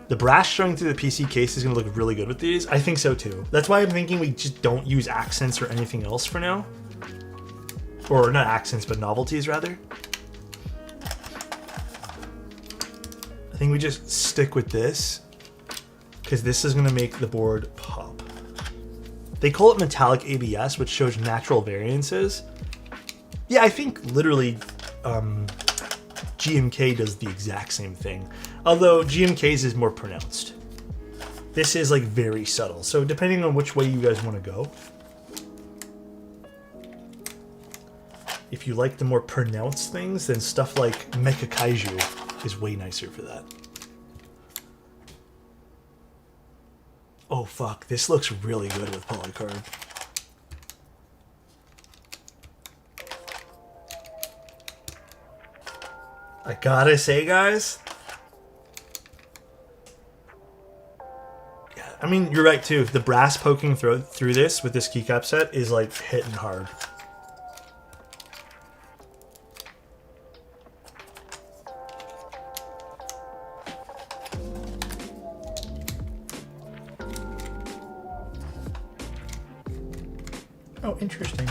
The brass showing through the PC case is going to look really good with these. I think so too. That's why I'm thinking we just don't use accents or anything else for now. Or not accents, but novelties rather. I think we just stick with this because this is going to make the board pop. They call it metallic ABS, which shows natural variances. Yeah, I think literally GMK does the exact same thing. Although GMK's is more pronounced. This is like very subtle. So depending on which way you guys want to go. If you like the more pronounced things, then stuff like Mecha Kaiju is way nicer for that. Oh fuck, this looks really good with polycarb. I gotta say, guys. Yeah, I mean, you're right too. The brass poking through this with this keycap set is like hitting hard. Oh, interesting.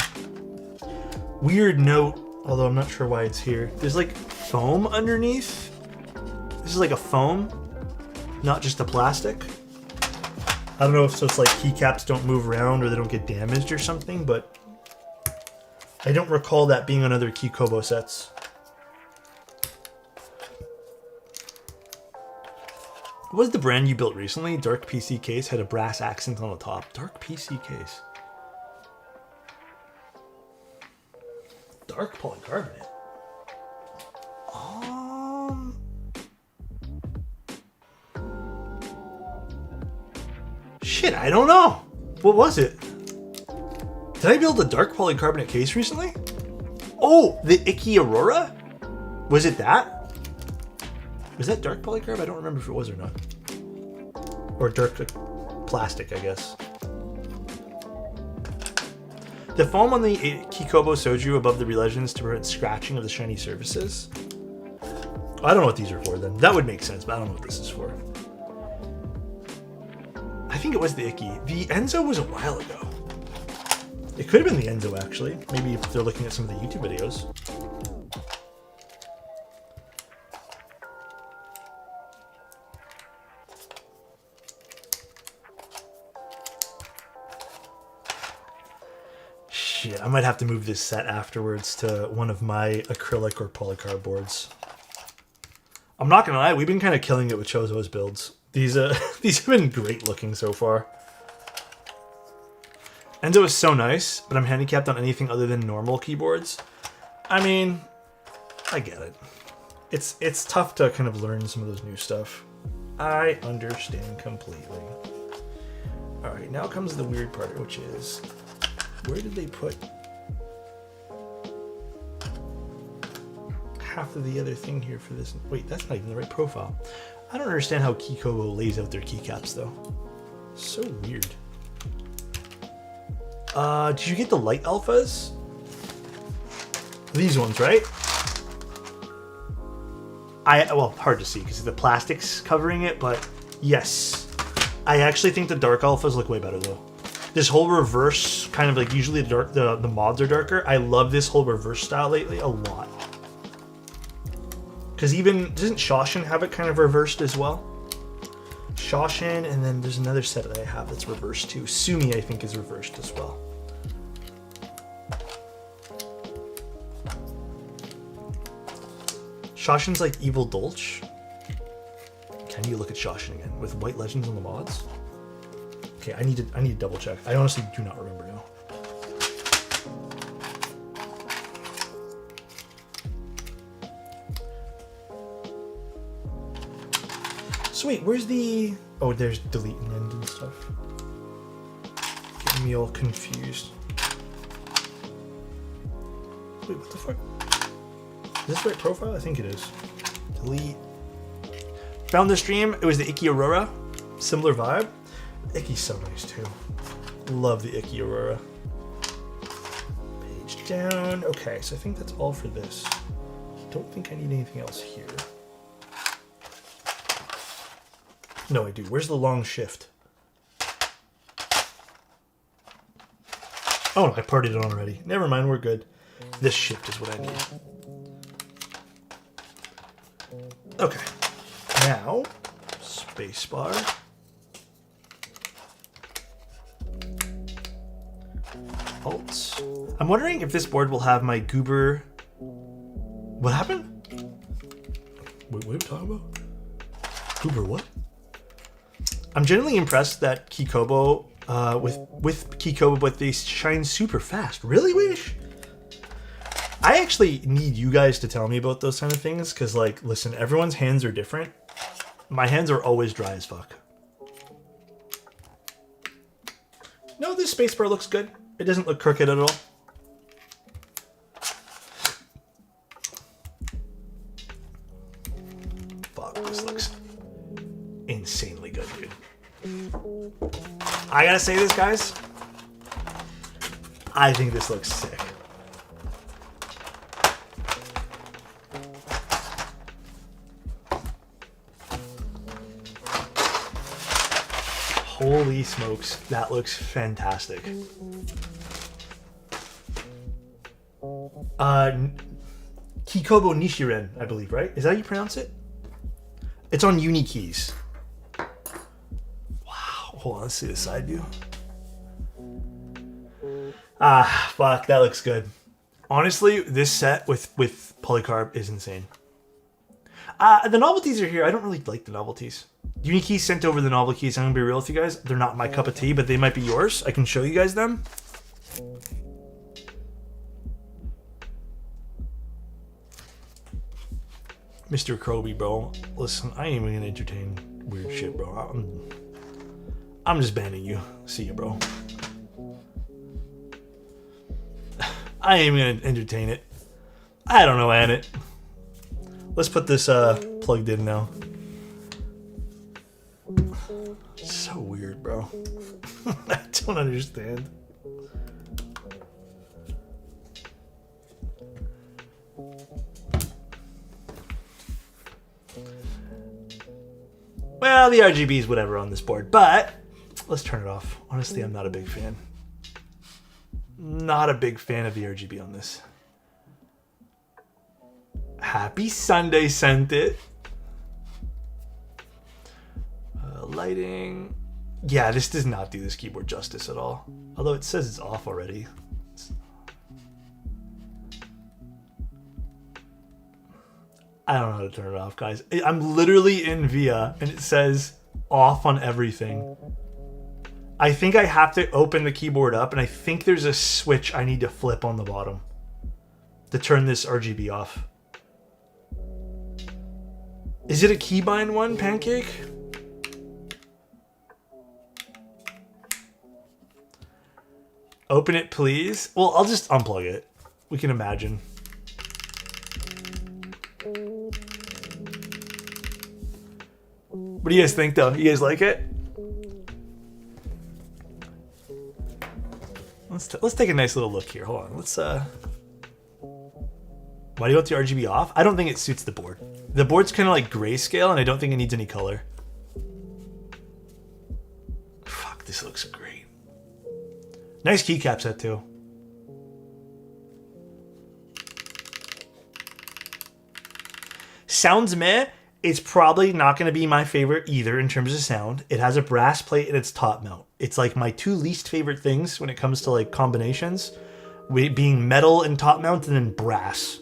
Weird note, although I'm not sure why it's here. There's like foam underneath. This is like a foam, not just a plastic. I don't know if so it's like keycaps don't move around or they don't get damaged or something, but I don't recall that being on other Keykobo sets. What was the brand you built recently? Dark PC case had a brass accent on the top. Dark PC case. Dark polycarbonate. Shit, I don't know. What was it? Did I build a dark polycarbonate case recently? Oh, the Icky Aurora? Was it that? Was that dark polycarb? I don't remember if it was or not. Or dark plastic, I guess. The foam on the Kikobo Soju above the Relegends to prevent scratching of the shiny surfaces. I don't know what these are for then. That would make sense, but I don't know what this is for. I think it was the Icky. The Enzo was a while ago. It could have been the Enzo, actually. Maybe if they're looking at some of the YouTube videos. Shit, I might have to move this set afterwards to one of my acrylic or polycarb boards. I'm not gonna lie, we've been kind of killing it with Chozo's builds. These these have been great looking so far. Enzo is so nice, but I'm handicapped on anything other than normal keyboards. I mean, I get it. It's tough to kind of learn some of those new stuff. I understand completely. Alright, now comes the weird part, which is, where did they put half of the other thing here for this? Wait, that's not even the right profile. I don't understand how Kikobo lays out their keycaps though. So weird. Did you get the light alphas? These ones, right? Well, hard to see because the plastic's covering it, but yes. I actually think the dark alphas look way better though. This whole reverse kind of like, usually the mods are darker. I love this whole reverse style lately a lot. Because even, doesn't Shoshin have it kind of reversed as well? Shoshin, and then there's another set that I have that's reversed too. Sumi, I think, is reversed as well. Shoshin's like Evil Dolch. Can you look at Shoshin again with White Legends on the mods? Okay, I need to double check. I honestly do not remember now. So wait, where's the... Oh, there's delete and end and stuff. Getting me all confused. Wait, what the fuck? Is this the right profile? I think it is. Delete. Found the stream. It was the Icky Aurora. Similar vibe. Icky's so nice too. Love the Icky Aurora. Page down. Okay, so I think that's all for this. Don't think I need anything else here. No, I do. Where's the long shift? Oh no, I partied it on already. Never mind, we're good. This shift is what I need. Okay. Now, spacebar. Alt. I'm wondering if this board will have my Goober... What happened? Wait, what are you talking about? Goober what? I'm generally impressed that Kikobo, with Kikobo, but they shine super fast. Really, Wish? I actually need you guys to tell me about those kind of things, because, like, listen, everyone's hands are different. My hands are always dry as fuck. No, this spacebar looks good. It doesn't look crooked at all. Fuck, this looks insanely good, dude. I gotta say this, guys. I think this looks sick. Holy smokes, that looks fantastic. Kikobo Nishirin, I believe, right? Is that how you pronounce it? It's on Unikeys. Wow, hold on, let's see the side view. Ah, fuck, that looks good. Honestly, this set with polycarb is insane. The novelties are here. I don't really like the novelties. Unikeys sent over the novelties. I'm gonna be real with you guys. They're not my cup of tea, but they might be yours. I can show you guys them. Mr. Kroby, bro. Listen, I ain't even gonna entertain weird shit, bro. I'm just banning you. See ya, bro. I ain't even gonna entertain it. I don't know, Annette. Let's put this plugged in now. So weird, bro. I don't understand. Well, the RGB is whatever on this board, but let's turn it off. Honestly, I'm not a big fan. Not a big fan of the RGB on this. Happy Sunday, sent it. Lighting. Yeah, this does not do this keyboard justice at all. Although it says it's off already. I don't know how to turn it off, guys. I'm literally in VIA and it says off on everything. I think I have to open the keyboard up and I think there's a switch I need to flip on the bottom to turn this RGB off. Is it a keybind one, Pancake? Open it, please. Well, I'll just unplug it. We can imagine. What do you guys think, though? You guys like it? Let's take a nice little look here. Hold on. Let's why do you want the RGB off? I don't think it suits the board. The board's kind of like grayscale, and I don't think it needs any color. Fuck, this looks great. Nice keycap set too. Sounds meh. It's probably not going to be my favorite either in terms of sound. It has a brass plate and it's top mount. It's like my two least favorite things when it comes to like combinations, being metal and top mount and then brass.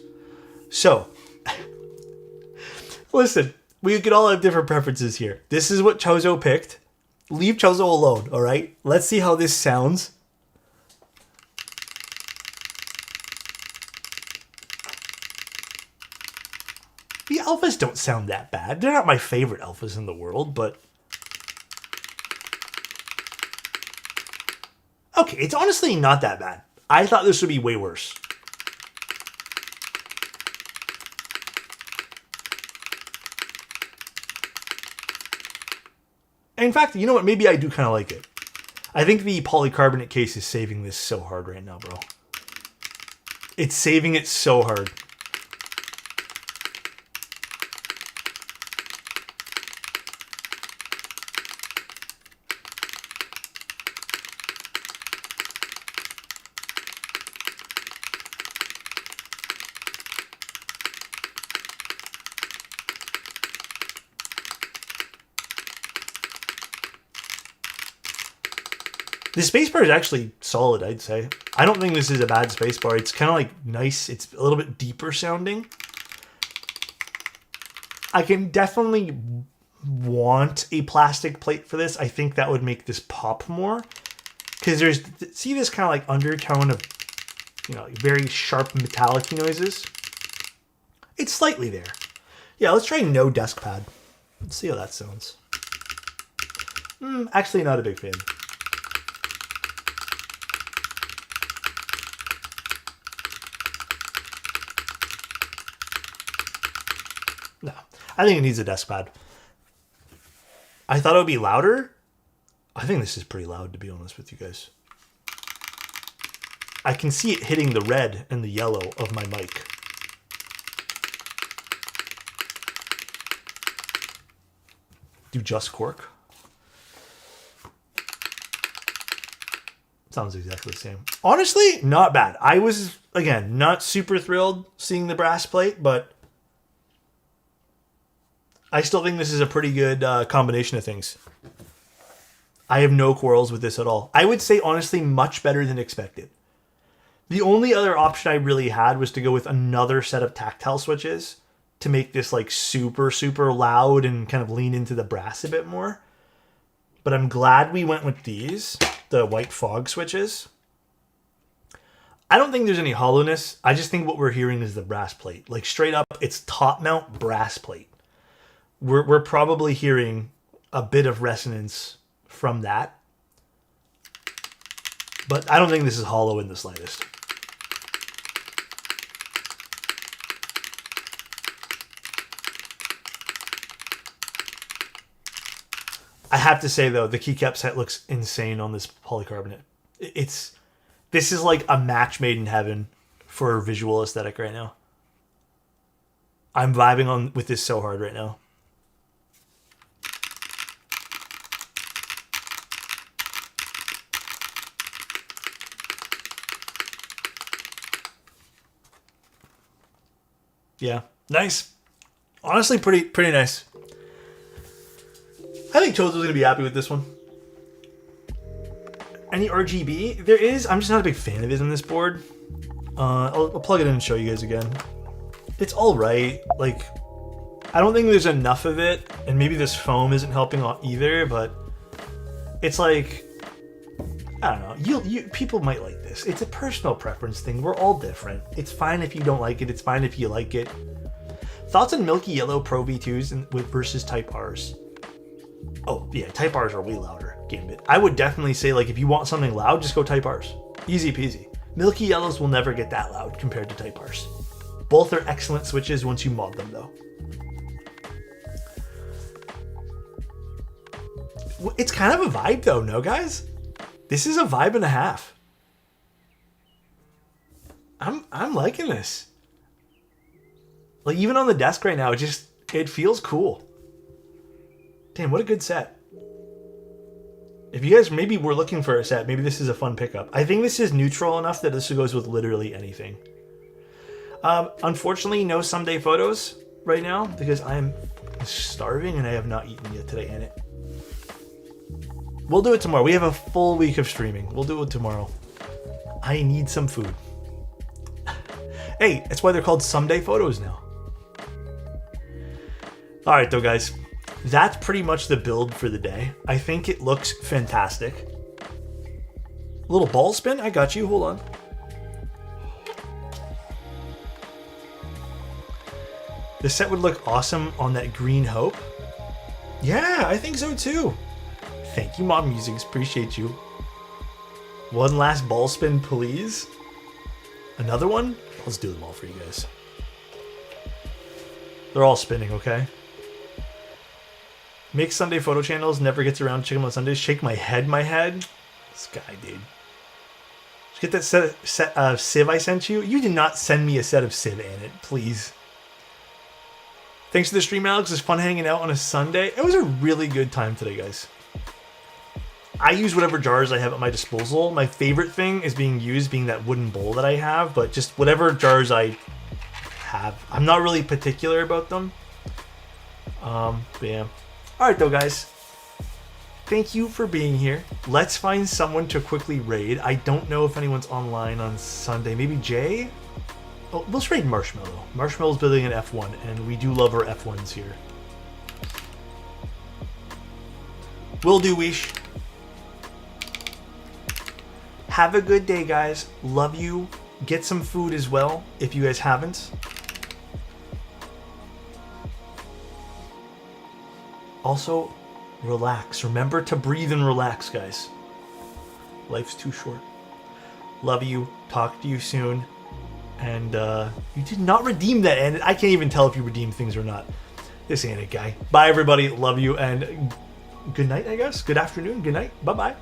So, listen, we could all have different preferences here. This is what Chozo picked. Leave Chozo alone, all right? Let's see how this sounds. The alphas don't sound that bad. They're not my favorite alphas in the world, but... Okay, it's honestly not that bad. I thought this would be way worse. In fact, you know what? Maybe I do kind of like it. I think the polycarbonate case is saving this so hard right now, bro. It's saving it so hard. The spacebar is actually solid, I'd say. I don't think this is a bad spacebar. It's kind of like nice. It's a little bit deeper sounding. I can definitely want a plastic plate for this. I think that would make this pop more. Because there's, see this kind of like undertone of, you know, very sharp metallic noises? It's slightly there. Yeah, let's try no desk pad. Let's see how that sounds. Actually not a big fan. No, I think it needs a desk pad. I thought it would be louder. I think this is pretty loud, to be honest with you guys. I can see it hitting the red and the yellow of my mic. Do just cork. Sounds exactly the same. Honestly, not bad. I was, again, not super thrilled seeing the brass plate, but I still think this is a pretty good combination of things. I have no quarrels with this at all. I would say, honestly, much better than expected. The only other option I really had was to go with another set of tactile switches to make this like super, super loud and kind of lean into the brass a bit more. But I'm glad we went with these, the white fog switches. I don't think there's any hollowness. I just think what we're hearing is the brass plate. Like straight up, it's top mount brass plate. We're probably hearing a bit of resonance from that. But I don't think this is hollow in the slightest. I have to say, though, the keycap set looks insane on this polycarbonate. This is like a match made in heaven for a visual aesthetic right now. I'm vibing on with this so hard right now. Yeah, nice. Honestly, pretty nice. I think Chozo's gonna be happy with this one. Any RGB? There is. I'm just not a big fan of it on this board. I'll plug it in and show you guys again. It's all right. Like, I don't think there's enough of it, and maybe this foam isn't helping either. But it's like, I don't know. You people might like this. It's a personal preference thing. We're all different. It's fine if you don't like it. It's fine if you like it. Thoughts on Milky Yellow Pro V2s versus Type Rs? Oh yeah, Type Rs are way louder. Gambit. I would definitely say, like, if you want something loud, just go Type Rs. Easy peasy. Milky Yellows will never get that loud compared to Type Rs. Both are excellent switches once you mod them, though. It's kind of a vibe, though, no, guys? This is a vibe and a half. I'm liking this. Like, even on the desk right now, it feels cool. Damn, what a good set. If you guys maybe were looking for a set, maybe this is a fun pickup. I think this is neutral enough that this goes with literally anything. Unfortunately, no someday photos right now because I'm starving and I have not eaten yet today in it. We'll do it tomorrow. We have a full week of streaming. We'll do it tomorrow. I need some food. Hey, that's why they're called someday photos now. All right, though, guys. That's pretty much the build for the day. I think it looks fantastic. A little ball spin? I got you. Hold on. The set would look awesome on that green Hope. Yeah, I think so too. Thank you, Mom Musings. Appreciate you. One last ball spin, please. Another one? Let's do them all for you guys. They're all spinning, okay? Make Sunday photo channels, never gets around to check them on Sundays. Shake my head. This guy, dude. Did you get that set of Civ I sent you? You did not send me a set of Civ in it, please. Thanks for the stream, Alex. It's fun hanging out on a Sunday. It was a really good time today, guys. I use whatever jars I have at my disposal. My favorite thing is being that wooden bowl that I have, but just whatever jars I have. I'm not really particular about them. But yeah. Alright though, guys. Thank you for being here. Let's find someone to quickly raid. I don't know if anyone's online on Sunday. Maybe Jay? Oh, let's raid Marshmallow. Marshmallow's building an F1, and we do love our F1s here. Will do, Weesh. Have a good day, guys. Love you. Get some food as well, if you guys haven't. Also, relax. Remember to breathe and relax, guys. Life's too short. Love you. Talk to you soon. And you did not redeem that, and I can't even tell if you redeemed things or not. This ain't it, guy. Bye, everybody. Love you, and good night, I guess. Good afternoon. Good night. Bye-bye.